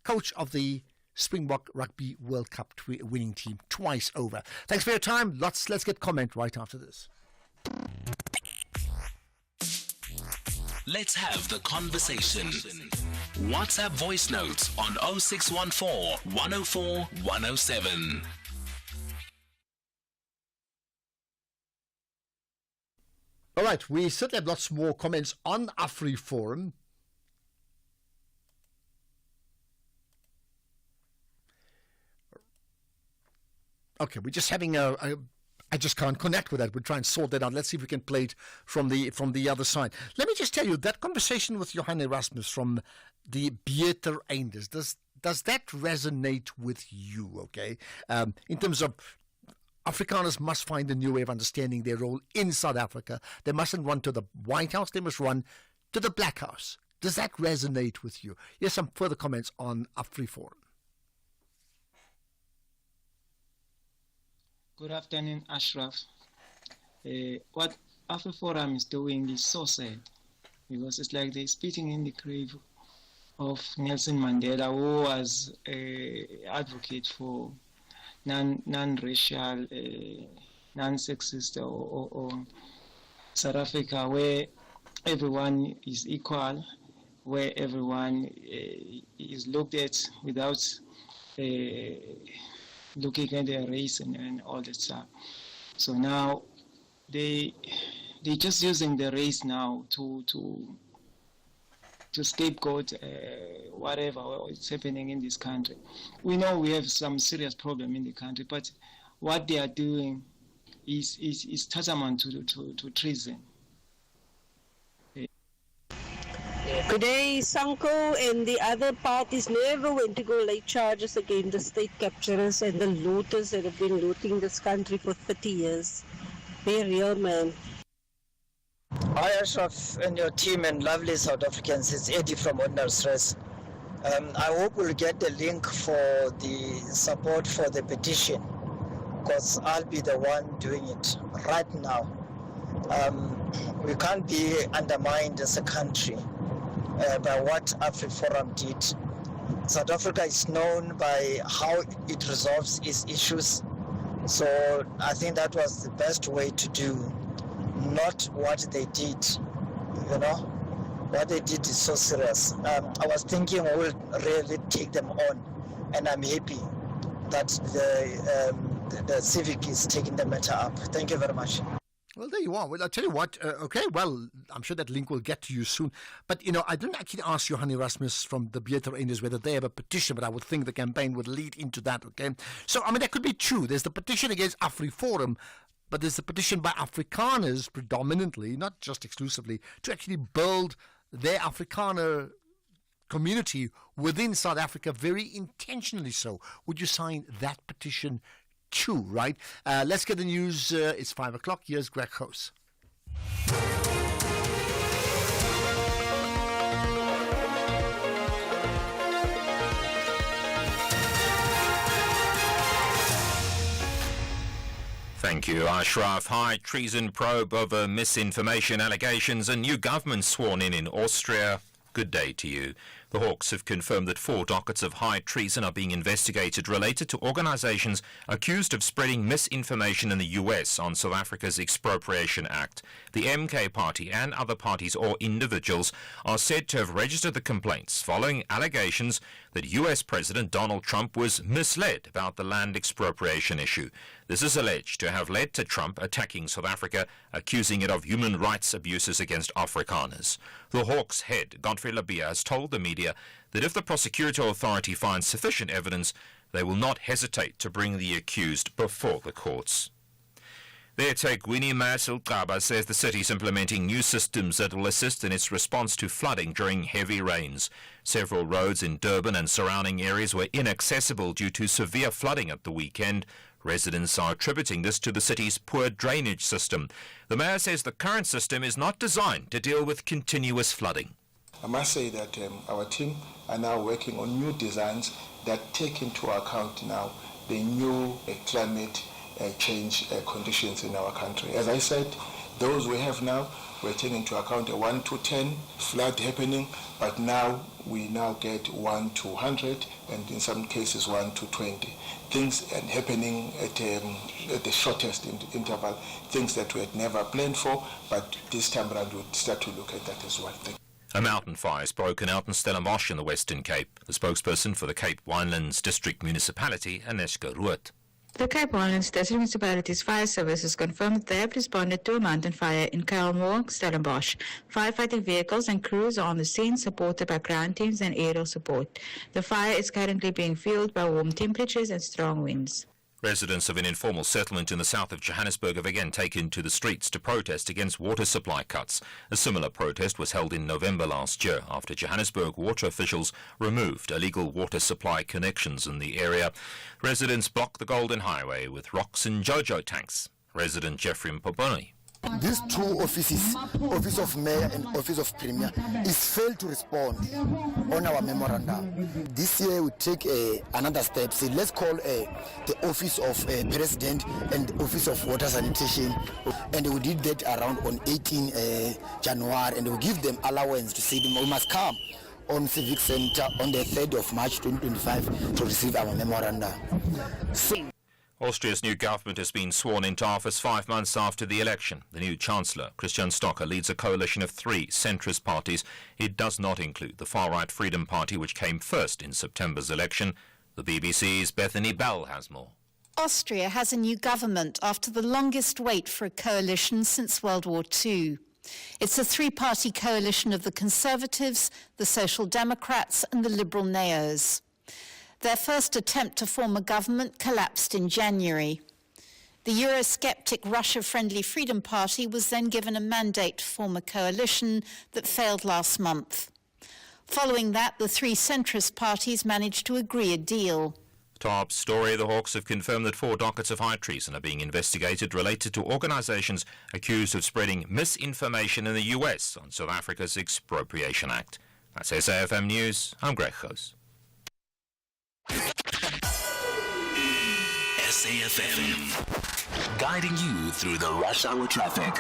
coach of the Springbok Rugby World Cup winning team twice over. Thanks for your time. Let's get comment right after this. Let's have the conversation. WhatsApp voice notes on 0614 104 107. All right, we certainly have lots more comments on AfriForum. Okay, we're just having I just can't connect with that. We'll try and sort that out. Let's see if we can play it from the other side. Let me just tell you, that conversation with Johan Erasmus from the Beter Einders, does that resonate with you, okay? In terms of Afrikaners must find a new way of understanding their role in South Africa. They mustn't run to the White House. They must run to the Black House. Does that resonate with you? Here's some further comments on AfriForum. Good afternoon, Ashraf. What AfriForum is doing is so sad because it's like they're spitting in the grave of Nelson Mandela, who was an advocate for non-racial, non-sexist or South Africa, where everyone is equal, where everyone is looked at without looking at their race and all that stuff. So now they're just using the race now to scapegoat whatever is happening in this country. We know we have some serious problem in the country, but what they are doing is tantamount to treason. Good day, Sanko and the other parties never went to go lay charges against the state capturers and the looters that have been looting this country for 30 years. Be real, man. Hi, Ashraf and your team and lovely South Africans. It's Eddie from Ordinary Stress. I hope we'll get the link for the support for the petition, because I'll be the one doing it right now. We can't be undermined as a country by what AfriForum did. South Africa is known by how it resolves its issues. So I think that was the best way to do, not what they did. You know, what they did is so serious. I was thinking we will really take them on, and I'm happy that the Civic is taking the matter up. Thank you very much. Well, there you are. Well, I'll tell you what. Okay, well, I'm sure that link will get to you soon. But, I didn't actually ask Johan Erasmus from the Beate Rangers whether they have a petition, but I would think the campaign would lead into that, okay? So, that could be true. There's the petition against AfriForum, but there's the petition by Afrikaners predominantly, not just exclusively, to actually build their Afrikaner community within South Africa, very intentionally so. Would you sign that petition too, right? Let's get the news. It's 5 o'clock. Here's Greg House. Thank you, Ashraf. High treason probe over misinformation allegations. A new government sworn in Austria. Good day to you. The Hawks have confirmed that 4 dockets of high treason are being investigated related to organizations accused of spreading misinformation in the US on South Africa's Expropriation Act. The MK party and other parties or individuals are said to have registered the complaints following allegations that US President Donald Trump was misled about the land expropriation issue. This is alleged to have led to Trump attacking South Africa, accusing it of human rights abuses against Afrikaners. The Hawks head, Godfrey Labia, has told the media that if the prosecutor authority finds sufficient evidence, they will not hesitate to bring the accused before the courts. Their eThekwini Mayor Silqaba says the city is implementing new systems that will assist in its response to flooding during heavy rains. Several roads in Durban and surrounding areas were inaccessible due to severe flooding at the weekend. Residents are attributing this to the city's poor drainage system. The mayor says the current system is not designed to deal with continuous flooding. I must say that our team are now working on new designs that take into account now the new climate change conditions in our country. As I said, those we have now, we're taking into account a 1 to 10 flood happening, but now we now get 1 to 100 and in some cases 1 to 20. Things happening at the shortest interval, things that we had never planned for, but this time around we'll start to look at that as well. A mountain fire has broken out in Stellenbosch in the Western Cape. The spokesperson for the Cape Winelands District Municipality, Aneshka Root. The Cape Winelands District Municipality's fire services confirmed that they have responded to a mountain fire in Kuilmoor, Stellenbosch. Firefighting vehicles and crews are on the scene, supported by ground teams and aerial support. The fire is currently being fueled by warm temperatures and strong winds. Residents of an informal settlement in the south of Johannesburg have again taken to the streets to protest against water supply cuts. A similar protest was held in November last year after Johannesburg water officials removed illegal water supply connections in the area. Residents blocked the Golden Highway with rocks and JoJo tanks. Resident Jeffrey Mpoboni. These two offices, Office of Mayor and Office of Premier, is failed to respond on our memorandum. This year we take another step. So let's call the Office of President and Office of Water Sanitation, and we did that around on 18 January, and we give them allowance to say we must come on Civic Center on the 3rd of March 2025 to receive our memorandum. Austria's new government has been sworn into office 5 months after the election. The new Chancellor, Christian Stocker, leads a coalition of 3 centrist parties. It does not include the far-right Freedom Party, which came first in September's election. The BBC's Bethany Bell has more. Austria has a new government after the longest wait for a coalition since World War II. It's a 3-party coalition of the Conservatives, the Social Democrats and the Liberal Neos. Their first attempt to form a government collapsed in January. The Eurosceptic Russia-friendly Freedom Party was then given a mandate to form a coalition that failed last month. Following that, the 3 centrist parties managed to agree a deal. Top story, the Hawks have confirmed that 4 dockets of high treason are being investigated related to organizations accused of spreading misinformation in the US on South Africa's Expropriation Act. That's SAFM News. I'm Greg House. SAFM, guiding you through the rush hour traffic.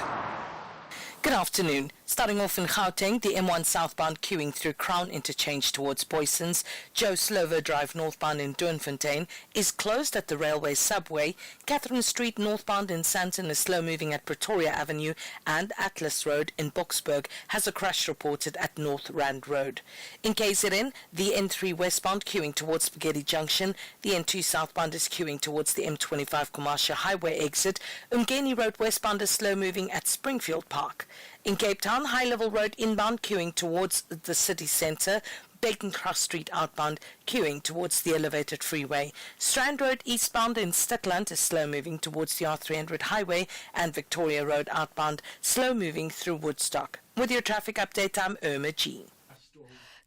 Good afternoon. Starting off in Gauteng, the M1 southbound queuing through Crown Interchange towards Boysons. Joe Slovo Drive northbound in Doornfontein is closed at the railway subway. Catherine Street northbound in Sandton is slow moving at Pretoria Avenue, and Atlas Road in Boksburg has a crash reported at North Rand Road. In KZN, the N3 westbound queuing towards Spaghetti Junction. The N2 southbound is queuing towards the M25 Commercial Highway exit. Umgeni Road westbound is slow moving at Springfield Park. In Cape Town, High Level Road inbound queuing towards the city centre. Bacon Cross Street outbound queuing towards the elevated freeway. Strand Road eastbound in Stikland is slow moving towards the R300 highway, and Victoria Road outbound slow moving through Woodstock. With your traffic update, I'm Irma G.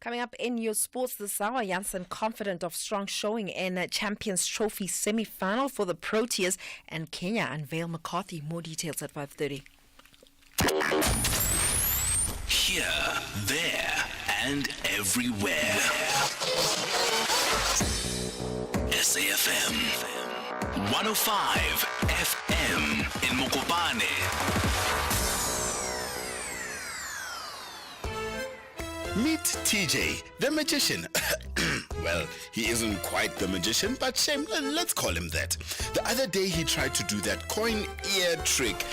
Coming up in your sports this hour, Janssen confident of strong showing in Champions Trophy semi-final for the Proteas, and Kenya unveil McCarthy. More details at 5:30. Here, there, and everywhere. SAFM 105 FM in Mokopane. Meet TJ, the magician. Well, he isn't quite the magician, but shame, let's call him that. The other day he tried to do that coin ear trick.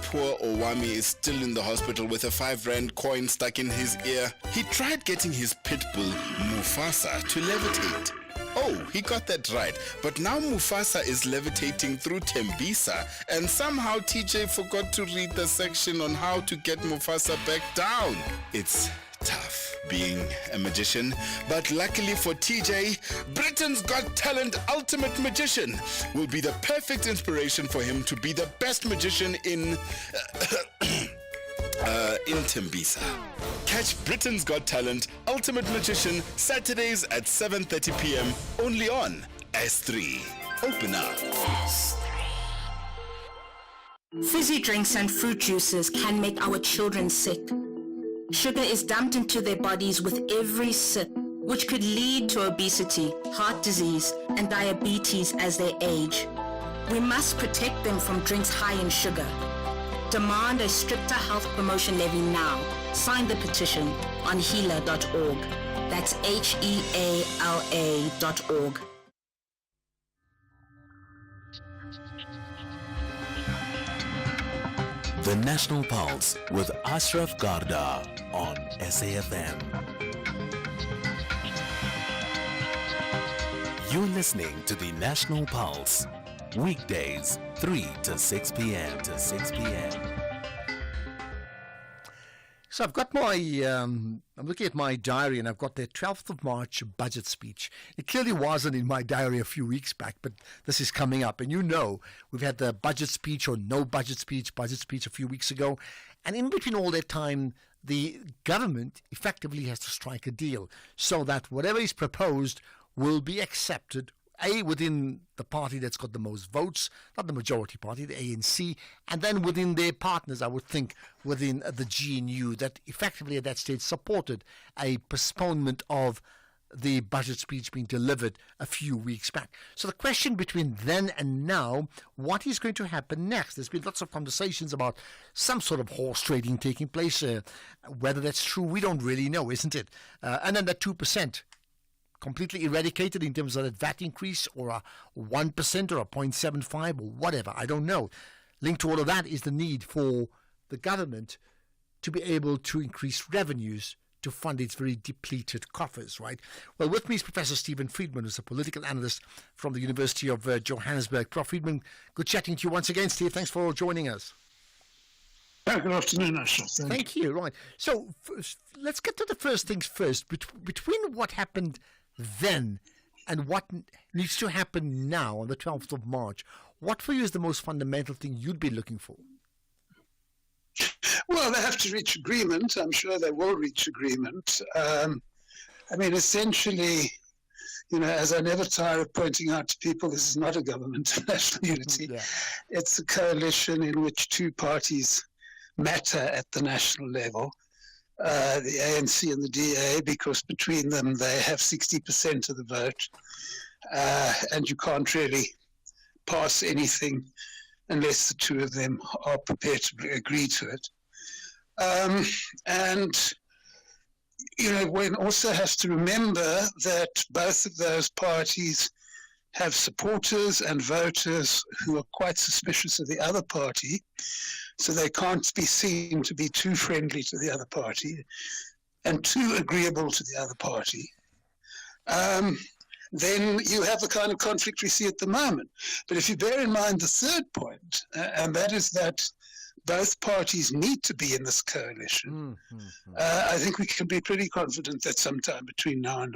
Poor Owami is still in the hospital with a 5 rand coin stuck in his ear. He tried getting his pit bull, Mufasa, to levitate. Oh, he got that right. But now Mufasa is levitating through Tembisa, and somehow TJ forgot to read the section on how to get Mufasa back down. It's tough being a magician, but luckily for TJ, Britain's Got Talent Ultimate Magician will be the perfect inspiration for him to be the best magician in Tembisa. Catch Britain's Got Talent Ultimate Magician Saturdays at 7:30 p.m. only on S3. Open up. Fizzy drinks and fruit juices can make our children sick. Sugar is dumped into their bodies with every sip, which could lead to obesity, heart disease, and diabetes as they age. We must protect them from drinks high in sugar. Demand a stricter health promotion levy now. Sign the petition on heala.org. That's HEALA.org. The National Pulse with Ashraf Garda on SAFM. You're listening to the National Pulse. Weekdays, 3 to 6 p.m. So I've got my, I'm looking at my diary, and I've got the 12th of March budget speech. It clearly wasn't in my diary a few weeks back, but this is coming up. And you know, we've had the budget speech or no budget speech a few weeks ago. And in between all that time, the government effectively has to strike a deal so that whatever is proposed will be accepted, A, within the party that's got the most votes, not the majority party, the ANC, and then within their partners, I would think, within the GNU, that effectively at that stage supported a postponement of the budget speech being delivered a few weeks back. So the question between then and now, what is going to happen next? There's been lots of conversations about some sort of horse trading taking place. Whether that's true, we don't really know, isn't it? And then that 2%. Completely eradicated in terms of that VAT increase, or a 1% or a 0.75 or whatever, I don't know. Linked to all of that is the need for the government to be able to increase revenues to fund its very depleted coffers, right? Well, with me is Professor Stephen Friedman, who's a political analyst from the University of Johannesburg. Prof. Friedman, good chatting to you once again, Steve. Thanks for joining us. Good afternoon, Ashraf. Thank you. Right. So let's get to the first things first. Between what happened then and what needs to happen now on the 12th of March, what for you is the most fundamental thing you'd be looking for? Well, they have to reach agreement. I'm sure they will reach agreement. I mean, essentially, you know, as I never tire of pointing out to people, this is not a government of national unity. Yeah. It's a coalition in which two parties matter at the national level. The ANC and the DA, because between them they have 60% of the vote, and you can't really pass anything unless the two of them are prepared to agree to it. And one also has to remember that both of those parties have supporters and voters who are quite suspicious of the other party, so they can't be seen to be too friendly to the other party and too agreeable to the other party. Then you have the kind of conflict we see at the moment. But if you bear in mind the third point, and that is that both parties need to be in this coalition, I think we can be pretty confident that sometime between now and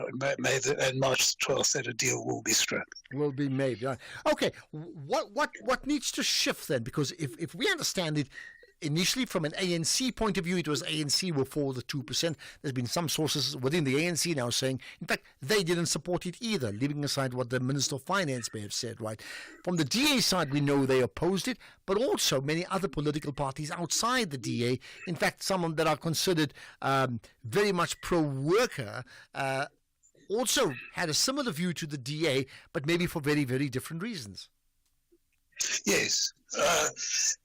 March the 12th that a deal will be struck. Will be made. Right. Okay, what needs to shift then? Because if we understand it, initially, from an ANC point of view, it was ANC were for the 2%. There's been some sources within the ANC now saying, in fact, they didn't support it either, leaving aside what the Minister of Finance may have said, right? From the DA side, we know they opposed it, but also many other political parties outside the DA, in fact, some that are considered very much pro-worker, also had a similar view to the DA, but maybe for very, very different reasons. Yes,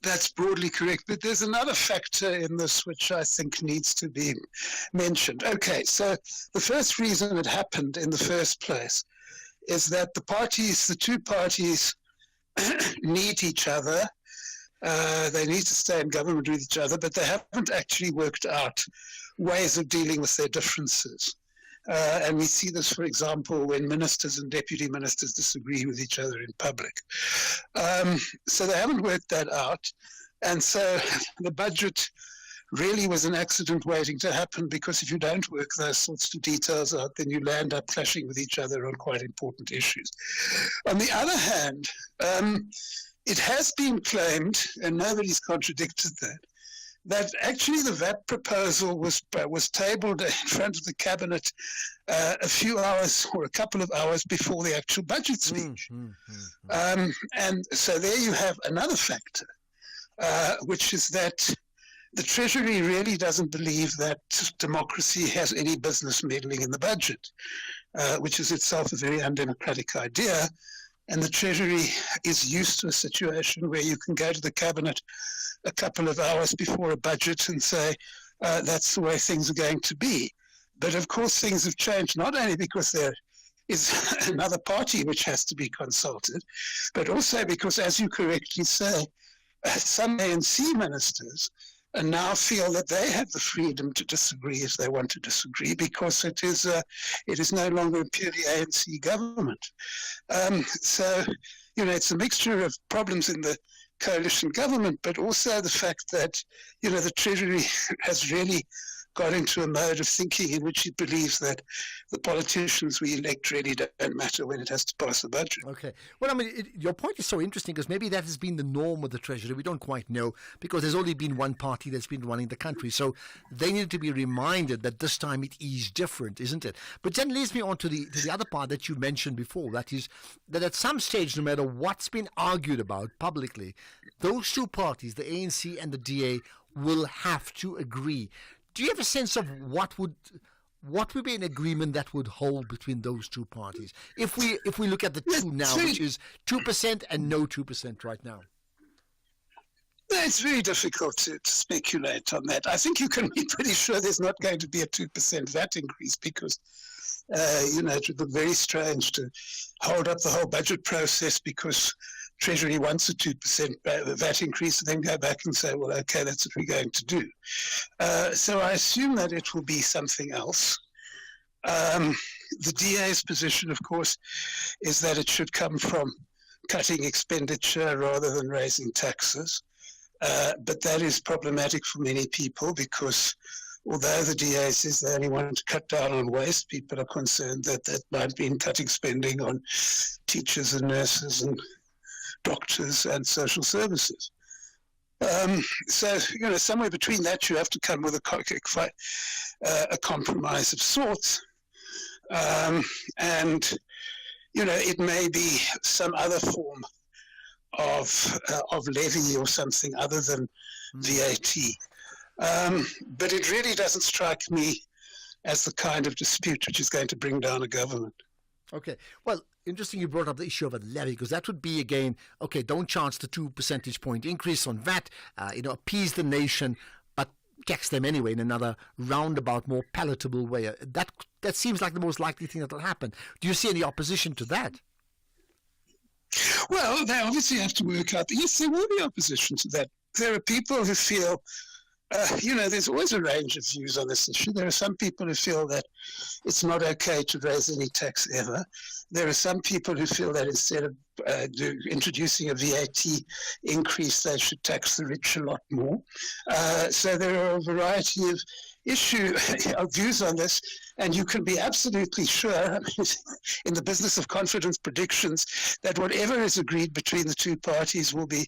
that's broadly correct. But there's another factor in this which I think needs to be mentioned. Okay, so the first reason it happened in the first place is that the two parties need each other. They need to stay in government with each other, but they haven't actually worked out ways of dealing with their differences. And we see this, for example, when ministers and deputy ministers disagree with each other in public. So they haven't worked that out. And so the budget really was an accident waiting to happen, because if you don't work those sorts of details out, then you land up clashing with each other on quite important issues. On the other hand, it has been claimed, and nobody's contradicted that actually the VAT proposal was tabled in front of the cabinet a few hours or a couple of hours before the actual budget speech. And so there you have another factor, which is that the Treasury really doesn't believe that democracy has any business meddling in the budget, which is itself a very undemocratic idea. And the Treasury is used to a situation where you can go to the cabinet a couple of hours before a budget and say, that's the way things are going to be. But of course, things have changed, not only because there is another party which has to be consulted, but also because, as you correctly say, some ANC ministers now feel that they have the freedom to disagree if they want to disagree, because it is no longer a purely ANC government. So, it's a mixture of problems in the coalition government, but also the fact that, the Treasury has really got into a mode of thinking in which it believes that the politicians we elect really don't matter when it has to pass the budget. Okay. Well, I mean, your point is so interesting, because maybe that has been the norm of the Treasury. We don't quite know, because there's only been one party that's been running the country. So they need to be reminded that this time it is different, isn't it? But then leads me on to the other part that you mentioned before, that is that at some stage, no matter what's been argued about publicly, those two parties, the ANC and the DA, will have to agree. Do you have a sense of what would be an agreement that would hold between those two parties? If we look at the two now, which is 2% and no 2% right now. It's very difficult to speculate on that. I think you can be pretty sure there's not going to be a 2% VAT increase, because it would look very strange to hold up the whole budget process because Treasury wants a 2% VAT increase, and then go back and say, well, okay, that's what we're going to do. So I assume that it will be something else. The DA's position, of course, is that it should come from cutting expenditure rather than raising taxes. But that is problematic for many people, because although the DA says they only want to cut down on waste, people are concerned that that might mean cutting spending on teachers and nurses and doctors and social services. So, somewhere between that, you have to come with a compromise of sorts. And, it may be some other form of levy or something other than VAT. But it really doesn't strike me as the kind of dispute which is going to bring down a government. Okay. Well, interesting you brought up the issue of a levy, because that would be, again, okay, don't charge the 2 percentage point increase on VAT, appease the nation, but tax them anyway in another roundabout, more palatable way. That seems like the most likely thing that will happen. Do you see any opposition to that? Well, they obviously have to work out. Yes, there will be opposition to that. There are people who feel, there's always a range of views on this issue. There are some people who feel that it's not okay to raise any tax ever. There are some people who feel that instead of introducing a VAT increase, they should tax the rich a lot more. So there are a variety of views on this, and you can be absolutely sure in the business of confidence predictions that whatever is agreed between the two parties will be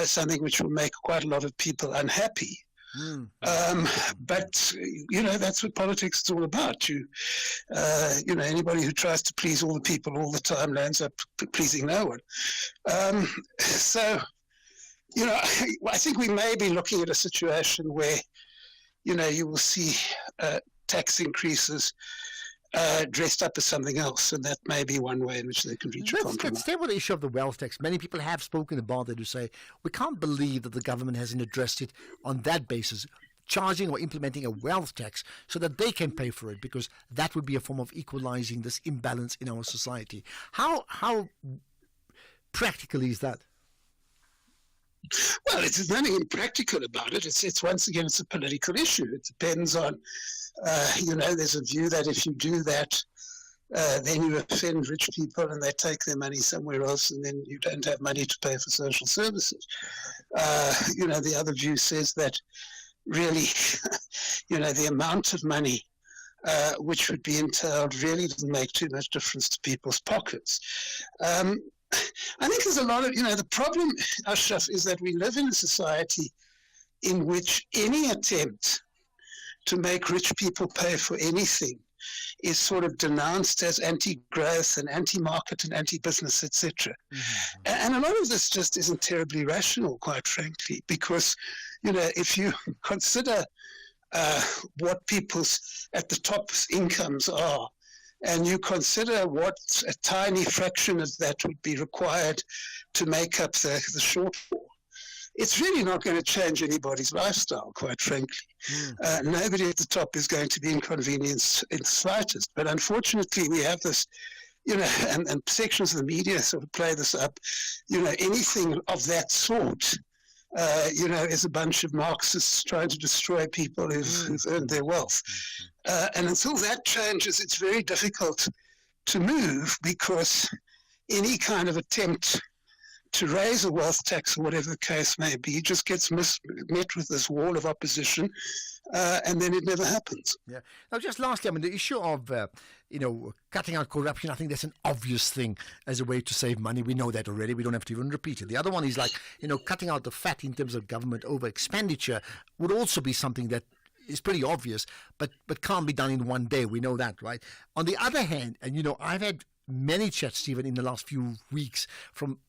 something which will make quite a lot of people unhappy. But that's what politics is all about. Anybody who tries to please all the people all the time lands up pleasing no one. I think we may be looking at a situation where you will see tax increases dressed up as something else, and that may be one way in which they can reach a compromise. Let's stay with the issue of the wealth tax. Many people have spoken about it, who say, we can't believe that the government hasn't addressed it on that basis, charging or implementing a wealth tax so that they can pay for it, because that would be a form of equalizing this imbalance in our society. How practical is that? Well, there's nothing impractical about it. It's once again, it's a political issue. It depends on, there's a view that if you do that, then you offend rich people and they take their money somewhere else, and then you don't have money to pay for social services. The other view says that really, the amount of money which would be entailed really doesn't make too much difference to people's pockets. I think there's a lot of, the problem, Ashraf, is that we live in a society in which any attempt to make rich people pay for anything is sort of denounced as anti-growth and anti-market and anti-business, etc. And a lot of this just isn't terribly rational, quite frankly, because, if you consider what people's at the top incomes are, and you consider what a tiny fraction of that would be required to make up the shortfall, it's really not going to change anybody's lifestyle, quite frankly. Nobody at the top is going to be inconvenienced in the slightest. But unfortunately, we have this, and sections of the media sort of play this up, anything of that sort, is a bunch of Marxists trying to destroy people who've earned their wealth. And until that changes, it's very difficult to move, because any kind of attempt to raise a wealth tax, or whatever the case may be, just gets met with this wall of opposition, and then it never happens. Yeah. Now, just lastly, the issue of, cutting out corruption, I think that's an obvious thing as a way to save money. We know that already. We don't have to even repeat it. The other one is cutting out the fat in terms of government over expenditure would also be something that is pretty obvious, but can't be done in one day. We know that, right? On the other hand, and I've had many chats, Stephen, in the last few weeks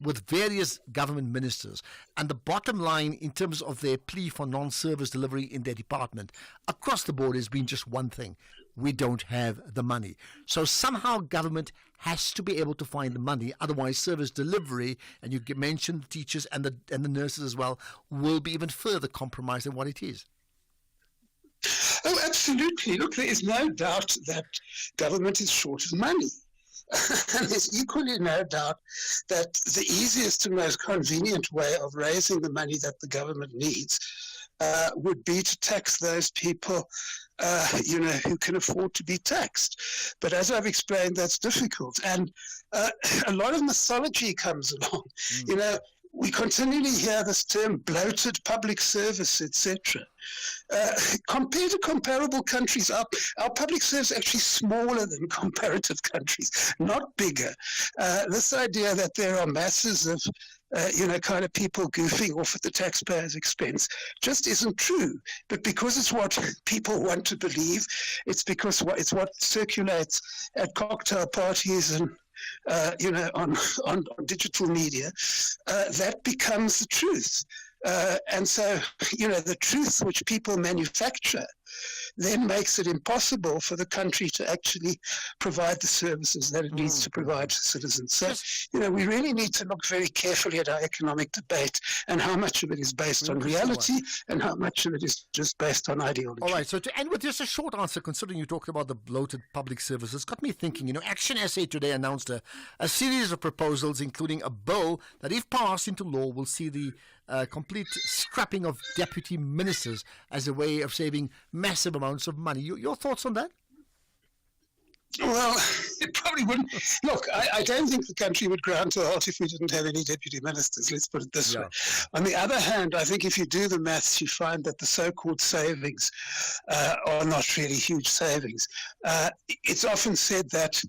with various government ministers, and the bottom line in terms of their plea for non-service delivery in their department across the board has been just one thing: we don't have the money. So somehow government has to be able to find the money, otherwise service delivery, and you mentioned the teachers and the nurses as well, will be even further compromised than what it is. Oh, absolutely. Look, there is no doubt that government is short of money. And there's equally no doubt that the easiest and most convenient way of raising the money that the government needs would be to tax those people, who can afford to be taxed. But as I've explained, that's difficult. And a lot of mythology comes along. We continually hear this term bloated public service, etc. Compared to comparable countries, our public service is actually smaller than comparative countries, not bigger. This idea that there are masses of kind of people goofing off at the taxpayer's expense just isn't true. But because it's what people want to believe, it's because it's what circulates at cocktail parties and on digital media, that becomes the truth. And so, the truth which people manufacture then makes it impossible for the country to actually provide the services that it needs to provide to citizens. So, we really need to look very carefully at our economic debate and how much of it is based on reality and how much of it is just based on ideology. All right, so to end with just a short answer, considering you talked about the bloated public services, got me thinking, Action SA today announced a series of proposals, including a bill that, if passed into law, will see the complete scrapping of deputy ministers as a way of saving massive amounts of money. Your thoughts on that? Well, it probably wouldn't. Look, I don't think the country would grind to a halt if we didn't have any deputy ministers, let's put it this way. On the other hand, I think if you do the maths, you find that the so-called savings are not really huge savings. It's often said that,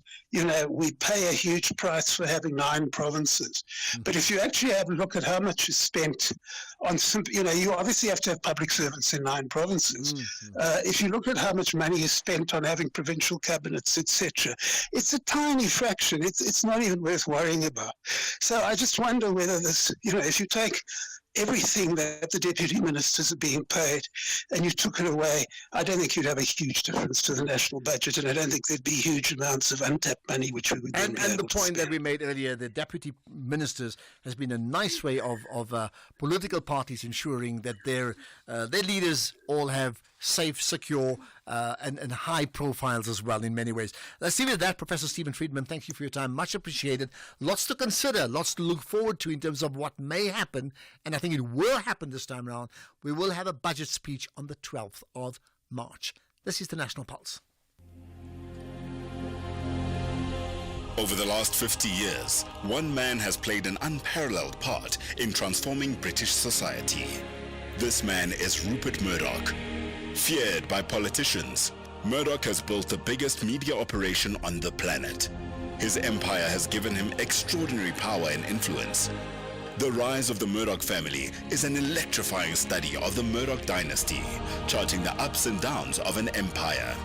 we pay a huge price for having 9 provinces. But if you actually have a look at how much is spent on, you obviously have to have public servants in 9 provinces. If you look at how much money is spent on having provincial cabinets, etc., it's a tiny fraction. It's not even worth worrying about. So I just wonder whether this, if you take everything that the deputy ministers are being paid and you took it away, I don't think you'd have a huge difference to the national budget, and I don't think there'd be huge amounts of untapped money which we would then be And able the to point spend. that we made earlier, the deputy ministers has been a nice way of political parties ensuring that their leaders all have safe, secure, and high profiles as well in many ways. Let's leave it at that. Professor Stephen Friedman, thank you for your time. Much appreciated. Lots to consider, lots to look forward to in terms of what may happen, and I think it will happen this time around. We will have a budget speech on the 12th of March. This is the National Pulse. Over the last 50 years, one man has played an unparalleled part in transforming British society. This man is Rupert Murdoch. Feared by politicians, Murdoch has built the biggest media operation on the planet. His empire has given him extraordinary power and influence. The rise of the Murdoch family is an electrifying study of the Murdoch dynasty, charting the ups and downs of an empire.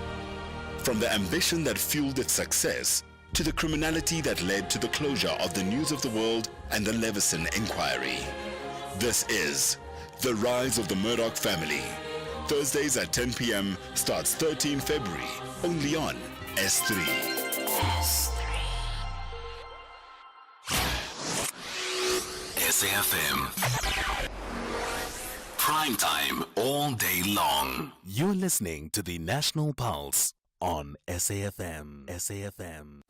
From the ambition that fueled its success, to the criminality that led to the closure of the News of the World and the Leveson Inquiry. This is The Rise of the Murdoch Family. Thursdays at 10 p.m. starts 13 February, only on S3. SAFM. Prime time all day long. You're listening to the National Pulse on SAFM. SAFM.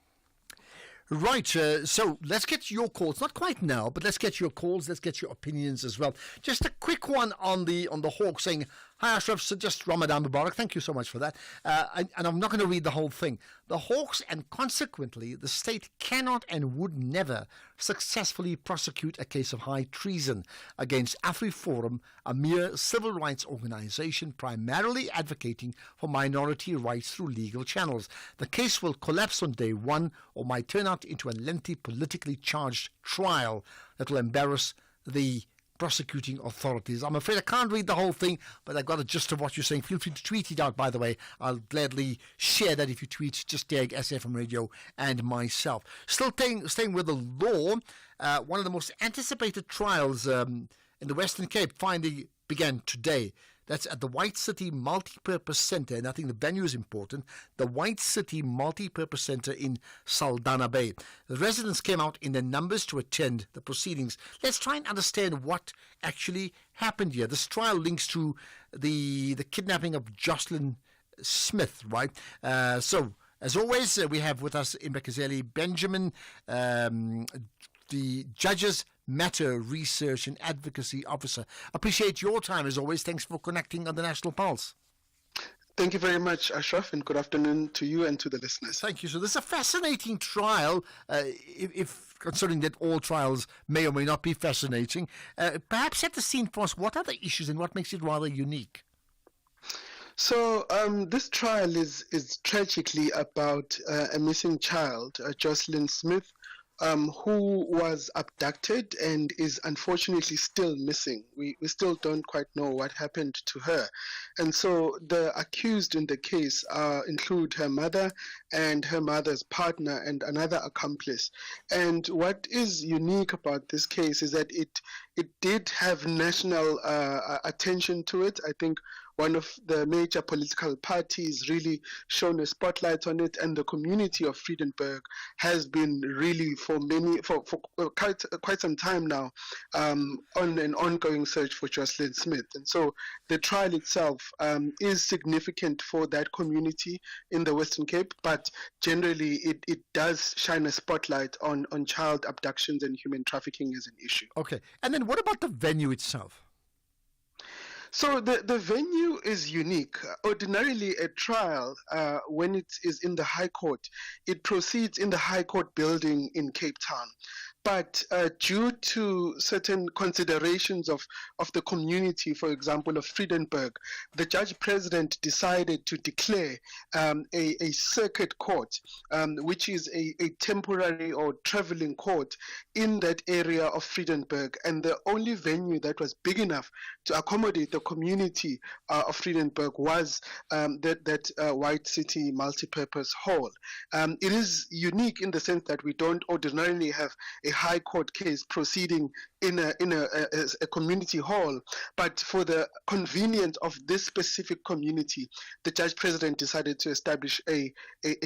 Right, so let's get your calls. Not quite now, but let's get your calls. Let's get your opinions as well. Just a quick one on the Hawks saying, "Hi Ashraf, so just Ramadan Mubarak." Thank you so much for that. And I'm not going to read the whole thing. The Hawks, and consequently the state, cannot and would never successfully prosecute a case of high treason against AfriForum, a mere civil rights organization primarily advocating for minority rights through legal channels. The case will collapse on day one or might turn out into a lengthy, politically charged trial that will embarrass the prosecuting authorities. I'm afraid I can't read the whole thing, but I got a gist of what you're saying. Feel free to tweet it out, by the way. I'll gladly share that if you tweet, just tag SAFM Radio and myself. Still staying with the law, one of the most anticipated trials in the Western Cape finally began today. That's at the White City Multipurpose Centre, and I think the venue is important, the White City Multipurpose Centre in Saldanha Bay. The residents came out in their numbers to attend the proceedings. Let's try and understand what actually happened here. This trial links to the kidnapping of Jocelyn Smith, right? So, as always, we have with us Imbekazeli Benjamin, the Judges Matter Research and Advocacy Officer. Appreciate your time as always. Thanks for connecting on the National Pulse. Thank you very much, Ashraf, and good afternoon to you and to the listeners. Thank you. So this is a fascinating trial, if considering that all trials may or may not be fascinating. Perhaps set the scene for us. What are the issues and what makes it rather unique? So this trial is tragically about a missing child, Jocelyn Smith, who was abducted and is unfortunately still missing. We still don't quite know what happened to her. And so the accused in the case include her mother and her mother's partner and another accomplice. And what is unique about this case is that it did have national attention to it. I think one of the major political parties really shone a spotlight on it, and the community of Vredenburg has been really for quite some time now on an ongoing search for Jocelyn Smith. And so the trial itself is significant for that community in the Western Cape, but generally it does shine a spotlight on child abductions and human trafficking as an issue. Okay. And then what about the venue itself? So the venue is unique. Ordinarily, a trial, when it is in the High Court, it proceeds in the High Court building in Cape Town. But due to certain considerations of the community, for example, of Vredenburg, the judge president decided to declare a circuit court, which is a temporary or traveling court in that area of Vredenburg. And the only venue that was big enough to accommodate the community of Vredenburg was that White City Multipurpose Hall. It is unique in the sense that we don't ordinarily have a high court case proceeding in a community hall, but for the convenience of this specific community, the judge president decided to establish a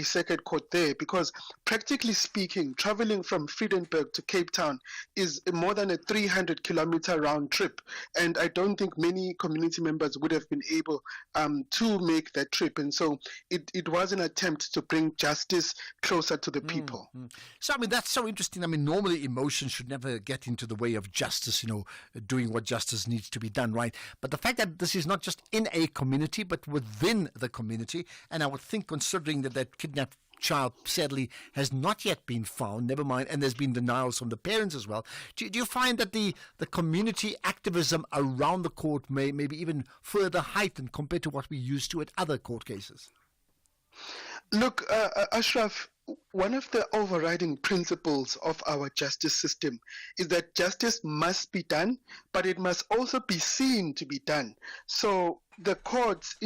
circuit court there, because practically speaking, traveling from Vredenburg to Cape Town is more than a 300-kilometer round trip, and I don't think many community members would have been able to make that trip. And so it was an attempt to bring justice closer to the people. So, I mean, that's so interesting. I mean, normally emotion should never get into the way of justice, doing what justice needs to be done, right? But the fact that this is not just in a community, but within the community, and I would think, considering that kidnapped child sadly has not yet been found, never mind, and there's been denials from the parents as well. Do you find that the community activism around the court may be even further heightened compared to what we used to at other court cases? Look, Ashraf, one of the overriding principles of our justice system is that justice must be done, but it must also be seen to be done. So the courts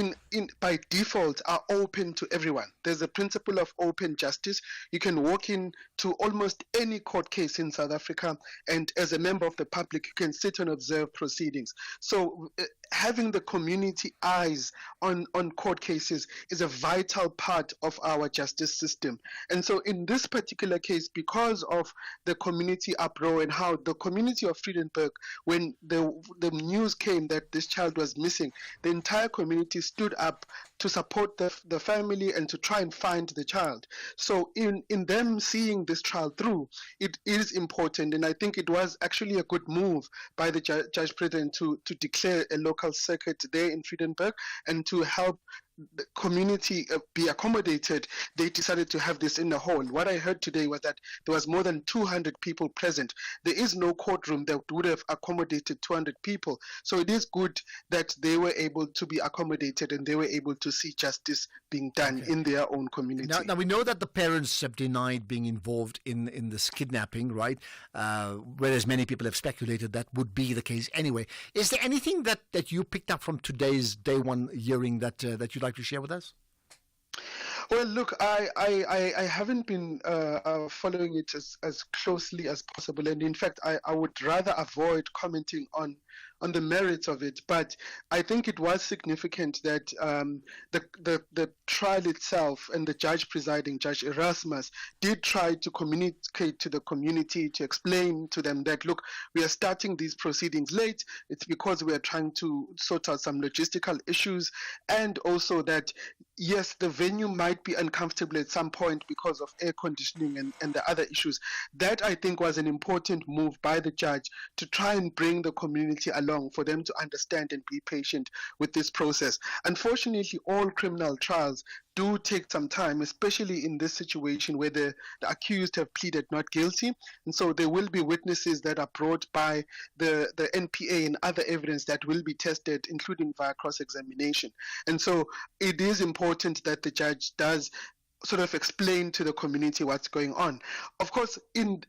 by default are open to everyone. There's a principle of open justice. You can walk in to almost any court case in South Africa, and as a member of the public, you can sit and observe proceedings. So having the community eyes on court cases is a vital part of our justice system. And so in this particular case, because of the community uproar and how the community of Vredenburg, when the news came that this child was missing, the entire community stood up to support the family and to try and find the child. So in them seeing this trial through, it is important, and I think it was actually a good move by the judge president to declare a local circuit there in Vredenburg and to help the community be accommodated. They decided to have this in the hall. What I heard today was that there was more than 200 people present. There is no courtroom that would have accommodated 200 people. So it is good that they were able to be accommodated and they were able to see justice being done in their own community. Now we know that the parents have denied being involved in this kidnapping, right? Whereas many people have speculated that would be the case anyway. Is there anything that you picked up from today's day one hearing that you'd like to share with us? Well, look, I haven't been following it as closely as possible, and in fact, I would rather avoid commenting on the merits of it. But I think it was significant that the trial itself and the judge presiding, Judge Erasmus, did try to communicate to the community, to explain to them that, look, we are starting these proceedings late. It's because we are trying to sort out some logistical issues, and also that, yes, the venue might be uncomfortable at some point because of air conditioning and the other issues. That, I think, was an important move by the judge to try and bring the community along, for them to understand and be patient with this process. Unfortunately, all criminal trials do take some time, especially in this situation where the accused have pleaded not guilty. And so there will be witnesses that are brought by the NPA and other evidence that will be tested, including via cross-examination. And so it is important that the judge does sort of explain to the community what's going on. Of course, in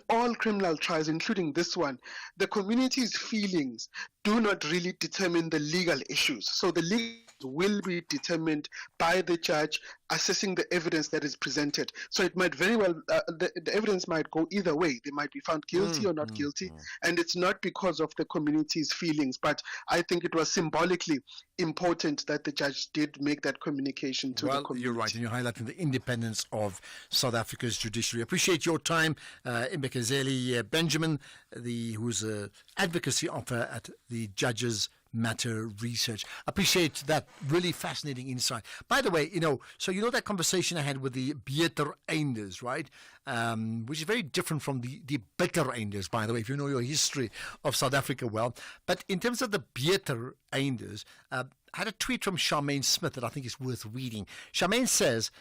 all criminal trials, including this one, the community's feelings do not really determine the legal issues. So the legal will be determined by the judge assessing the evidence that is presented. So it might very well, the evidence might go either way. They might be found guilty or not guilty, and it's not because of the community's feelings. But I think it was symbolically important that the judge did make that communication to the community. You're right, and you're highlighting the independence of South Africa's judiciary. Appreciate your time, Mbekezeli Benjamin, who's an advocacy officer at the Judges Matter Research. Appreciate that really fascinating insight. By the way, so that conversation I had with the Beter Einders, right? Which is very different from the Bitter Einders, by the way, if you know your history of South Africa well. But in terms of the Beter Einders, I had a tweet from Charmaine Smith that I think is worth reading. Charmaine says,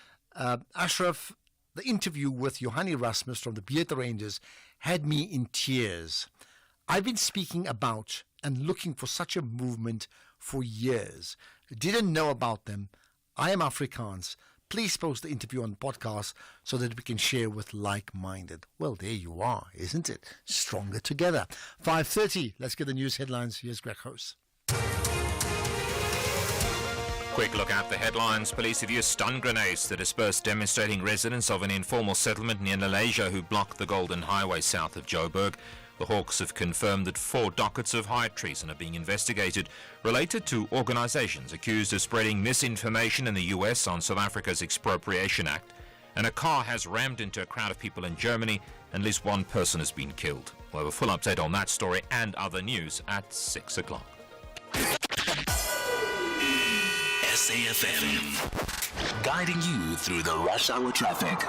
Ashraf, the interview with Johanni Rasmus from the Beter Einders had me in tears. I've been speaking about and looking for such a movement for years. Didn't know about them. I am Afrikaans. Please post the interview on the podcast so that we can share with like-minded. Well, there you are, isn't it? Stronger together. 5:30. Let's get the news headlines. Here's Greg House. Quick look at the headlines. Police have used stun grenades to disperse demonstrating residents of an informal settlement near Malaysia who blocked the Golden Highway south of Joburg. The Hawks have confirmed that 4 dockets of high treason are being investigated related to organizations accused of spreading misinformation in the US on South Africa's Expropriation Act. And a car has rammed into a crowd of people in Germany and at least 1 person has been killed. We'll have a full update on that story and other news at 6 o'clock. SAFM, guiding you through the rush hour traffic.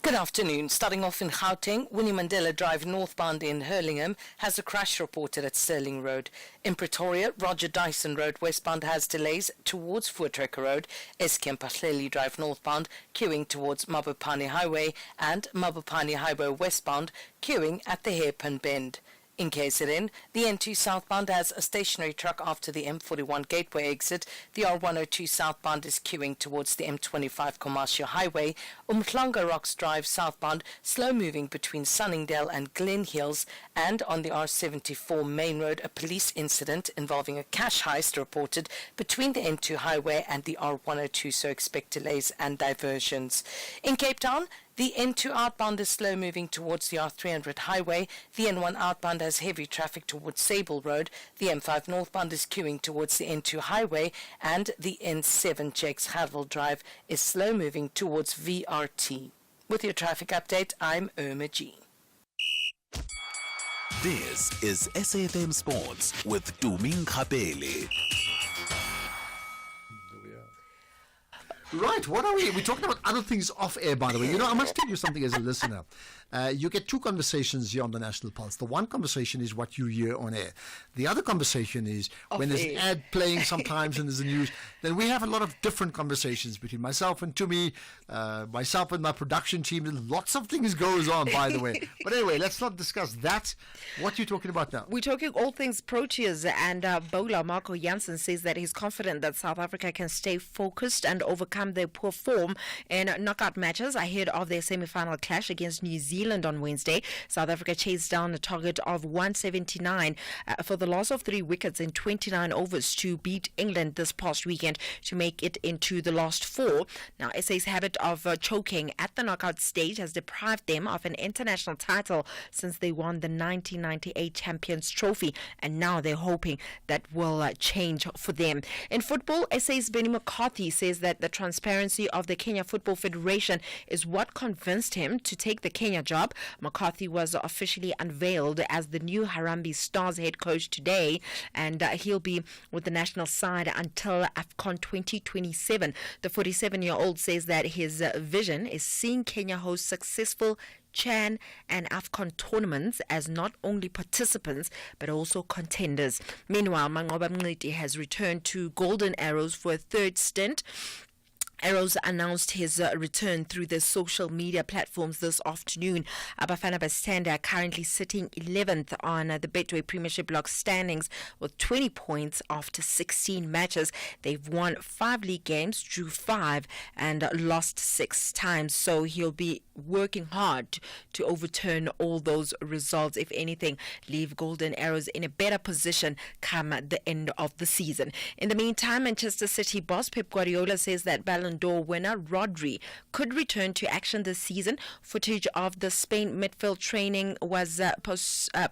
Good afternoon. Starting off in Gauteng, Winnie Mandela Drive northbound in Hurlingham has a crash reported at Sterling Road. In Pretoria, Roger Dyson Road westbound has delays towards Voortrekker Road, Eskempashleli Drive northbound queuing towards Mabopane Highway, and Mabopane Highway westbound queuing at the Hairpin Bend. In KZN, the N2 southbound has a stationary truck after the M41 Gateway exit. The R102 southbound is queuing towards the M25 Commercial Highway. Umhlanga Rocks Drive southbound slow moving between Sunningdale and Glen Hills. And on the R74 main road, a police incident involving a cash heist reported between the N2 highway and the R102, so expect delays and diversions. In Cape Town, the N2 outbound is slow moving towards the R300 highway. The N1 outbound has heavy traffic towards Sable Road. The M5 northbound is queuing towards the N2 highway. And the N7 Jakes Hadwell Drive is slow moving towards VRT. With your traffic update, I'm Irma G. This is SAFM Sports with Tuming Kapele. Right, what are we? We're talking about other things off air, by the way. I must tell you something as a listener. You get 2 conversations here on the National Pulse. The one conversation is what you hear on air. The other conversation is when there's an ad playing sometimes and there's a news. Then we have a lot of different conversations between myself and Tumi, myself and my production team. Lots of things goes on, by the way. But anyway, let's not discuss that. What are you talking about now? We're talking all things Proteas, and bowler Marco Jansen says that he's confident that South Africa can stay focused and overcome their poor form in knockout matches ahead of their semi-final clash against New Zealand on Wednesday. South Africa chased down a target of 179 for the loss of 3 wickets in 29 overs to beat England this past weekend to make it into the last 4. Now, SA's habit of choking at the knockout stage has deprived them of an international title since they won the 1998 Champions Trophy, and now they're hoping that will change for them. In football, SA's Benny McCarthy says that the transparency of the Kenya Football Federation is what convinced him to take the Kenya job. McCarthy was officially unveiled as the new Harambee Stars head coach today, and he'll be with the national side until AFCON 2027. The 47-year-old says that his vision is seeing Kenya host successful CHAN and AFCON tournaments as not only participants but also contenders. Meanwhile, Mangoba Mngidi has returned to Golden Arrows for a 3rd stint. Arrows announced his return through the social media platforms this afternoon. Bafana Bafana are currently sitting 11th on the Betway Premiership block standings with 20 points after 16 matches. They've won 5 league games, drew 5 and lost 6 times. So he'll be working hard to overturn all those results. If anything, leave Golden Arrows in a better position come the end of the season. In the meantime, Manchester City boss Pep Guardiola says that Ballon d'Or winner Rodri could return to action this season. Footage of the Spain midfield training was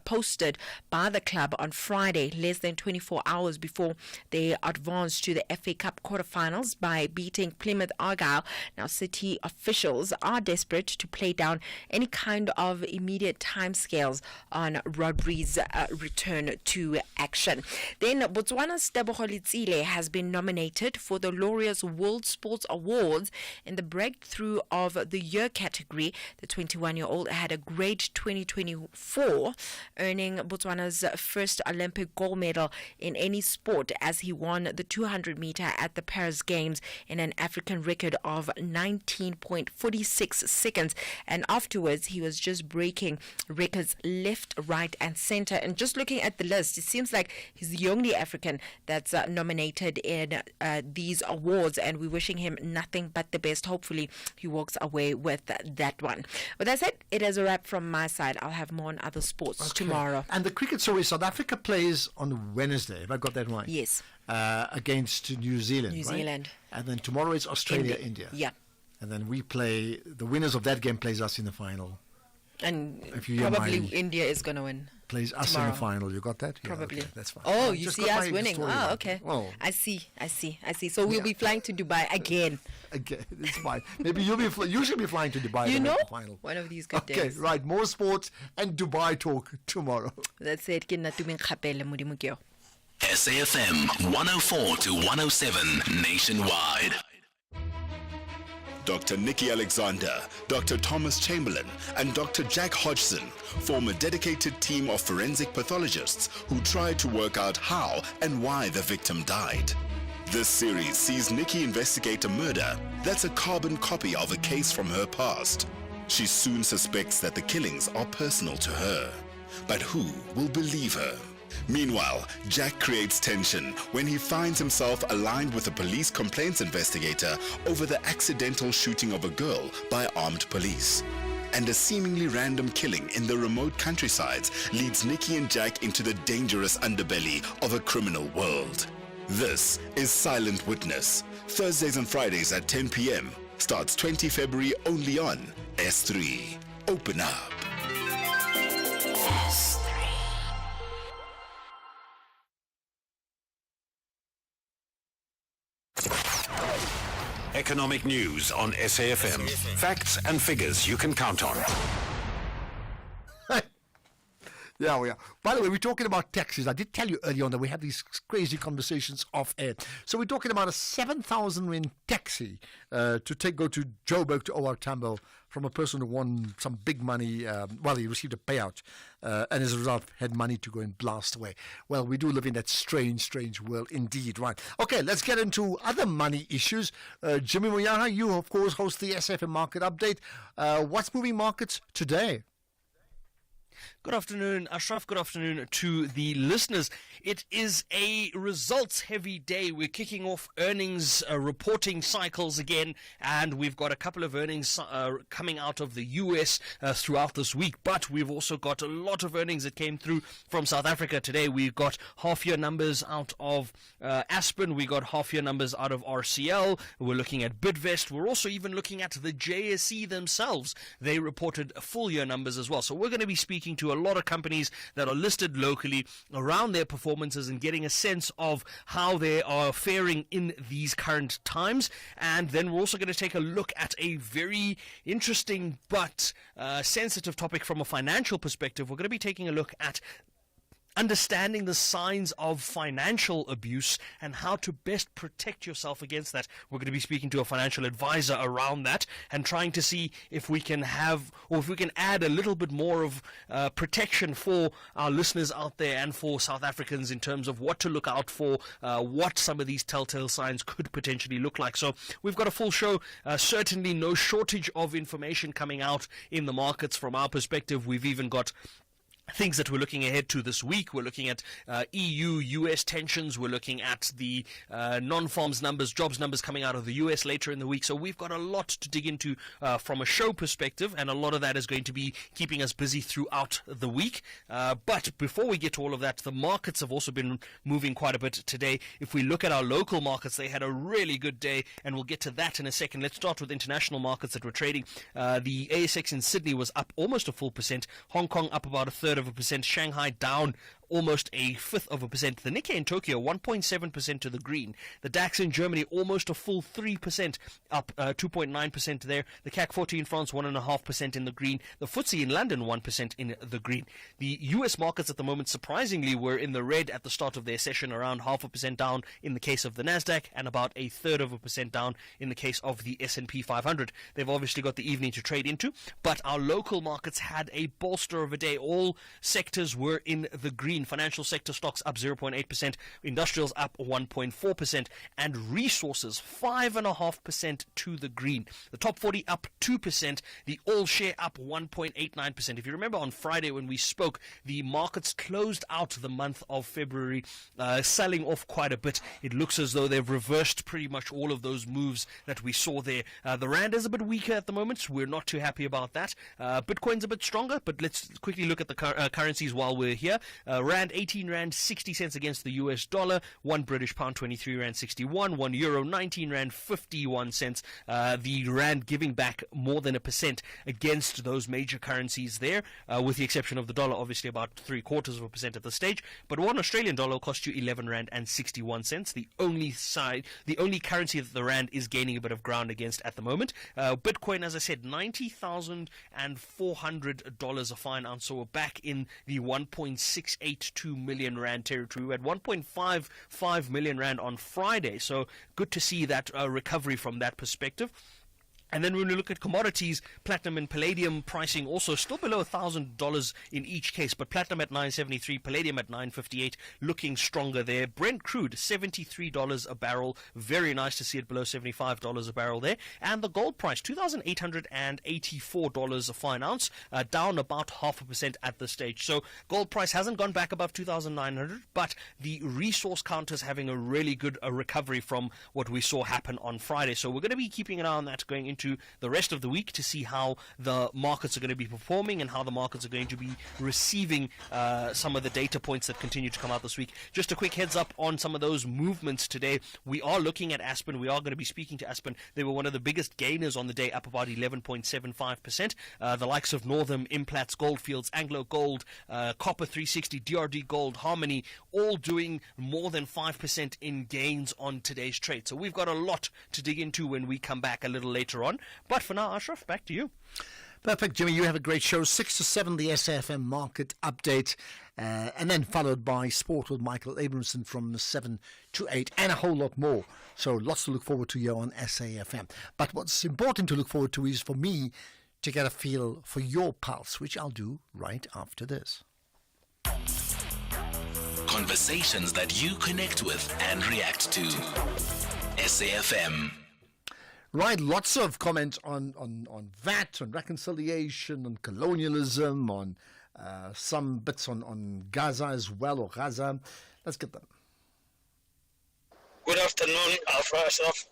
posted by the club on Friday, less than 24 hours before they advanced to the FA Cup quarterfinals by beating Plymouth Argyle. Now, City officials are desperate to play down any kind of immediate timescales on Rodri's return to action. Then, Botswana's Tebogo Letsile has been nominated for the Laureus World Sports Awards in the Breakthrough of the Year category. The 21-year-old had a great 2024, earning Botswana's first Olympic gold medal in any sport as he won the 200 meter at the Paris Games in an African record of 19.46 seconds. And afterwards, he was just breaking records left, right, and center. And just looking at the list, it seems like he's the only African that's nominated in these awards, and we're wishing him nothing but the best. Hopefully, he walks away with that one. But that's it. It is a wrap from my side. I'll have more on other sports tomorrow. And the cricket story, South Africa plays on Wednesday, if I got that right. Yes. Against New Zealand. New right? Zealand. And then tomorrow is Australia, India. Yeah. And then we play, the winners of that game plays us in the final. And If you hear probably my- India is going to win. Plays us tomorrow. in the final. You got that? Yeah, Probably. okay, that's fine. Oh, I you just see got us my winning. story Ah, right. okay. Oh. I see. So we'll be flying to Dubai again. Okay, it's fine. Maybe you should be flying to Dubai. You to know? make the final. One of these good Okay, days. right. More sports and Dubai talk tomorrow. That's it. Ke nna Tumeng Kgapele, Modimo ke yo. SAFM 104 to 107 nationwide. Dr. Nikki Alexander, Dr. Thomas Chamberlain, and Dr. Jack Hodgson form a dedicated team of forensic pathologists who try to work out how and why the victim died. This series sees Nikki investigate a murder that's a carbon copy of a case from her past. She soon suspects that the killings are personal to her. But who will believe her? Meanwhile, Jack creates tension when he finds himself aligned with a police complaints investigator over the accidental shooting of a girl by armed police. And a seemingly random killing in the remote countrysides leads Nikki and Jack into the dangerous underbelly of a criminal world. This is Silent Witness, Thursdays and Fridays at 10 p.m. Starts 20 February only on S3. Open up. Economic news on SAFM. Facts and figures you can count on. Yeah, we are. By the way, we're talking about taxis. I did tell you earlier on that we had these crazy conversations off air. So we're talking about a 7,000 rand taxi go to Joburg to OR Tambo from a person who won some big money. He received a payout and as a result had money to go and blast away. Well, we do live in that strange world indeed, right? Okay, let's get into other money issues. Jimmy Moyaha, you of course host the SFM Market Update. What's moving markets today? Good afternoon, Ashraf. Good afternoon to the listeners. It is a results-heavy day. We're kicking off earnings reporting cycles again, and we've got a couple of earnings coming out of the US throughout this week. But we've also got a lot of earnings that came through from South Africa today. We've got half-year numbers out of Aspen. We got half-year numbers out of RCL. We're looking at Bidvest. We're also even looking at the JSE themselves. They reported full-year numbers as well. So we're going to be speaking to a lot of companies that are listed locally around their performances and getting a sense of how they are faring in these current times. And then we're also going to take a look at a very interesting but sensitive topic from a financial perspective. We're going to be taking a look at understanding the signs of financial abuse and how to best protect yourself against that. We're going to be speaking to a financial advisor around that and trying to see if we can have, or if we can add a little bit more of protection for our listeners out there and for South Africans in terms of what to look out for, what some of these telltale signs could potentially look like. So we've got a full show, certainly no shortage of information coming out in the markets from our perspective. We've even got things that we're looking ahead to this week. We're looking at EU-US tensions. We're looking at the non-farms numbers, jobs numbers coming out of the US later in the week. So we've got a lot to dig into from a show perspective, and a lot of that is going to be keeping us busy throughout the week. But before we get to all of that, the markets have also been moving quite a bit today. If we look at our local markets, they had a really good day, and we'll get to that in a second. Let's start with international markets that we're trading. The ASX in Sydney was up almost a full percent. Hong Kong up about 1/3%. Shanghai down almost 1/5%. The Nikkei in Tokyo 1.7% to the green. The DAX in Germany almost a full 3% up, 2.9% there. The CAC 40 in France 1.5% in the green. The FTSE in London 1% in the green. The US markets at the moment surprisingly were in the red at the start of their session, around 0.5% down in the case of the Nasdaq and about 1/3% down in the case of the S&P 500. They've obviously got the evening to trade into, but our local markets had a bolster of a day. All sectors were in the green. Financial sector stocks up 0.8%, industrials up 1.4%, and resources 5.5% to the green. The top 40 up 2%, the all share up 1.89%. If you remember on Friday when we spoke, the markets closed out the month of February, selling off quite a bit. It looks as though they've reversed pretty much all of those moves that we saw there. The rand is a bit weaker at the moment. We're not too happy about that. Bitcoin's a bit stronger, but let's quickly look at the currencies while we're here. Rand 18 Rand 60 cents against the US dollar, 1 British pound 23 Rand 61, 1 euro 19 Rand 51 cents. The Rand giving back more than 1% against those major currencies there, with the exception of the dollar, obviously about 0.75% at this stage. But 1 Australian dollar will cost you 11 Rand and 61 cents. The only currency that the Rand is gaining a bit of ground against at the moment. Bitcoin, as I said, $90,400 a fine ounce. So we're back in the 1.682 million Rand territory. We had 1.55 million Rand on Friday. So good to see that recovery from that perspective. And then when we look at commodities, platinum and palladium pricing also still below $1,000 in each case, but platinum at $973, palladium at $958, looking stronger there. Brent crude, $73 a barrel. Very nice to see it below $75 a barrel there. And the gold price, $2,884 a fine ounce, down about 0.5% at this stage. So gold price hasn't gone back above 2,900, but the resource count is having a really good recovery from what we saw happen on Friday. So we're going to be keeping an eye on that going into the rest of the week to see how the markets are going to be performing and how the markets are going to be receiving some of the data points that continue to come out this week. Just a quick heads up on some of those movements today. We are looking at Aspen. We are going to be speaking to Aspen. They were one of the biggest gainers on the day, up about 11.75%. The likes of Northam, Implats, Goldfields, Anglo Gold, Copper 360, DRD Gold, Harmony, all doing more than 5% in gains on today's trade. So we've got a lot to dig into when we come back a little later on. But for now, Ashraf, back to you. Perfect, Jimmy. You have a great show. 6 to 7, the SAFM market update, and then followed by sport with Michael Abramson from 7 to 8, and a whole lot more. So lots to look forward to here on SAFM. But what's important to look forward to is for me to get a feel for your pulse, which I'll do right after this. Conversations that you connect with and react to. SAFM. Right, lots of comments on VAT, on reconciliation, on colonialism, on some bits on Gaza as well, or Gaza. Let's get them. Good afternoon, Ashraf.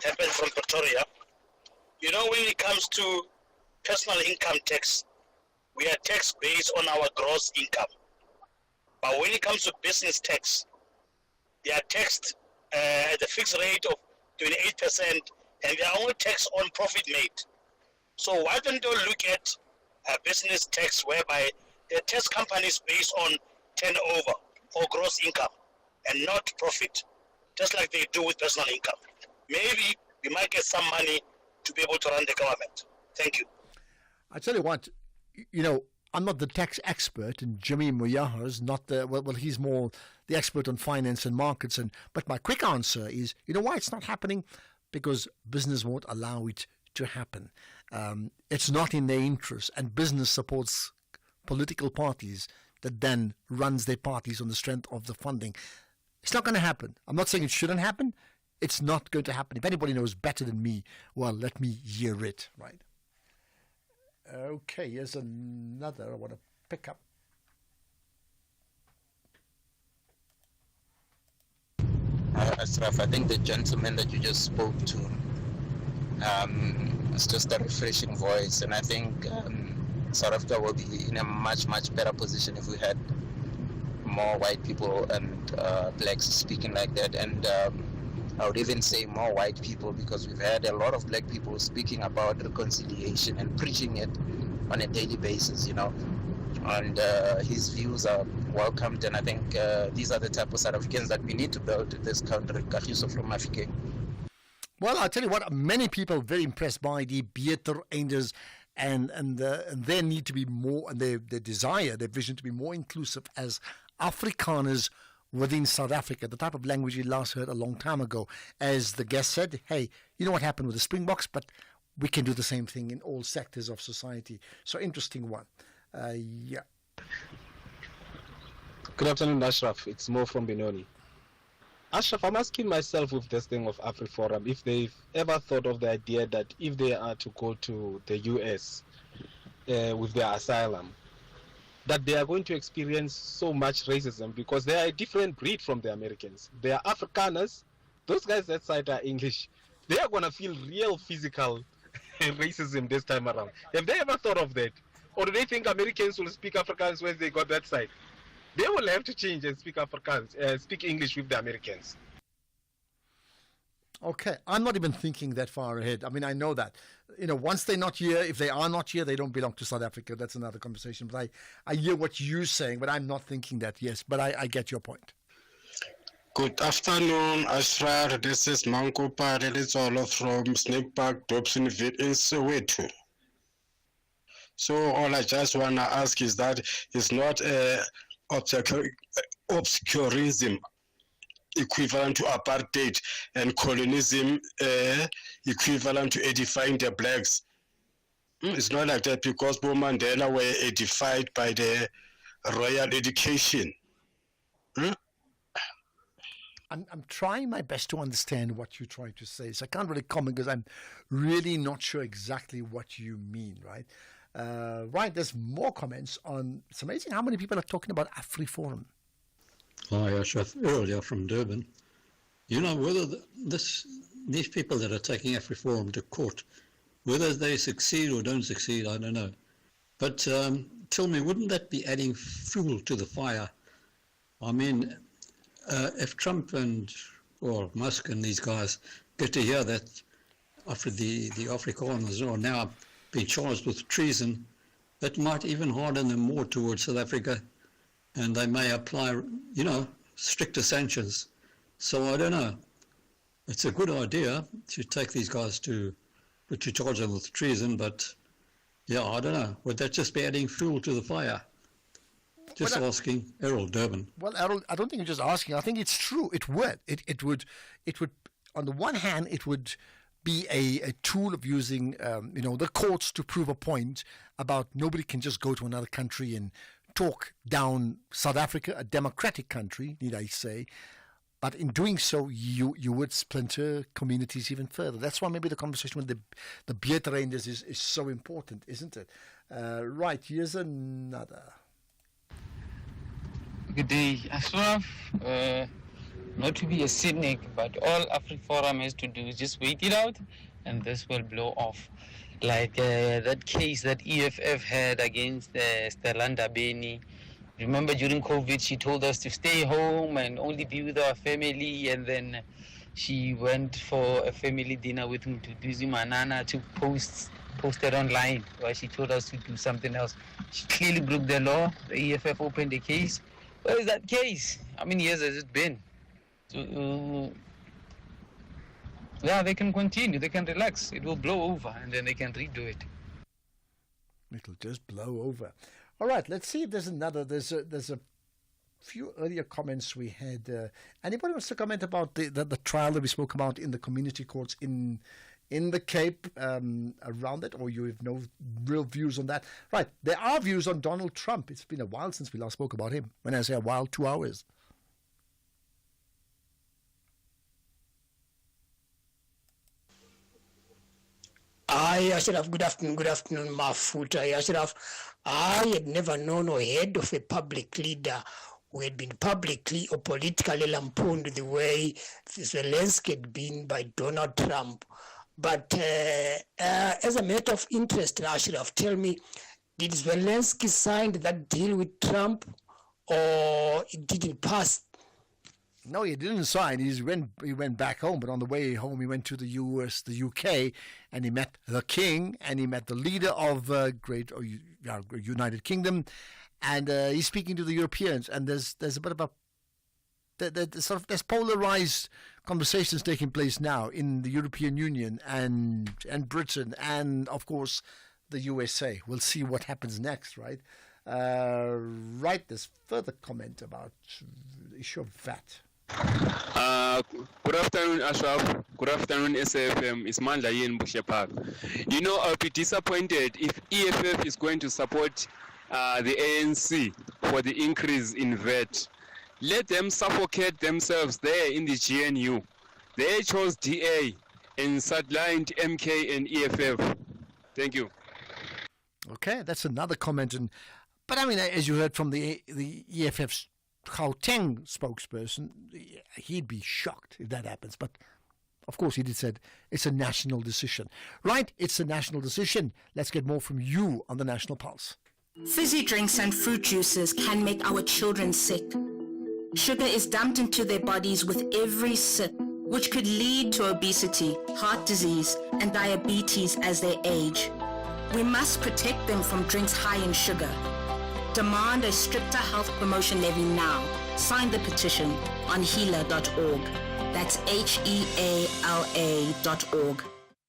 Happened from Pretoria. You know, when it comes to personal income tax, we are taxed based on our gross income. But when it comes to business tax, they are taxed at a fixed rate of 28%, and they are only taxed on profit made. So why don't you look at business tax whereby they tax companies based on turnover or gross income and not profit, just like they do with personal income? Maybe we might get some money to be able to run the government. Thank you. I tell you what, you know, I'm not the tax expert, and Jimmy Moyaha is not the, well, he's more the expert on finance and markets. But my quick answer is, you know why it's not happening? Because business won't allow it to happen. It's not in their interest, and business supports political parties that then runs their parties on the strength of the funding. It's not going to happen. I'm not saying it shouldn't happen. It's not going to happen. If anybody knows better than me, well, let me hear it, right? Okay, here's another I want to pick up. Ashraf, I think the gentleman that you just spoke to, it's just a refreshing voice, and I think South Africa will be in a much, much better position if we had more white people and blacks speaking like that, and I would even say more white people, because we've had a lot of black people speaking about reconciliation and preaching it on a daily basis, you know, and his views are welcomed, and I think these are the type of South Africans that we need to build this country. Kagiso from Africa. Well, I'll tell you what, many people are very impressed by the Beter Einders and their need to be more, and their desire, their vision to be more inclusive as Afrikaners within South Africa, the type of language you last heard a long time ago. As the guest said, hey, you know what happened with the Springboks, but we can do the same thing in all sectors of society. So interesting one. Yeah. Good afternoon, Ashraf. It's Mo from Benoni. Ashraf, I'm asking myself with this thing of AfriForum if they've ever thought of the idea that if they are to go to the US with their asylum, that they are going to experience so much racism because they are a different breed from the Americans. They are Afrikaners. Those guys that side are English. They are going to feel real physical racism this time around. Have they ever thought of that? Or do they think Americans will speak Afrikaans when they got that side? They will have to change and speak Afrikaans, speak English with the Americans. Okay, I'm not even thinking that far ahead. I mean, I know that. You know, once they're not here, if they are not here, they don't belong to South Africa. That's another conversation. But I hear what you're saying, but I'm not thinking that, yes. But I get your point. Good afternoon, Ashraf. This is Manko Parelitsolo from Snake Park, Dobsonville in Soweto. So all I just want to ask is that it's not obscurism equivalent to apartheid and colonialism equivalent to edifying the blacks. It's not like that, because Bo Mandela were edified by the royal education. I'm trying my best to understand what you're trying to say. So I can't really comment because I'm really not sure exactly what you mean, right? Right, there's more comments on. It's amazing how many people are talking about AfriForum. Hi, Ashraf. Earlier from Durban. You know, whether these people that are taking AfriForum to court, whether they succeed or don't succeed, I don't know. But tell me, wouldn't that be adding fuel to the fire? I mean, if Trump or Musk and these guys get to hear that the Afrikaners are now being charged with treason, that might even harden them more towards South Africa, and they may apply, you know, stricter sanctions. So I don't know. It's a good idea to take these guys to charge them with treason, but yeah, I don't know. Would that just be adding fuel to the fire? Just asking. Errol, Durban. Well, Errol, I don't think you're just asking. I think it's true. It would. It would. On the one hand, it would be a tool of using, the courts to prove a point about nobody can just go to another country and talk down South Africa, a democratic country, need I say. But in doing so, you would splinter communities even further. That's why maybe the conversation with the Beter Einders is so important, isn't it? Right, here's another. Good day, Ashraf. Not to be a cynic, but all AfriForum has to do is just wait it out, and this will blow off. Like that case that EFF had against Stellanda Beni. Remember during COVID, she told us to stay home and only be with our family, and then she went for a family dinner with Mduduzi Manana to post it online, while she told us to do something else. She clearly broke the law. The EFF opened a case. Where is that case? How many years has it been? So, yeah, they can continue. They can relax. It will blow over, and then they can redo it. It'll just blow over. All right, let's see if there's another. There's a few earlier comments we had. Anybody wants to comment about the trial that we spoke about in the community courts in the Cape around it, or you have no real views on that? Right, there are views on Donald Trump. It's been a while since we last spoke about him. When I say a while, 2 hours. Hi, Ashraf. Good afternoon, Mafuta. Ashraf, I had never known or heard of a public leader who had been publicly or politically lampooned the way Zelensky had been by Donald Trump. But as a matter of interest, Ashraf, tell me, did Zelensky sign that deal with Trump, or it didn't pass? No, he didn't sign. He went back home, but on the way home, he went to the US, the UK, and he met the king, and he met the leader of United Kingdom, and he's speaking to the Europeans. And there's a bit of there's polarized conversations taking place now in the European Union and Britain, and of course the USA. We'll see what happens next, right? Right. There's further comment about the issue of VAT. Good afternoon, Ashraf. Good afternoon, SAFM. It's Mandla here in Bushia Park. You know, I'll be disappointed if EFF is going to support the ANC for the increase in VAT. Let them suffocate themselves there in the GNU. They chose DA and sidelined MK and EFF. Thank you. Okay, that's another comment. But I mean, as you heard from the EFF's Gauteng spokesperson, he'd be shocked if that happens. But of course, he did said it's a national decision. Right, it's a national decision. Let's get more from you on the National Pulse. Fizzy drinks and fruit juices can make our children sick. Sugar is dumped into their bodies with every sip, which could lead to obesity, heart disease, and diabetes as they age. We must protect them from drinks high in sugar. Demand a stricter health promotion levy now. Sign the petition on heala.org. That's HEALA.org.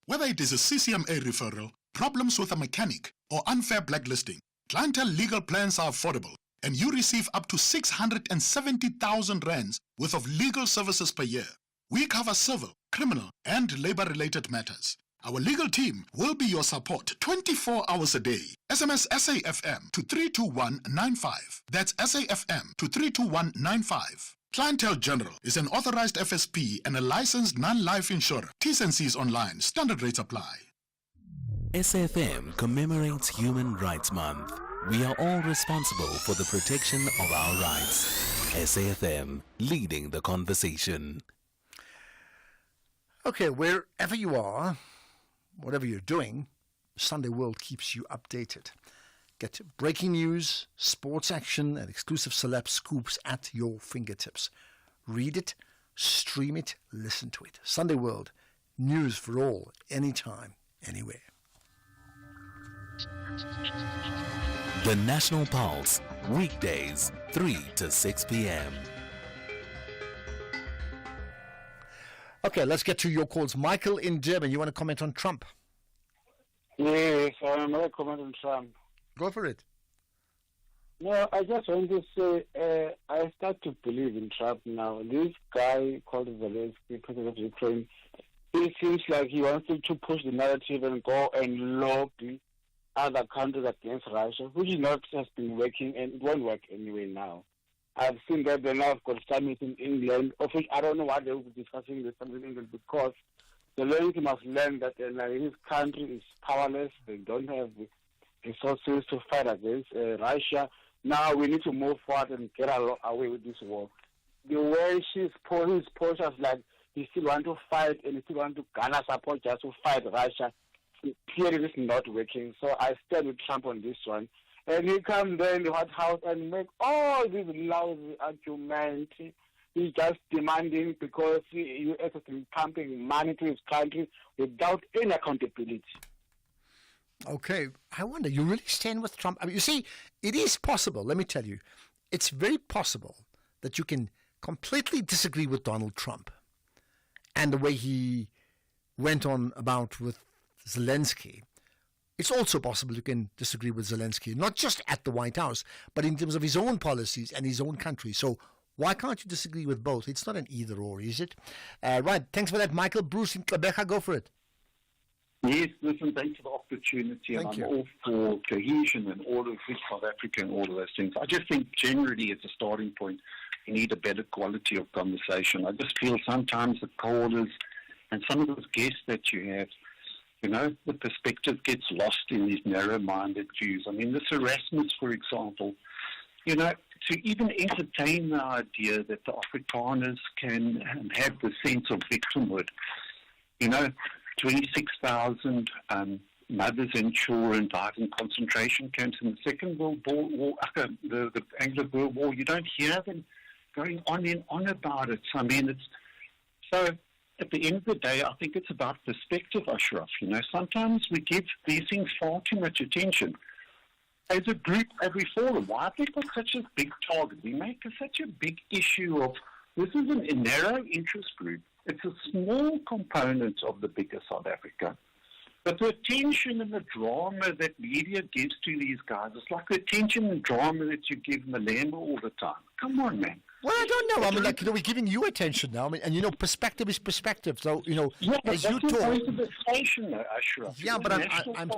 Whether it is a CCMA referral, problems with a mechanic, or unfair blacklisting, Clientele legal plans are affordable, and you receive up to 670,000 rands worth of legal services per year. We cover civil, criminal, and labor-related matters. Our legal team will be your support 24 hours a day. SMS SAFM to 32195. That's SAFM to 32195. Clientele General is an authorized FSP and a licensed non-life insurer. T's and C's online. Standard rates apply. SAFM commemorates Human Rights Month. We are all responsible for the protection of our rights. SAFM, leading the conversation. Okay, wherever you are, whatever you're doing, Sunday World keeps you updated. Get breaking news, sports action, and exclusive celeb scoops at your fingertips. Read it, stream it, listen to it. Sunday World, news for all, anytime, anywhere. The National Pulse, weekdays, 3 to 6 p.m. Okay, let's get to your calls. Michael in Durban, you want to comment on Trump? Yes, I want to comment on Trump. Go for it. No, I just want to say I start to believe in Trump now. This guy called Zelensky, president of Ukraine, it seems like he wants to push the narrative and go and lobby other countries against Russia, which is not has been working, and it won't work anyway now. I've seen that they now have got summit in England, of which I don't know what they will be discussing the summit in England, because Zelensky must learn that his country is powerless. They don't have the resources to fight against Russia. Now we need to move forward and get away with this war. The way he's posed us like he still want to fight and he still want to garner support just to fight Russia. Clearly, it's not working. So I stand with Trump on this one. And he come there in the White House and make all these lousy arguments. He's just demanding because the U.S. has been pumping money to his country without any accountability. Okay, I wonder, you really stand with Trump? I mean, you see, it is possible, let me tell you, it's very possible that you can completely disagree with Donald Trump and the way he went on about with Zelensky. it's also possible you can disagree with Zelensky, not just at the White House, but in terms of his own policies and his own country. So why can't you disagree with both? It's not an either or, is it? Right, thanks for that, Michael. Bruce in Quebec, go for it. Yes, listen, thanks for the opportunity. And I'm all for cohesion and all of South Africa and all of those things. I just think generally as a starting point, you need a better quality of conversation. I just feel sometimes the callers and some of those guests that you have, you know, the perspective gets lost in these narrow-minded views. I mean, this Erasmus, for example, you know, to even entertain the idea that the Afrikaners can have the sense of victimhood, you know, 26,000 mothers and children died in concentration camps in the Second World War, the Anglo-Boer War. You don't hear them going on and on about it. I mean, it's so. At the end of the day, I think it's about perspective, Ashraf. You know, sometimes we give these things far too much attention. As a group, every forum, why have we got such a big target? We make such a big issue of this is a narrow interest group. It's a small component of the bigger South Africa. But the attention and the drama that media gives to these guys, it's like the attention and drama that you give Malema all the time. Come on, man. Well, I don't know. I mean, like, you know, we're giving you attention now. I mean, and, you know, perspective is perspective. So, you know, as you talk... the station, though, Ashraf. Yeah, but I'm trying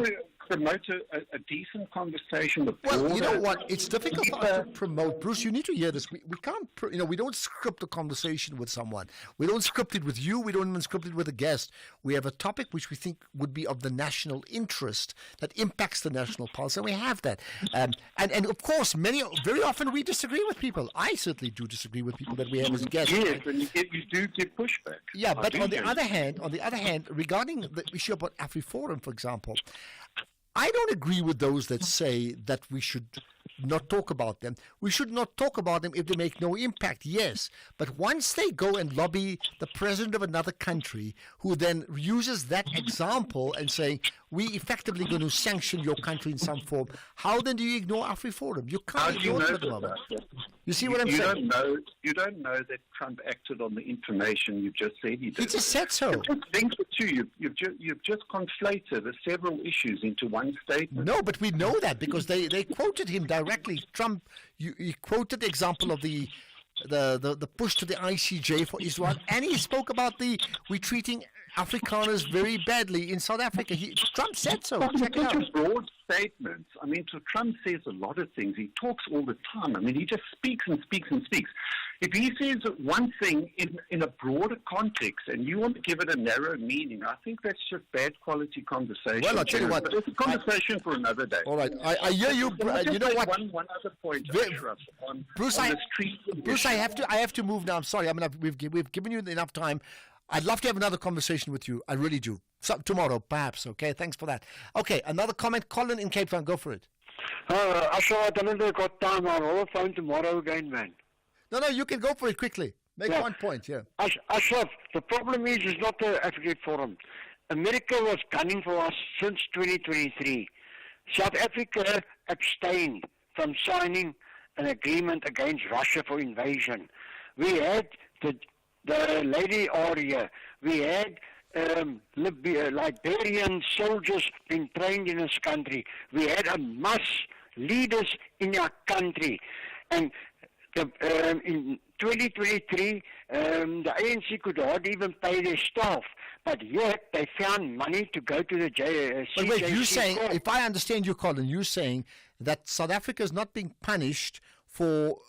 to promote a decent conversation. Well, you know what? It's difficult for us to promote. Bruce, you need to hear this. We can't, you know, we don't script a conversation with someone. We don't script it with you. We don't even script it with a guest. We have a topic which we think would be of the national interest that impacts the national pulse, and we have that. And of course, very often we disagree with people. I certainly do disagree with people that we have as guests. Yes, and you do get pushback. Yeah, but on the other hand, regarding the issue about AfriForum, for example, I don't agree with those that say that we should not talk about them. We should not talk about them if they make no impact, yes. But once they go and lobby the president of another country, who then uses that example and saying, we effectively going to sanction your country in some form, how then do you ignore AfriForum? You can't ignore it at the moment. You see what I'm saying? You don't know that Trump acted on the information you just said he did. He just said so. Think the two. You've just conflated the several issues into one statement. No, but we know that because they quoted him directly. Trump, he quoted the example of the push to the ICJ for Israel, and he spoke about we treating Afrikaners very badly in South Africa. Trump said so. Check it out. Broad statements. I mean, so Trump says a lot of things. He talks all the time. I mean, he just speaks and speaks and speaks. If he says one thing in a broader context and you want to give it a narrow meaning, I think that's just bad quality conversation. Well, I'll tell you what. But it's a conversation for another day. All right. I hear you. You know what? One other point, Ashraf, Bruce, I have to move now. I'm sorry. I mean, we've given you enough time. I'd love to have another conversation with you. I really do. So, tomorrow, perhaps. Okay, thanks for that. Okay, another comment. Colin in Cape Town, go for it. Ashraf, I don't think I've got time. I'll phone tomorrow again, man. No, you can go for it quickly. Make one point, yeah. Ashraf, the problem is not the African Forum. America was gunning for us since 2023. South Africa abstained from signing an agreement against Russia for invasion. We had the Lady Aria. We had Liberian soldiers being trained in this country. We had a mass leaders in our country. And in 2023, the ANC could not even pay their staff, but yet they found money to go to the CJC. But wait, you're saying, if I understand you, Colin, you're saying that South Africa is not being punished for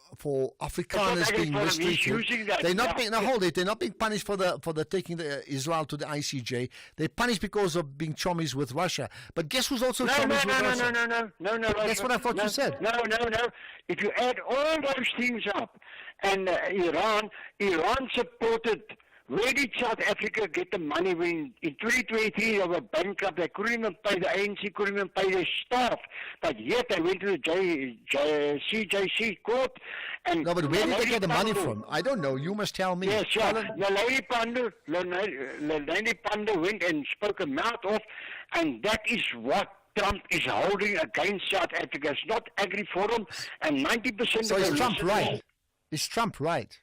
Afrikaners being mistreated. They're not being they're not being punished for the taking the Israel to the ICJ. They're punished because of being chummies with Russia. But guess who's also chummies with Russia? No. That's what I thought you said. No. If you add all those things up, and Iran supported. Where did South Africa get the money when in 2023 they were bankrupt? They couldn't even pay, the ANC couldn't even pay their staff. But yet they went to the CJC court. And no, but where did they get the money from? I don't know. You must tell me. Yes, sir. Lady Pandor went and spoke her mouth off. And that is what Trump is holding against South Africa. It's not AgriForum, and 90% So is Trump right? Is Trump right?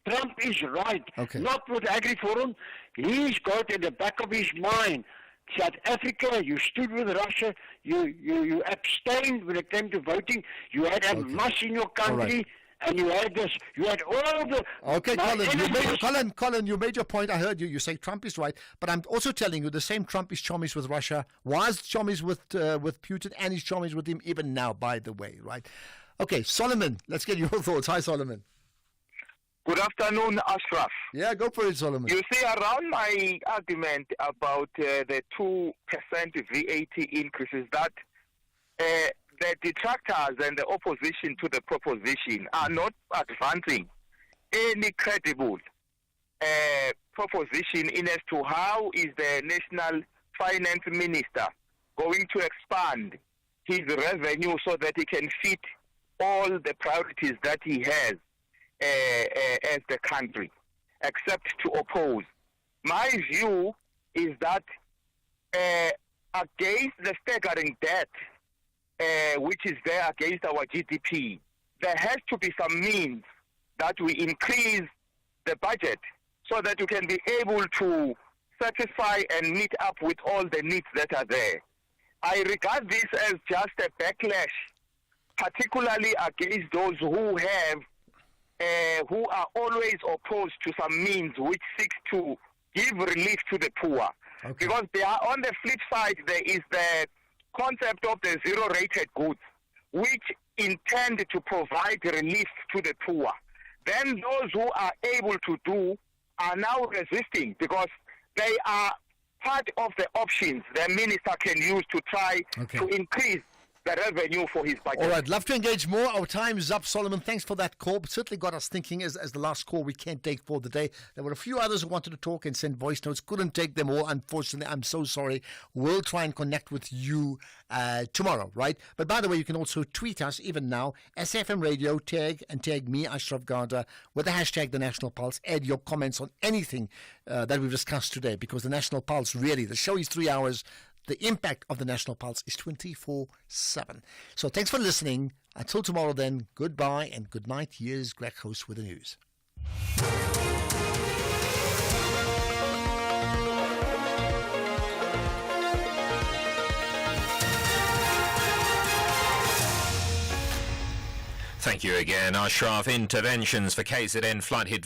Trump is right. Okay. Not with AgriForum. He's got in the back of his mind South Africa, you stood with Russia, you abstained when it came to voting, you had a muss in your country, and you had all the... Okay, Colin, you made your point. I heard you. You say Trump is right, but I'm also telling you the same Trump is chummies with Russia, was chummies with Putin, and he's chummies with him even now, by the way, right? Okay, Solomon, let's get your thoughts. Hi, Solomon. Good afternoon, Ashraf. Yeah, go for it, Solomon. You see, around my argument about the 2% VAT increases, that the detractors and the opposition to the proposition are not advancing any credible proposition in as to how is the National Finance Minister going to expand his revenue so that he can fit all the priorities that he has as the country, except to oppose. My view is that against the staggering debt, which is there against our GDP, there has to be some means that we increase the budget so that you can be able to satisfy and meet up with all the needs that are there. I regard this as just a backlash, particularly against those who are always opposed to some means which seeks to give relief to the poor. Okay. Because on the flip side, there is the concept of the zero-rated goods, which intend to provide relief to the poor. Then those who are able to do are now resisting because they are part of the options the minister can use to try to increase the revenue for his budget. All right, love to engage more. Our time is up, Solomon. Thanks for that call. But certainly got us thinking as the last call we can't take for the day. There were a few others who wanted to talk and send voice notes. Couldn't take them all, unfortunately. I'm so sorry. We'll try and connect with you tomorrow, right? But by the way, you can also tweet us even now, SAFM Radio, tag me, Ashraf Garda, with the hashtag The National Pulse. Add your comments on anything that we've discussed today, because the National Pulse, really, the show is 3 hours. The impact of the National Pulse is 24/7. So thanks for listening. Until tomorrow then, goodbye and good night. Here's Greg Host with the news. Thank you again, Ashraf. Interventions for KZN flood hit